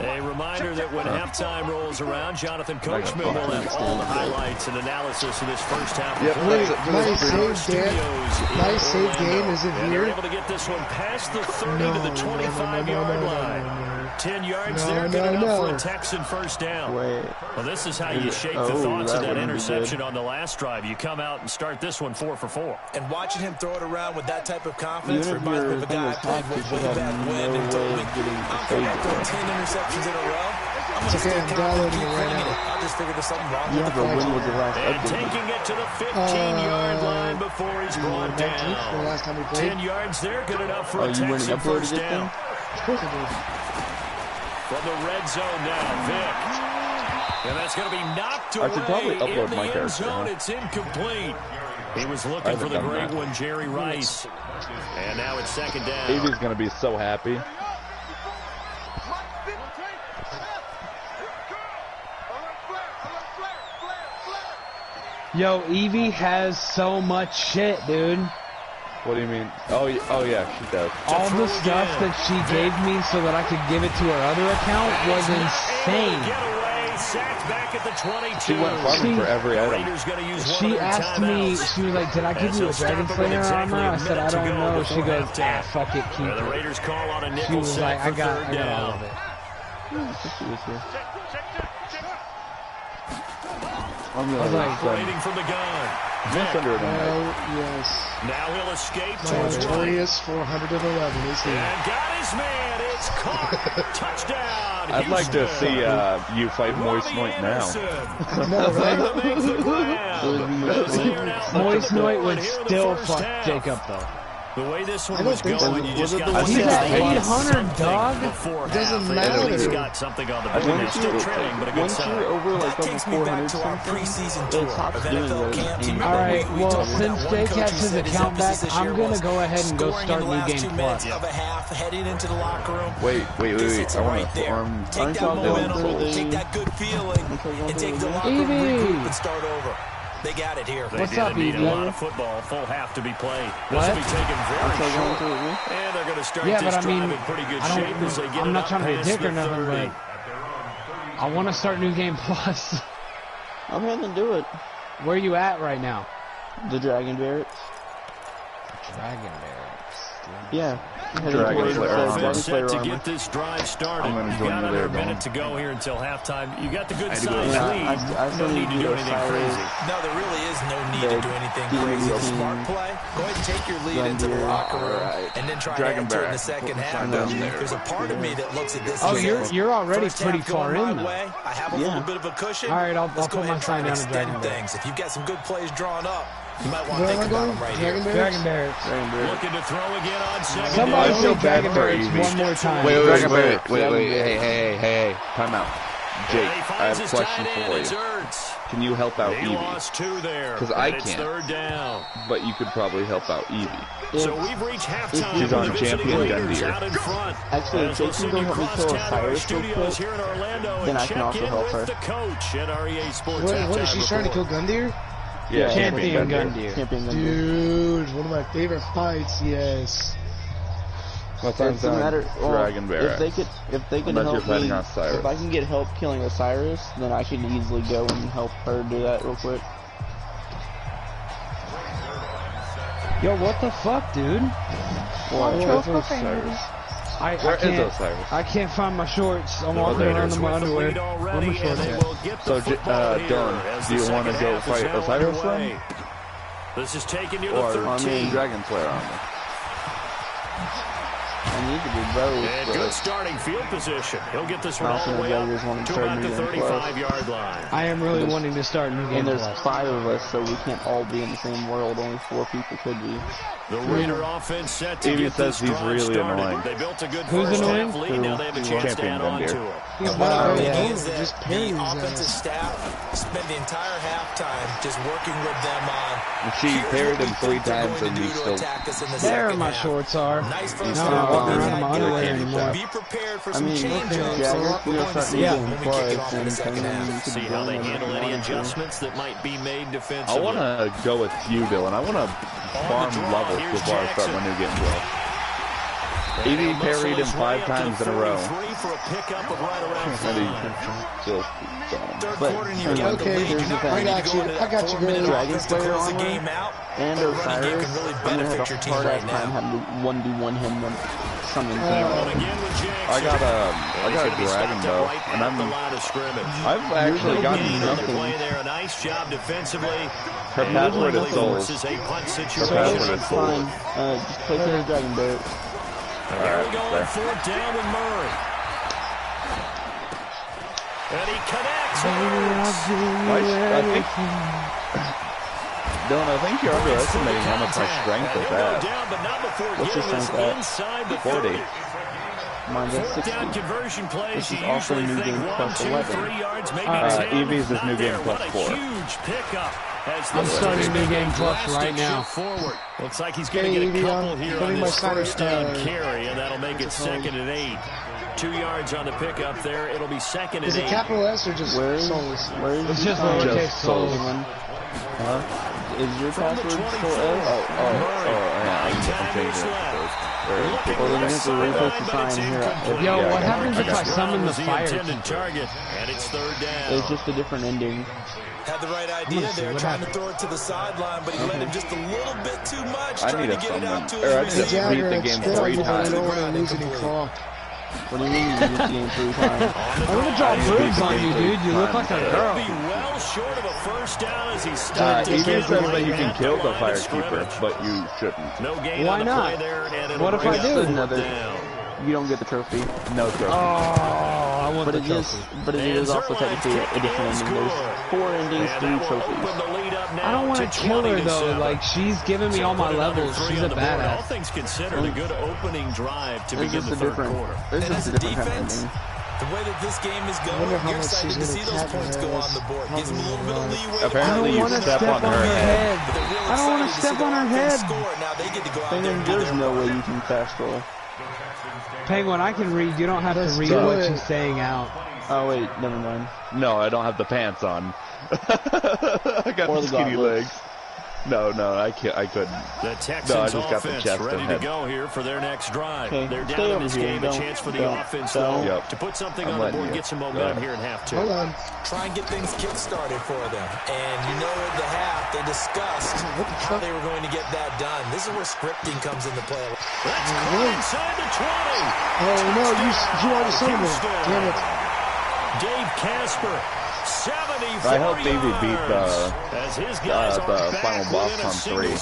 A reminder that when halftime rolls around, Jonathan Coachman will have all the highlights and analysis of this first half. Wait, my save game is in here. They're able to get this one past the 30 to the 25-yard line. 10 yards there, good enough for a Texan 1st down. Well, this is how you shake the thoughts of that interception on the last drive. You come out and start this one 4 for 4. And watching him throw it around with that type of confidence reminds me of a guy I played with way back when and told me, I'm going to throw 10 interceptions in a row. I'm it's okay, I'm downloading it right now. I'll just figure there's something wrong with the And taking it to the 15-yard line before he's brought down. 10 yards there, good enough for a Texan 1st down. Of course I did. From the red zone now, Vick. And that's going to be knocked away. I should probably upload in the my end character. Zone. It's incomplete. He was looking for the great one, Jerry Rice. And now it's 2nd down. Evie's going to be so happy. Yo, Evie has so much shit, dude. What do you mean? Oh yeah, she does. All the stuff that she gave me so that I could give it to her other account was insane. Back at the 22. She went farming for every item. She asked me, she was like, did I give you a Dragon Slayer armor? I said, I don't know. She goes, fuck it, keep it. The Raiders call on a nickel. She was like, I got all of it. I'm operating from the gun. Yes. Now he'll escape. Notorious 411 is here. And got his man. It's caught. Touchdown. I'd like to see you fight Moist Noit now. Moist Noit would still fuck Jacob though. The way this one was going, you just got to He's at 800, dog. Doesn't matter. He's got something on the board. They're still trailing, but a good sign. Over like over 400 something, Alright, well, since Jake has his account back, I'm gonna go ahead and go start New Game Plus. Wait. I want to farm. Take that momentum, take that good feeling, and take the locker room regroup and start over. They got it here. What's up, Evie? A lot of football, full half to be played. What? This will be taken very short. And they're going to start this drive in pretty good shape as they get I'm not trying to be a past dick or the nothing, 30. but I want to start New Game Plus. I'm having to do it. Where are you at right now? The Dragon Barracks. Dragon Barracks. Yeah. Set to get this drive started. You've got under a minute to go here until halftime. You got the good size lead. No need to do anything crazy. No, there really is no need to do anything crazy. Smart play. Go ahead and take your lead into the locker room, and then try to enter it in the second half. There's a part of me that looks at this. Oh, you're already pretty far in, though. I have a little bit of a cushion. All right, I'll put my sign down to Dragon Barracks. If you've got some good plays drawn up, you might want to think about them right here. Dragon Barracks. Looking to throw again on second. Somebody say Dragon Barracks one more time. Wait. Hey. Time out. Jake, I have a question for you. Can you help out Evie? Because I can't. But you could probably help out Evie. So we've reached halftime. She's on champion Gundy. Actually, if Jake can go help me kill Osiris real quick, then I can also help her. What is she trying to kill Gundy? Yeah, Champion Gundy. Dude, one of my favorite fights, yes. It doesn't matter. Dragon Barracks. If they can help me, if I can get help killing Osiris, then I can easily go and help her do that real quick. Yo, what the fuck, dude? I can't find my shorts. I'm walking around in my underwear. Where my shorts at? So, Dylan, do you want to go fight Osiris then? This is taking you to 13. Dragon Slayer armor. I need to do both. And good starting field position. He'll get this one all the way up to about the 35-yard line. I am really wanting to start New Game And there's Plus. 5 of us, so we can't all be in the same world. Only 4 people could be. The Raider offense set to Evie get says this he's drive really started. annoying. They built a good Who's first annoying? half lead. Now they have a chance to add on to it. He's What not I think really is that just the parrying his offensive ass. staff spent the entire halftime just working with them on. She parried him 3 times and he still. There my shorts are. Nice Now first I'm not walking around in my half. underwear anymore. Be prepared for I some mean, change Jagger, we'll start New Game Plus, and See how they handle any adjustments that might be made I defensively. want to go with you, Dylan. I want to farm levels before I start my New Game Plus. Evie parried him 5 times in a row. And he still But, Okay, here's the thing. I got you, girl. Dragon Slayer armor and Osiris, I'm going to have a hard ass time having to 1v1 him when something's I got a dragon bow, and I've actually gotten nothing. Nice job defensively. Her password is sold. Her password is sold. Just place it in the Dragon Barracks. Here we go on 4th down with Murray. And he connects. Dylan, I think you're underestimating how much my strength is at. What's your strength at? 40. Mine's at 60. Conversion plays. This is also New Game Plus 11. Evie's is New Game Plus 4. Huge pickup. I'm starting New Game Plus right now. Looks like he's going to get a couple here on this first down carry, and that'll make it 2nd and 8. 2 yards on the pickup there. It'll be 2nd and 8. Is it capital S or just souls? It's just lowercase souls. Is your password still S? Yeah, I'm changing it. Well, then you have to repost the sign here. Yo, what happens if I summon the fire? Target, and it's 3rd down. It's just a different ending. Had the right idea there, trying to throw it to the sideline, but he let him just a little bit too much. I need a summon. Or I just beat the game 3 times. What do you mean you beat the game 3 times? I'm gonna draw boobs on you, dude. You look like a girl. Well short of a first down as he stood. Evie says that you can kill the firekeeper, but you shouldn't. No gain Why on the not? play there, and What if I do? You don't get the trophy. No trophy. Oh, I want the trophy. But it is also technically a different ending. There's 4 endings, 3 trophies. I don't want to kill her though. Like she's giving me all my levels. She's a badass. All things considered, a good opening drive to begin the third quarter. It's just a different kind of ending. The way that this game is going, you're excited to see those points go on the board. Gives them a little bit of leeway. Apparently, you step on her head. I don't want to step on her head. There's no way you can fast roll. Penguin, I can read. You don't have to read what she's saying out. Oh wait, never mind. No, I don't have the pants on. I got the skinny legs. No, I can't. I couldn't. The Texans offense ready to go here for their next drive. They're down in this game, a chance for the offense though to put something on the board, get some momentum here in half 2. Hold on. Try and get things kick-started for them. And you know at the half, they discussed how they were going to get that done. This is where scripting comes into play. Let's go inside the 20. Oh, no, you already saw me. Damn it. Dave Casper. I hope Davey beat the final boss on 3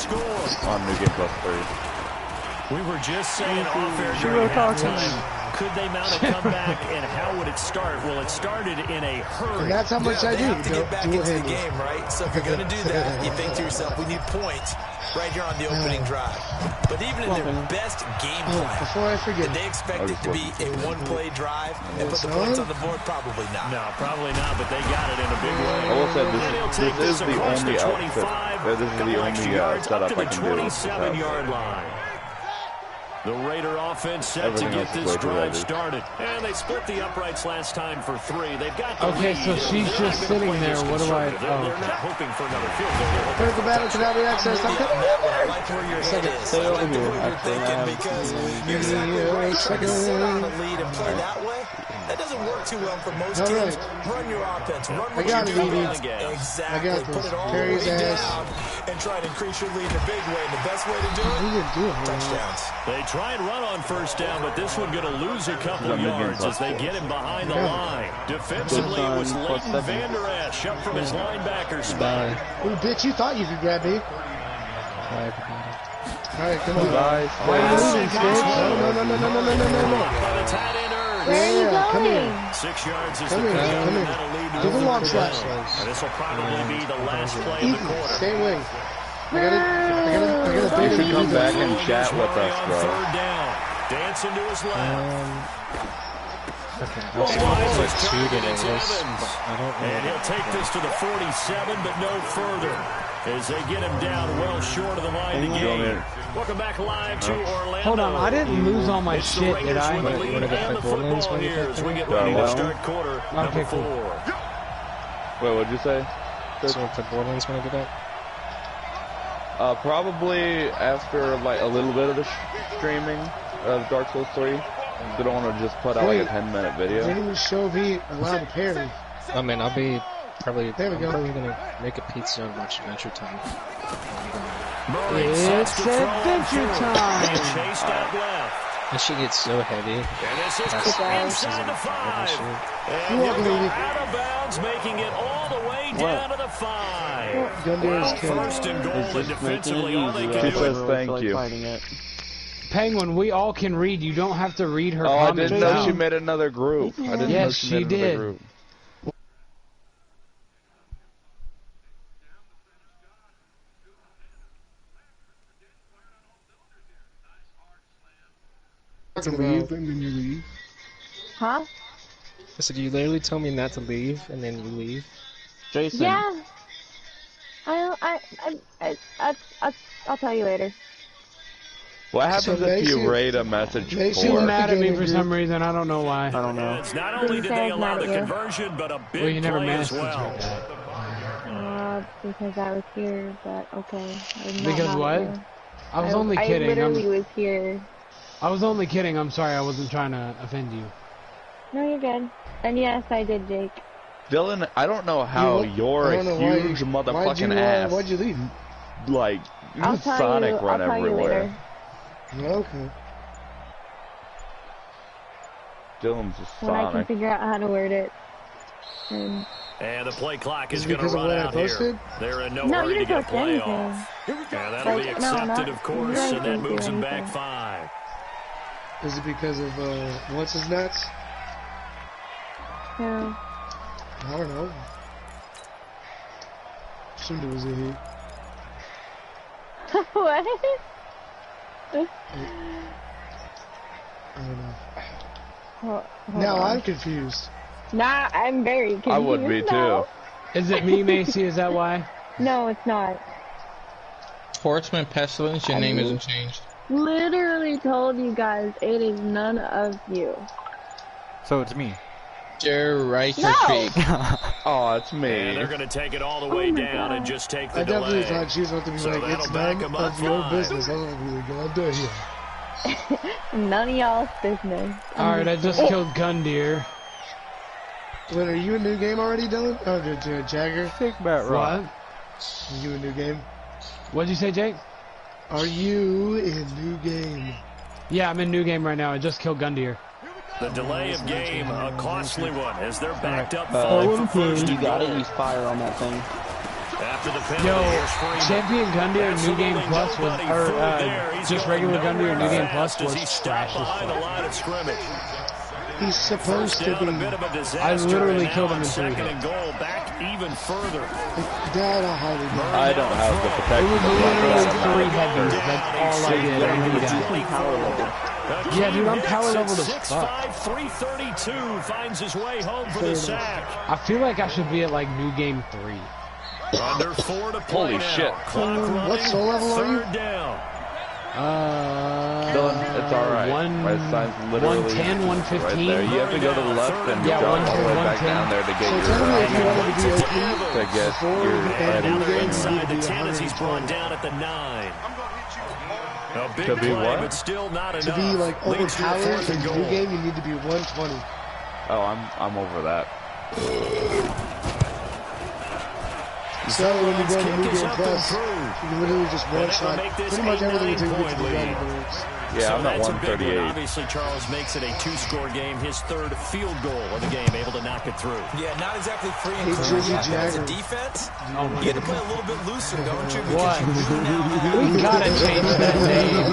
on New Game Plus 3. We were just saying off air during halftime. Could they mount a comeback, and how would it start? Well, it started in a hurry. And that's how much I do. Have to get back into the game, right? So if you're going to do that, you think to yourself, we need points right here on the opening drive. But even in their best game plan, before I forget, did they expect it to be a one-play drive and put the points on the board? Probably not. No, probably not, but they got it in a big way. I will say this is the only outfit. This is the only setup I can do. 27-yard line. The Raider offense set to get this drive started. And they split the uprights last time for 3. They've got the okay, so she's just sitting there. What do I... They're not hoping for another field goal. Critical battle cannot be accessed. I'm coming. I like where your head is. Stay over here. Because you're trying to sit on a lead and play that way. That doesn't work too well for most teams. Run your offense. Run what you're doing. Exactly. Put it all the way down and try to increase your lead in a big way. And the best way to do it, touchdowns. They try and run on first down, but this one going to lose a couple of yards as they get him behind the line. Defensively, it was Leighton Vander Esch up from his linebacker spot. Oh, bitch, you thought you could grab me. All right, come on. Why are you losing, bitch? No. By the tight end. Where are you going? Come here. 6 yards is Come the here. Do the long slash. And this will probably be the last play of the quarter. Stay away. I gotta You should come back and chat with us, bro. Third down. Dancing to his left. Okay, I'll see what it's like 2 today. And he'll take this to the 47, but no further. As they get him down well short of the line of the game. Welcome back live to Orlando. Hold on, I didn't lose all my shit, did I? What if I Borderlands when you get we get ready to start quarter number 4. Wait, what'd you say? So if the Borderlands when I get up? Probably after like a little bit of the streaming of Dark Souls 3. They don't want to just put out like a 10-minute video. Didn't even show me allowed to parry. I mean, I'll be probably. There we go. I'm probably gonna make a pizza and watch Adventure Time. It's Adventure Time. Chased out left. That shit gets so heavy. And this is inside the 5. And he'll go out of bounds, making it all the way down to the 5. Well, first and goal, and defensively, all they can do is thank you. Penguin, we all can read. You don't have to read her comments. comments. I didn't know she made another group. I didn't know she made another group. Leave and then you leave. Huh? I said, you literally tell me not to leave, and then you leave. Jason. Yeah. I'll tell you later. What happens if you rate a message She was mad at me for some reason. I don't know why. I don't know. It's not only did they allow the conversion, but a big play as well. Because I was here, but okay. Because what? I was only kidding. I literally was here. I was only kidding. I'm sorry. I wasn't trying to offend you. No, you're good. And yes, I did, Jake. Dylan, I don't know how you're a huge motherfucking ass. Why'd you leave? Like, you Sonic run everywhere. Okay. Dylan's just When Sonic. I can figure out how to word it. And the play clock is going to run out here. They're in no hurry to get a play off. And that'll be accepted, of course, and that moves them back 5. Is it because of, what's his nuts? Yeah. I don't know. Assumed it was a he. What? I don't know. Now I'm confused. Nah, I'm very confused. I would be too. Is it me, Macy? Is that why? No, it's not. Sportsman Pestilence, your name isn't changed. Literally told you guys it is none of you. So it's me. You're right, No. Oh, it's me. And they're going to take it all the way down and just take the I definitely delay. thought she was about to be So like, it's that'll back none him up of your 5. business. I was like, God damn. None of y'all's business. Alright, I just killed Gundeer. Wait, are you a new game already, Dylan? Oh, Jagger? Think about right. What? Are you a new game? What'd you say, Jake? Are you in new game? Yeah, I'm in new game right now. I just killed Gundeer. The delay of game, a costly one, as they're backed up 5 for You first and gotta goal. use fire on that thing. After the penalty, Yo, here's Freeman. Champion Gundeer New Game Absolutely Plus was, nobody or through there. He's just going regular nowhere Gundeer New Game Plus fast as was he stopped trash as behind the fuck. line of scrimmage. He's supposed First to down, be. a bit of a disaster. I literally and killed now him on in 3 second hits. and goal, back even further. Dad, I highly doubt I don't have the It protection. was literally 3 heavies. That's all I did. And he died. Power level. Yeah, dude, I'm power leveled as 6'5", fuck. 332 finds his way home for the sack. I feel like I should be at like New Game 3. Under 4 to play Holy now. shit. Clock running, what soul level are you? 3rd down. Dylan, it's alright. My sign's literally 110, 115. right there. You have to go to the left and Yeah, jump all the way 110, back down there to get So your tell me if you wanted to be OP to get before your and head Now new they're game, inside the you need to 10 be as he's brought 120. down at the 9. A big To be play, what? but still not enough. To be like Leads to a overpowered 4th in and new goal. game, you need to be 120. Oh, I'm over that. So when you go to new Kick is game up and plus, through. you can literally just And one that shot will make this pretty much everything until you get to the 8-9 ground point boards. Yeah, So I'm at that's a big one. 138. Obviously, Charles makes it a 2-score game, his 3rd field goal of the game, able to knock it through. Yeah, not exactly free and Hey, clear. Jimmy As a Jagger. defense, Oh my you get to play a little bit looser, don't you? What? Because you do now have We gotta change that name.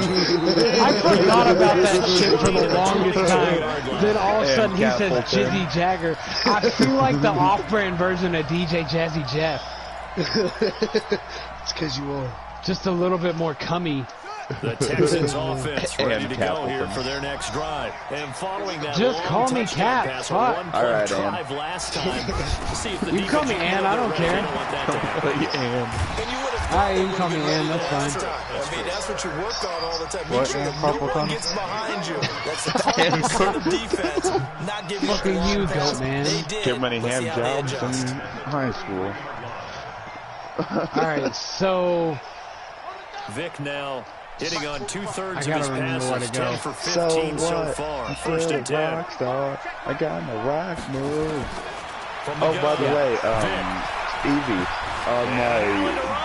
I forgot about that shit for the longest time. Then all of a sudden he says Jizzy Jagger. I feel like the off-brand version of DJ Jazzy Jeff. It's because you are. Just a little bit more cummy. The Texans offense ready And to go here Capleton. for their next drive. And following that Just long call me touchdown Cap, pass, a fuck. one-play All right, drive last time. To see if the You can call me defense Ann, can I don't get care. ready. They don't want that to happen. And you would have Alright, you can call me Ann, that's fine. I mean, that's what you work on all the time. What, Make sure that Purple no one Tongue? gets behind you. That's the confidence of the defense. Not giving Fucking up a you, long pass. goat man. They did. Too many Let's see hand how they jobs adjust. in high school. Alright, so Vic now hitting on 2/3 I of gotta his remember where passes, to go. 10 for 15 so far. I'm 1st still and a 10. rock star. I got my rock move. From the Oh, by the gun. way, Evie, on my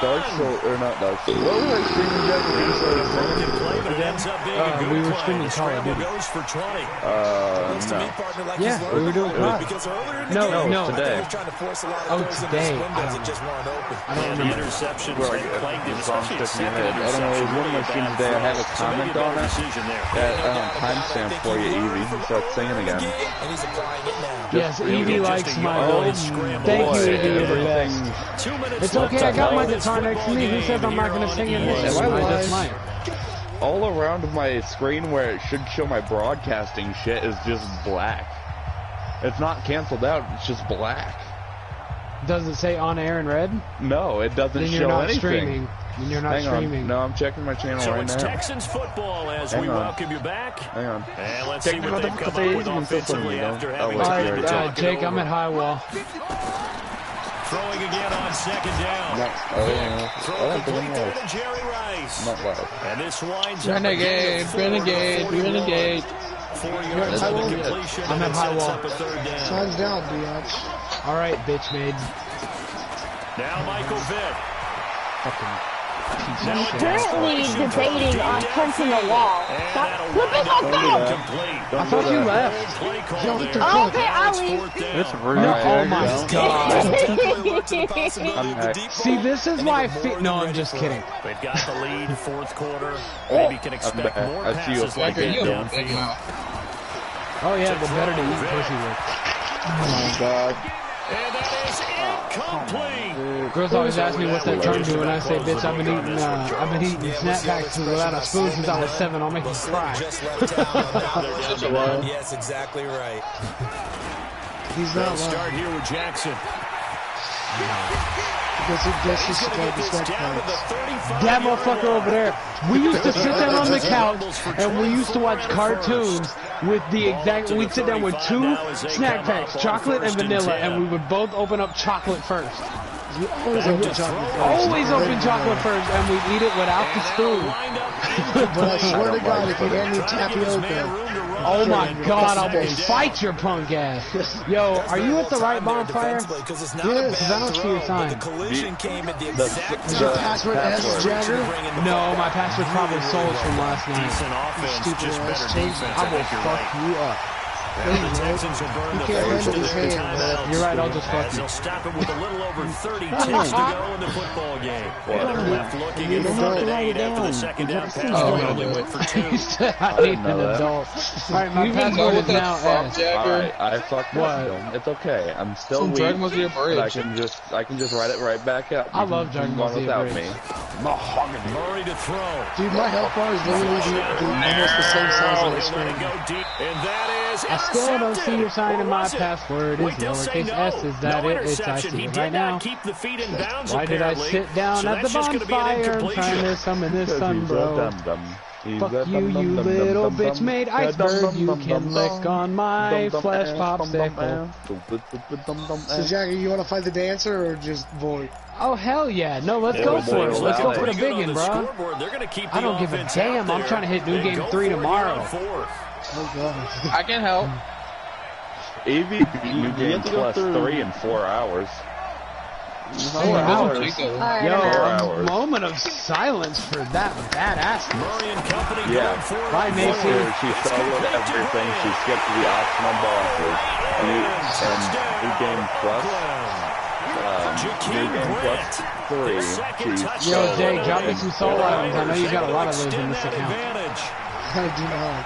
Dark Soul, or not Dark Soul, what was I screaming just when you started Broken play, but it again? ends up being a good we were play. screaming The Call of scramble Duty. goes for 20. No. Yeah, we were doing COD. Because earlier in the No, game, no. I think today. he was trying to force a lot of Oh, throws into today. his windows I that don't just weren't open. I don't And the remember. interceptions Well, that plagued him, the song especially a stuck in my second head. I don't know, it was one of my interception. scenes today. I have a So maybe comment a on better it. decision there. That timestamp for you, Evie. Start singing again. And he's applying it now. Yes, Evie likes my yard voice. scramble. Thank you, Boy, Evie, you're the best. 2 minutes It's left okay, I to got go my in this guitar next to me. Who football says I'm game not gonna here sing on in this? Am I I live? just might. All around my screen where it should show my broadcasting shit is just black. It's not canceled out, it's just black. Does it say on air in red? No, it doesn't Then show you're not anything. streaming. Then you're not Hang streaming. on. No, I'm checking my channel So right it's now. Texans football as Hang we on. welcome you back. Hang on. And let's see Technical what they've come up difficulties, with you can still offensively play me, after though. having Oh, wait, time you're to right. talk it Jake, I'm over. at high wall. Throwing again on 2nd down. No, Throw I don't think complete I'm there live. to Jerry Rice. Not live. And this winds Renegade, up renegade, renegade. 4 yards High on the wall. completion. I'm and at it high sets wall. up a 3rd down. Signs down, biatch. Alright, bitch made. Now Michael Vick. Fucking piece Now of a shit. Currently desperation debating deep on punching the downfield. wall. And Stop that'll flipping wind up my being phone! incomplete. I thought you left. Play call Yo, there. what the Oh, fuck? okay, Now I'll it's leave. 4th down. That's rude. No, Alright, oh my go. god. See, this is why no, I'm just kidding. They've got the lead, 4th quarter. Maybe can expect back. more I see you passes like like that you. downfield. Oh yeah, the better to eat pussy with. my god. And that is incomplete. Girls always ask me what's that tongue do, and I say, bitch, I've been eating snapbacks without a spoon since I was 7. I'll make you cry. Yes, exactly right. He's not lying. Start here with Jackson. Because he disrespected the snapbacks. That motherfucker over there. We used to sit down on the couch and we used to watch cartoons with the exact. We'd sit down with 2 snack packs, chocolate and vanilla, and we would both open up chocolate first. You always open chocolate first. Always open chocolate first, and we'd eat it without the spoon. But I swear to God, if you hand me tapioca. Oh my God, I will fight your punk ass. Yo, are you at the right bonfire? Yes, because I don't see your sign. Is your password S, Jagger? No, my password probably sold from last night. Stupid ass change. I will fuck you up. The Texans will burn the first of their timeouts. You're right, I'll just fuck you. They'll stop it with a little over 30 ticks to go in the football game. They're left looking at 3rd-and-8 after the second down pass. They only went for 2. I need an adult. Alright, my password is now S. Alright, I fucked up. It's okay. I'm still weak. But I can just write it right back up. I love Dragon Ball Z without Bridge. me. Murray to throw. Dude, my health bar is literally almost the same size as my screen. And that is I still don't see your sign in my password. Is lowercase s. Is that it? It's I see it right now. Why did I sit down at the bonfire trying to summon this sun, bro? Fuck you, you little bitch made iceberg. You can lick on my flesh popsicle. So, Jagger, you want to fight the dancer or just void? Oh, hell yeah. No, let's go for it. Let's go for the big one, bro. I don't give a damn. I'm trying to hit New Game 3 tomorrow. Oh, God. I can help. AV New Game plus 3 in 4 hours. 4 hours? Alright, Yo, a moment of silence for that badass. Yeah. Bye, Macy. She soloed everything. She skipped the optional bosses. And New Game Plus. New Game Plus 3. Yo, Jay, drop me some soul items. I know you got a lot of those in this account. I do not.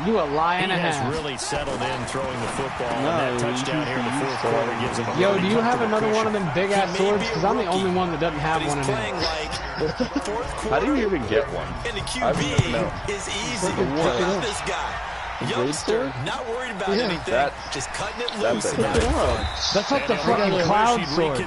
You a lie and a half. Really settled in throwing the football. And that touchdown here in the 4th quarter gives him a Yo, do you have another one of them big ass swords? Because I'm the only one that doesn't have one in it. How do you even get one? And the QB is easy. Look this guy. Youngster, not worried about anything, just cutting it loose. That's like the fucking cloud sword. I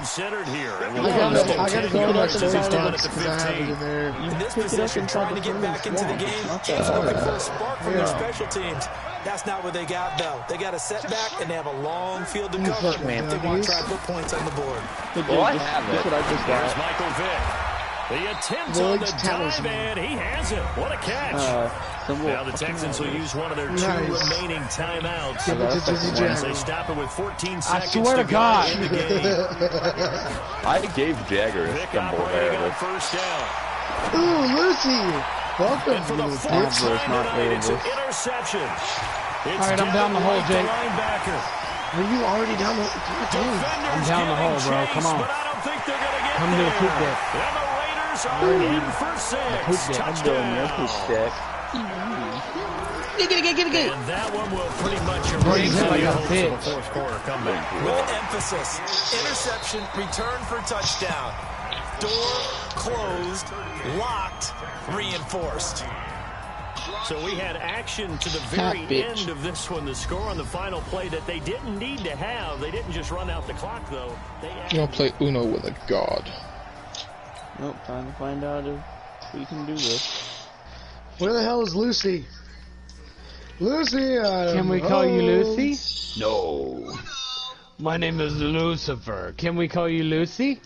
gotta go on my story books because I have it in there. In this position, trying to get back into the game, just looking for a spark from their special teams. That's not what they got, though. They got a setback, and they have a long field to cover. They want to try to put points on the board. Well, I have it. There's Michael Vick. The attempt on the dive, and he has it. What a catch. Now the Texans will use one of their 2 remaining timeouts. As they stop it with 14 seconds. I swear to God. I gave Jagger a symbol there. First down. Ooh, Lucy. Welcome, For the 4th time tonight, it's an interception. Alright, I'm down the hole, Jake. Are you already down the hole? I'm down the hole, bro. Come on. Come to the poop deck. Are in for 6. Touchdown. Get it. And that one will pretty much erase the 4th quarter comeback. With emphasis, interception, return for touchdown. Door closed, locked, reinforced. So we had action to the very end of this one. The score on the final play that they didn't need to have. They didn't just run out the clock, though. You don't play Uno with a god. Nope, time to find out if we can do this. Where the hell is Lucy? Lucy, can we call you Lucy? No. My name is Lucifer. Can we call you Lucy?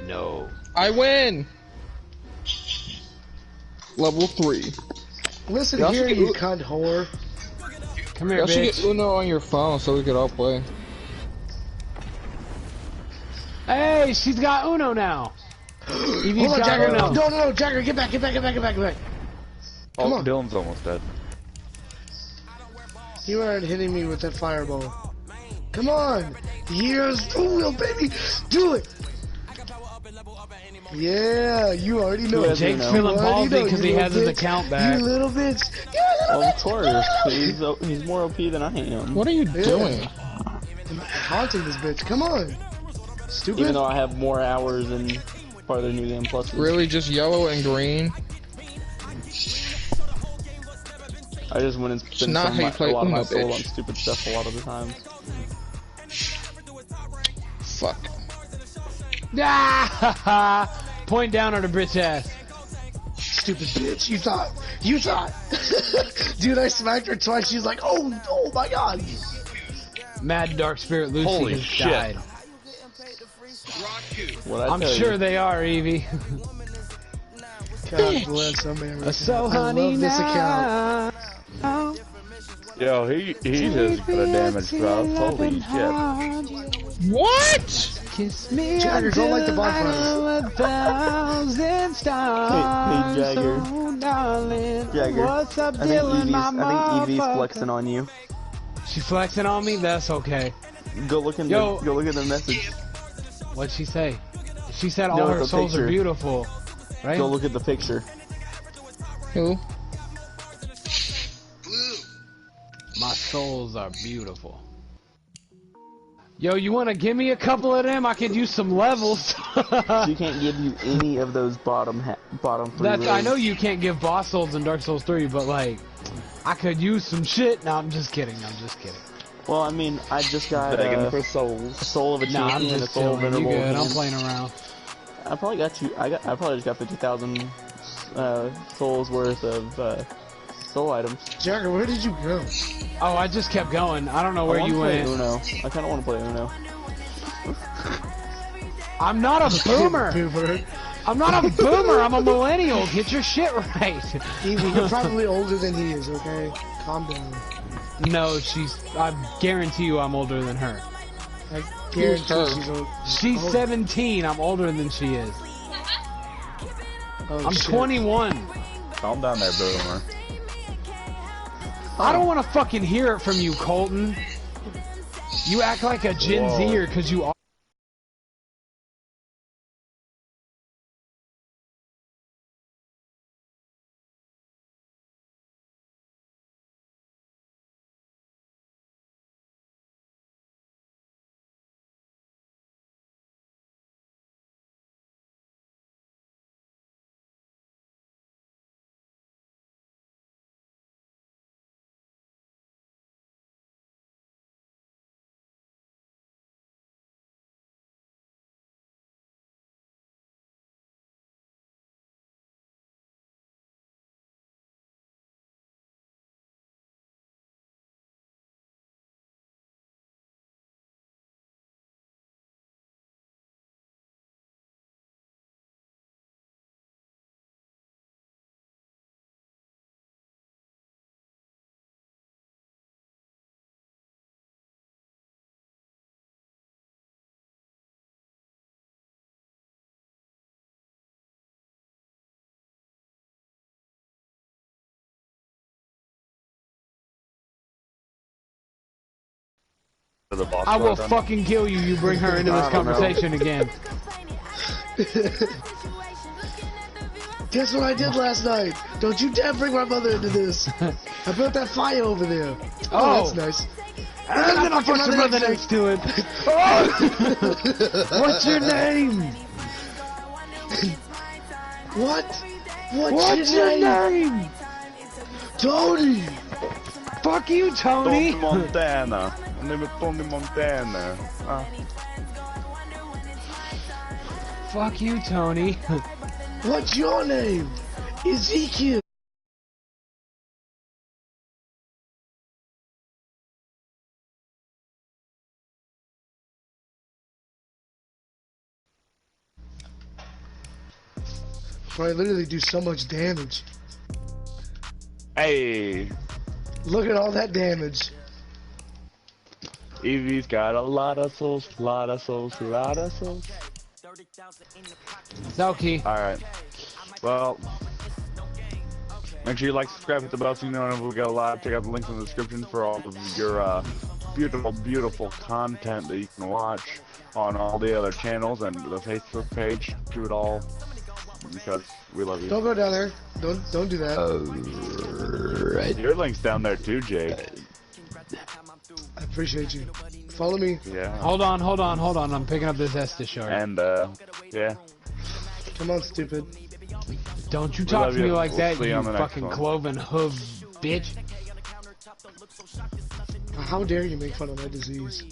No. I win! Level 3. Listen here, you cunt whore. Come here, y'all bitch. should get Uno on your phone so we could all play. Hey, she's got Uno now. Hold on, Jagger. No, Jagger, get back. Come on. Dylan's almost dead. You aren't hitting me with that fireball. Come on. Here's the wheel, baby. Do it. Yeah, you already know. Jake's feeling ballsy because he has his account back. You little bitch. Well, of course. He's more OP than I am. What are you doing? I'm haunting this bitch. Come on. Stupid. Even though I have more hours than part of the New Game Plus. Really, just yellow and green? I just went and spent a lot of my soul on stupid stuff a lot of the times. Fuck. Ah! Point down on her bitch ass. Stupid bitch. You thought. Dude, I smacked her twice. She's like, oh my god. Mad Dark Spirit Lucy Holy has shit. died. I'm sure they are, Evie. God bless America. So I honey love this now. account. Yo, he just got a damage drop. Holy shit. What? Kiss me Jagger, don't like the bonfire. 1,000 stars. Hey, Jagger. Oh, darling. Jagger. What's up, I think Evie's motherfucker? flexing on you. She flexing on me? That's okay. Go look at the message. What'd she say? She said all her souls are beautiful. Right? Go look at the picture. Who? My souls are beautiful. Yo, you wanna give me a couple of them? I could use some levels. She can't give you any of those bottom three. I know you can't give Boss Souls in Dark Souls 3, but like, I could use some shit. No, I'm just kidding. Well, I mean, I just got for souls. a soul of a champion and a soul of You venerable. good? I'm playing around. I probably got you. I probably just got 50,000 souls worth of soul items. Jagger, where did you go? Oh, I just kept going. I don't know where you went. Uno. I kind of want to play Uno. I'm not a boomer. I'm not a boomer. I'm a millennial. Get your shit right. Evie, you're probably older than he is, okay? Calm down. No, I guarantee you I'm older than her. I guarantee she's old. She's 17. I'm older than she is. Oh, I'm shit. 21. Calm down there, boomer. I don't want to fucking hear it from you, Colton. You act like a Gen Zer because you are. I will fucking kill you. You bring her into this conversation again. Guess what I did last night? Don't you dare bring my mother into this. I built that fire over there. Oh, that's nice. And then I'll put your brother next to it. What's your name? What's your name? Tony. Fuck you, Tony. Tony Montana. My name is Tony Montana. Fuck you, Tony. What's your name? Ezekiel. I literally do so much damage. Hey. Look at all that damage. Evie's got a lot of souls, lot of souls. Zelky. Alright. Well, make sure you like, subscribe, hit the bell so you know whenever we go live. Check out the links in the description for all of your beautiful content that you can watch on all the other channels and the Facebook page. Do it all because we love you. Don't go down there. Don't do that. Your link's down there too, Jay. I appreciate you. Follow me. Yeah. Hold on. I'm picking up this Estes shard. And, yeah. Come on, stupid. Don't you talk to me like that, you fucking fucking cloven hoof bitch. How dare you make fun of my disease?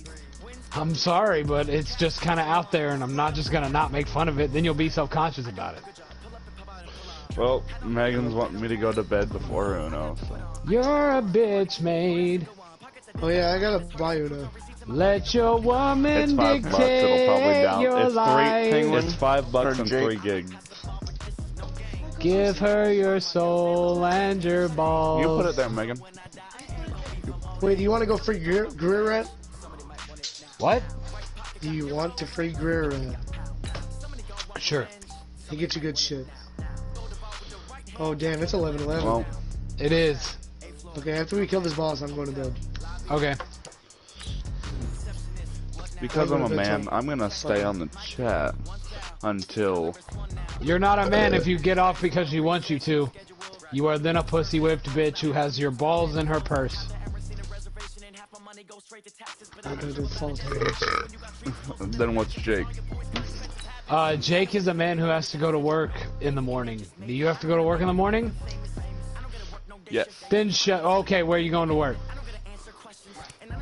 I'm sorry, but it's just kind of out there, and I'm not just gonna not make fun of it. Then you'll be self-conscious about it. Well, Megan's wanting me to go to bed before Uno. So. You're a bitch, maid. Oh yeah, I gotta buy Uno. Let your woman It's $5. dictate It'll probably down. your It's life. It's $5 and 3 gigs. Give her your soul and your balls. You put it there, Megan. Wait, do you want to go free Greer Rat? What? Do you want to free Greer Rat? Sure. He gets you good shit. Oh damn, it's 11:11. Well, it is. Okay, after we kill this boss, I'm going to bed. Okay. Because I'm a man, I'm gonna stay on the chat until... You're not a man if you get off because she wants you to. You are then a pussy whipped bitch who has your balls in her purse. Then what's Jake? Jake is a man who has to go to work in the morning. Do you have to go to work in the morning? Yes. Then okay, where are you going to work?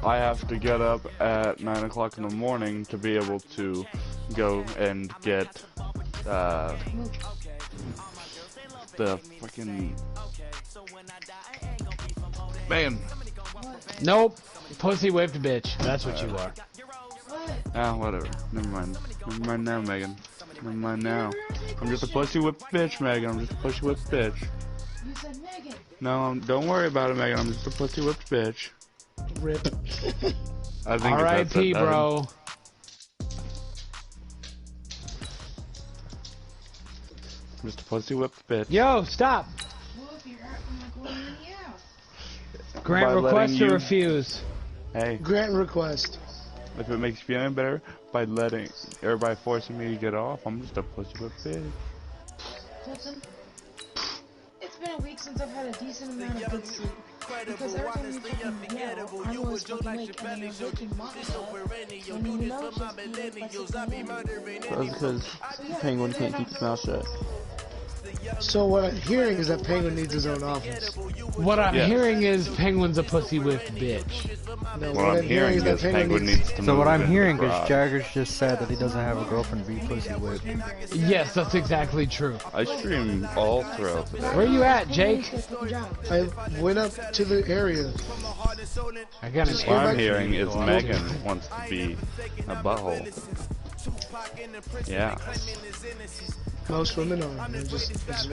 I have to get up at 9 o'clock in the morning to be able to go and get the fucking man. Nope. Pussy whipped bitch. That's what you are. Ah, whatever. Never mind. Never mind now, Megan. Never mind now. I'm just a pussy whipped bitch, Megan. I'm just a pussy whipped bitch. You said Megan. No, don't worry about it, Megan. I'm just a pussy whipped bitch. Rip. I think R.I.P. bro. I'm just a pussy whipped bitch. Yo, stop. Well, if you're not going in the house. Grant request or refuse? Hey. Grant request. If it makes you feel any better by letting or by forcing me to get off, I'm just a pussy whipped bitch. Listen, it's been a week since I've had a decent amount of good sleep. Because every time you fucking yell, I'm always fucking awake and you're waking my ass. And you know just That's because Penguin can't keep his mouth shut. So what I'm hearing is that Penguin needs his own office. What I'm hearing is Penguin's a pussy whipped bitch. No, what I'm hearing is Penguin needs to move. So what I'm in hearing the is garage. Jagger's just sad that he doesn't have a girlfriend to be pussy whipped. Yes, that's exactly true. I stream all throughout the day. Where you at, Jake? I went up to the area. I got an What I'm hearing is Megan wants to be a butthole. Yeah. Most women are. I just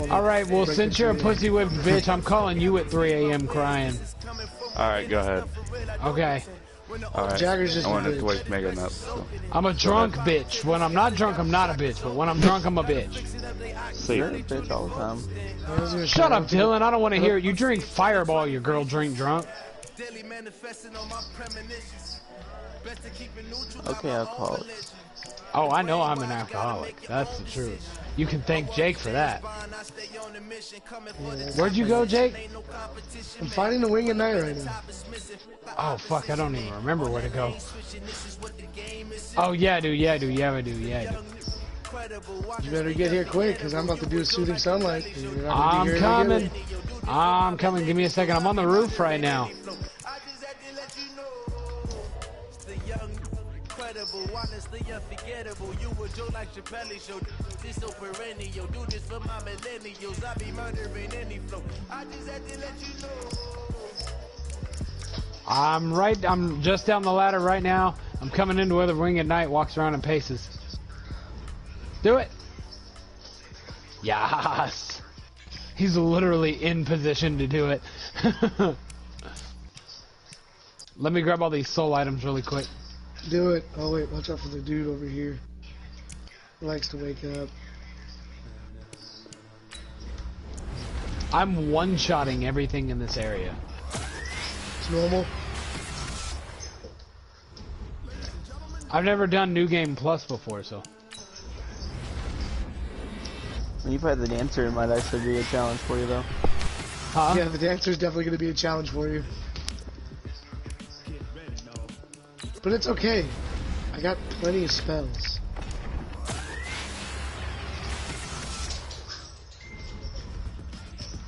Alright, well, since you're a pussy whipped bitch, I'm calling you at 3 a.m. crying. Alright, go ahead. Okay. Alright. Jagger's just I a wanted bitch. to wake Megan up. So. I'm a drunk bitch. When I'm not drunk, I'm not a bitch. But when I'm drunk, I'm a bitch. You're a bitch all the time. Shut up, Dylan. I don't want to hear it. You drink Fireball, your girl drink drunk. Okay, alcoholic. Oh, I know I'm an alcoholic. That's the truth. You can thank Jake for that. Where'd you go, Jake? I'm fighting the wing at night right now. Oh, fuck, I don't even remember where to go. Oh, yeah, I do. You better get here quick, because I'm about to do a soothing sunlight. I'm coming. I'm coming. Give me a second. I'm on the roof right now. I'm just down the ladder right now. I'm coming into where the wing at night walks around and paces. Do it. Yes. He's literally in position to do it. Let me grab all these soul items really quick. Do it. Oh wait, watch out for the dude over here. He likes to wake up. I'm one-shotting everything in this area. It's normal. I've never done New Game Plus before, so. When you play the dancer, it might actually be a challenge for you, though. Huh? Yeah, the dancer is definitely going to be a challenge for you. But it's okay. I got plenty of spells.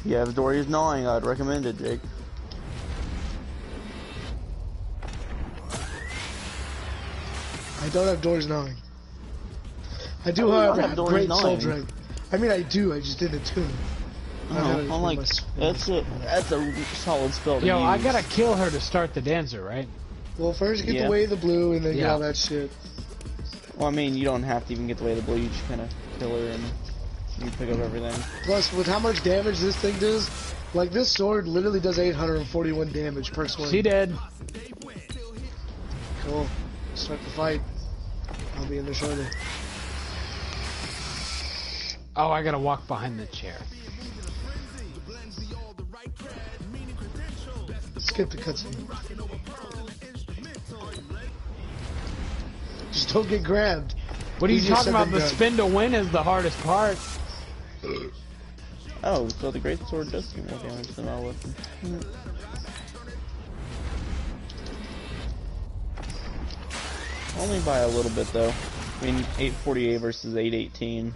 Yeah, if Dory's gnawing, I'd recommend it, Jake. I don't have doors gnawing. I do, however, have great soul drag. I mean, I do. I just didn't attune it. I'm like, that's a solid spell to Yo, use. I gotta kill her to start the dancer, right? Well, first get the way of the blue, and then get all that shit. Well, I mean, you don't have to even get the way of the blue. You just kind of kill her and you pick up everything. Plus, with how much damage this thing does, like this sword literally does 841 damage per sword. She dead. Cool. Start the fight. I'll be in there shortly. Oh, I gotta walk behind the chair. Skip the cutscene. Just don't get grabbed. What are you talking about? The spin to win is the hardest part. Oh, so the great sword does do more damage than our weapon. Only by a little bit, though. I mean, 848 versus 818.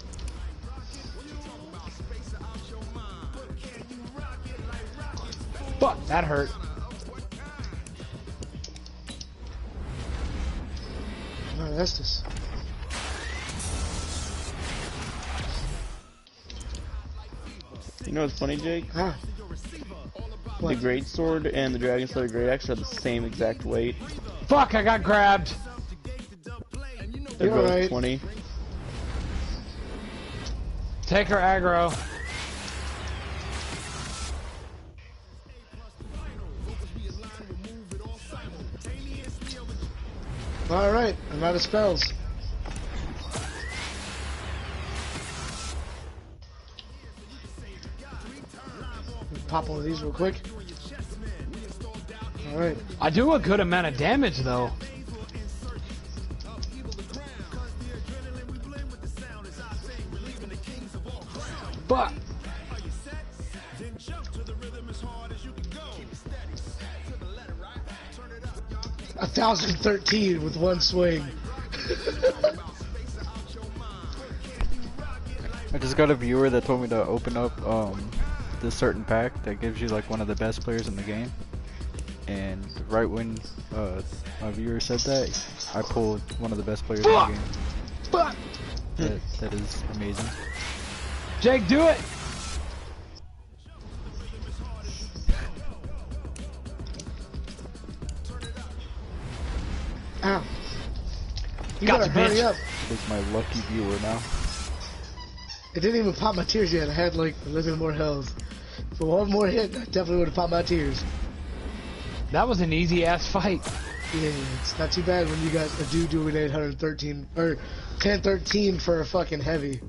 Fuck, that hurt. No, that's this. You know what's funny, Jake? Ah. The great sword and the dragon slayer great axe are the same exact weight. Fuck, I got grabbed. They're both 20. Take her aggro. Alright, I'm out of spells. Pop one of these real quick. Alright. I do a good amount of damage, though. But 1,013 with one swing. I just got a viewer that told me to open up this certain pack that gives you like one of the best players in the game, and right when my viewer said that, I pulled one of the best players in the game. That is amazing. Jake, do it! Ow. You Gotcha, better hurry up. It's my lucky viewer now. It didn't even pop my tears yet. I had like a little bit more health. For one more hit, I definitely would have popped my tears. That was an easy ass fight. Yeah, it's not too bad when you got a dude doing 813 or 1013 for a fucking heavy.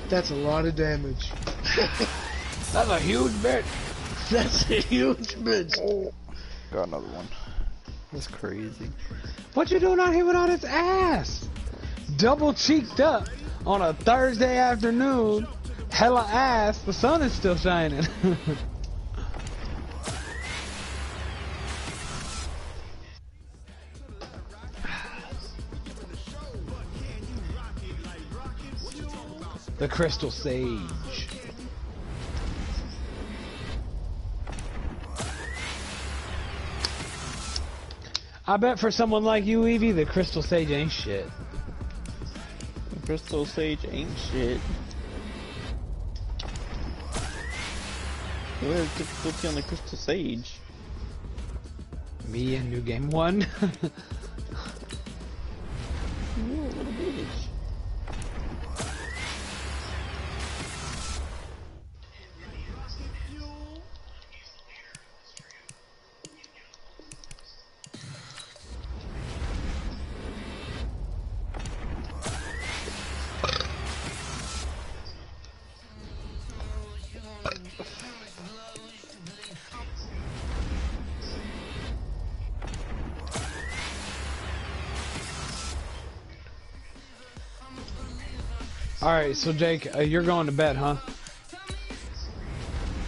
That's a lot of damage. That's a huge bitch. That's a huge bitch. Oh, got another one. That's crazy. What you doing out here with all this ass? Double cheeked up on a Thursday afternoon. Hella ass. The sun is still shining. The Crystal Sage. I bet for someone like you, Evie, the Crystal Sage ain't shit. The Crystal Sage ain't shit. Who has difficulty on the Crystal Sage? Me in New Game 1. You little bitch. Alright, so Jake, you're going to bed, huh?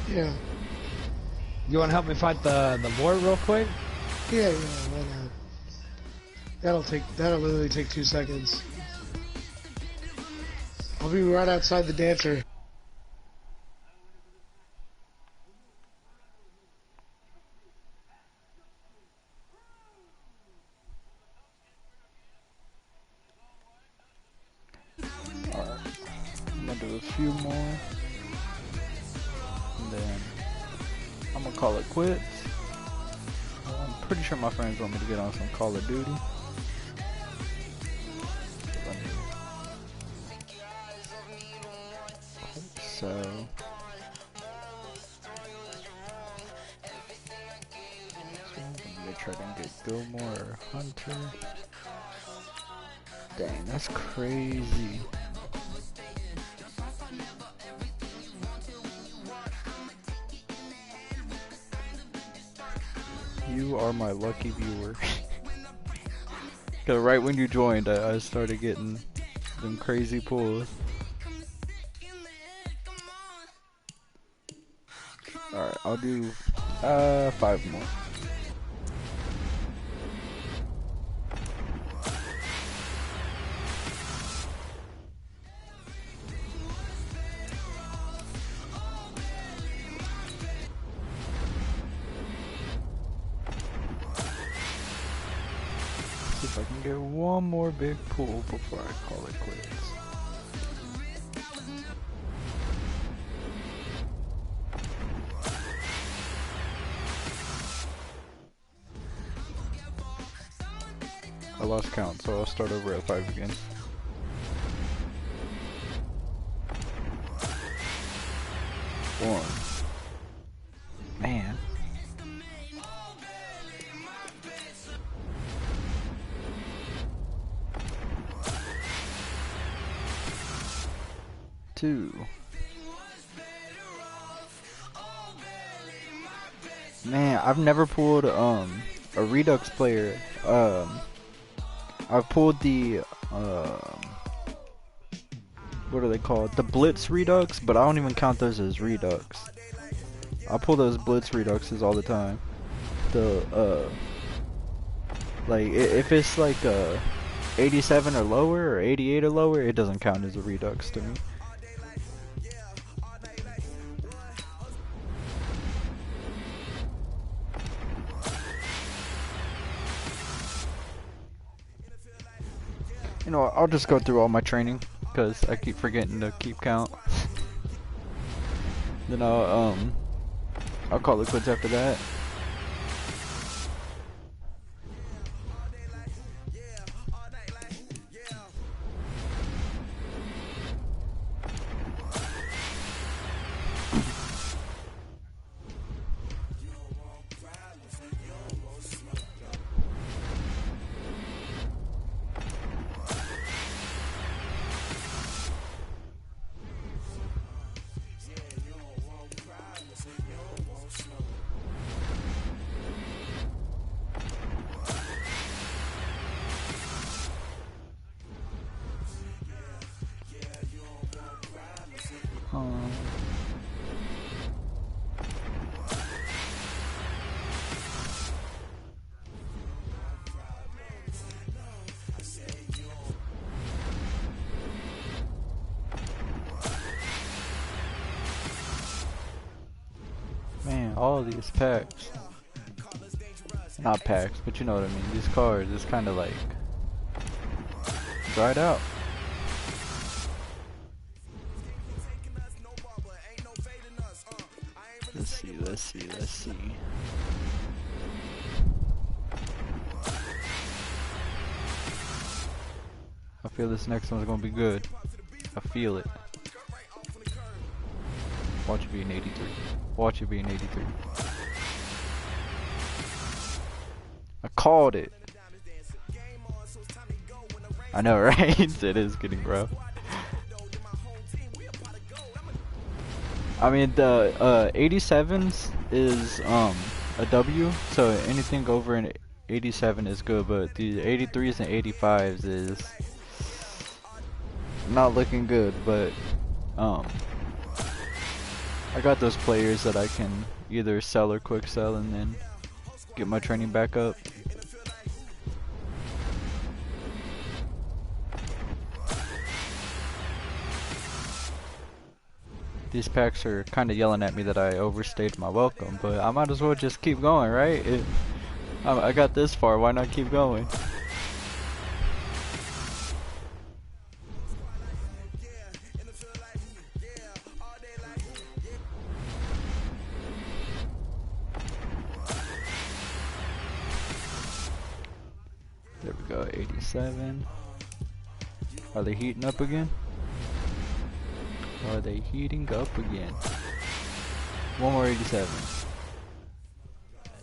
Yeah. You want to help me fight the board real quick? Yeah, why not? That'll literally take 2 seconds. I'll be right outside the dancer. Alright, I'm gonna do a few more, and then I'm gonna call it quits. I'm pretty sure my friends want me to get on some Call of Duty. So I'm try to get Gilmore or Hunter. Dang, that's crazy. You are my lucky viewer. Cause right when you joined, I started getting them crazy pulls. Alright, I'll do 5 more. See if I can get one more big pull before I call it quits. I lost count, so I'll start over at 5 again. One. Man. Two. Man, I've never pulled a Redux player. I've pulled the what are they called? The Blitz Redux, but I don't even count those as Redux. I pull those Blitz Reduxes all the time. The like if it's like 87 or lower or 88 or lower, it doesn't count as a Redux to me. You know, I'll just go through all my training because I keep forgetting to keep count. Then I'll call it quits after that. Man, all of these packs. Not packs, but you know what I mean. These cards is kind of like dried out. Let's see. I feel this next one's gonna be good. I feel it. Watch it be an 83. Watch it be an 83. I called it. I know, right? It is getting rough. I mean, the 87s is a W, so anything over an 87 is good, but the 83s and 85s is not looking good, but I got those players that I can either sell or quick sell and then get my training back up. These packs are kind of yelling at me that I overstayed my welcome, but I might as well just keep going, right? I got this far, why not keep going? There we go, 87. Are they heating up again? Are they heating up again? One more 87.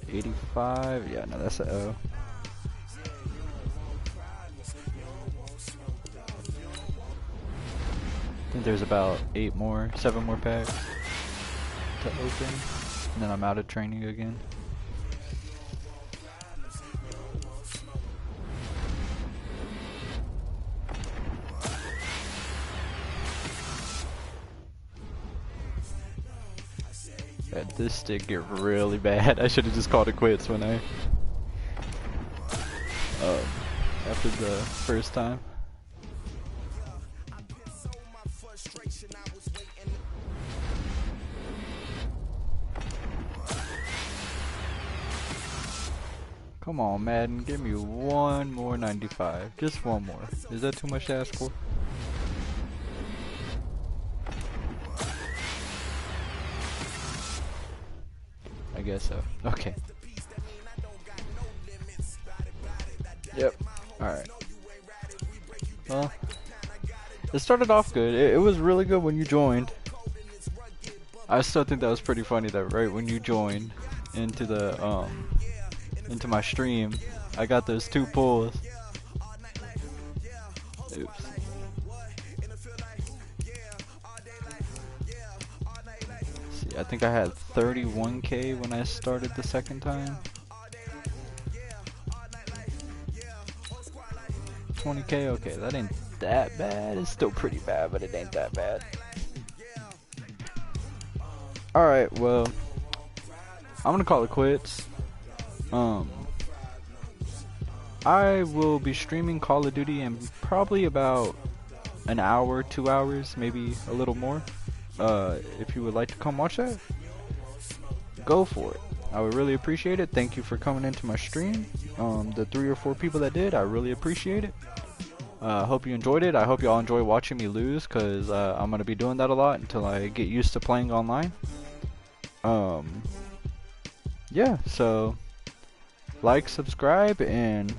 85. Yeah, no, that's a O. I think there's about 7 more packs to open, and then I'm out of training again. Had this stick get really bad. I should have just called it quits when I after the first time. Come on, Madden, give me one more 95. Just one more. Is that too much to ask for? I guess so. Okay. Yep. Alright. Well, it started off good. It was really good when you joined. I still think that was pretty funny that right when you joined into the into my stream, I got those 2 pulls. Oops. See, I think I had 31K when I started the second time. 20K, okay, that ain't that bad. It's still pretty bad, but it ain't that bad. Alright, well, I'm gonna call it quits. I will be streaming Call of Duty in probably about an hour, 2 hours, maybe a little more. If you would like to come watch that, go for it. I would really appreciate it. Thank you for coming into my stream. The 3 or 4 people that did, I really appreciate it. Hope you enjoyed it. I hope y'all enjoy watching me lose, because I'm going to be doing that a lot until I get used to playing online. Yeah, so like, subscribe, and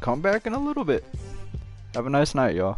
come back in a little bit. Have a nice night, y'all.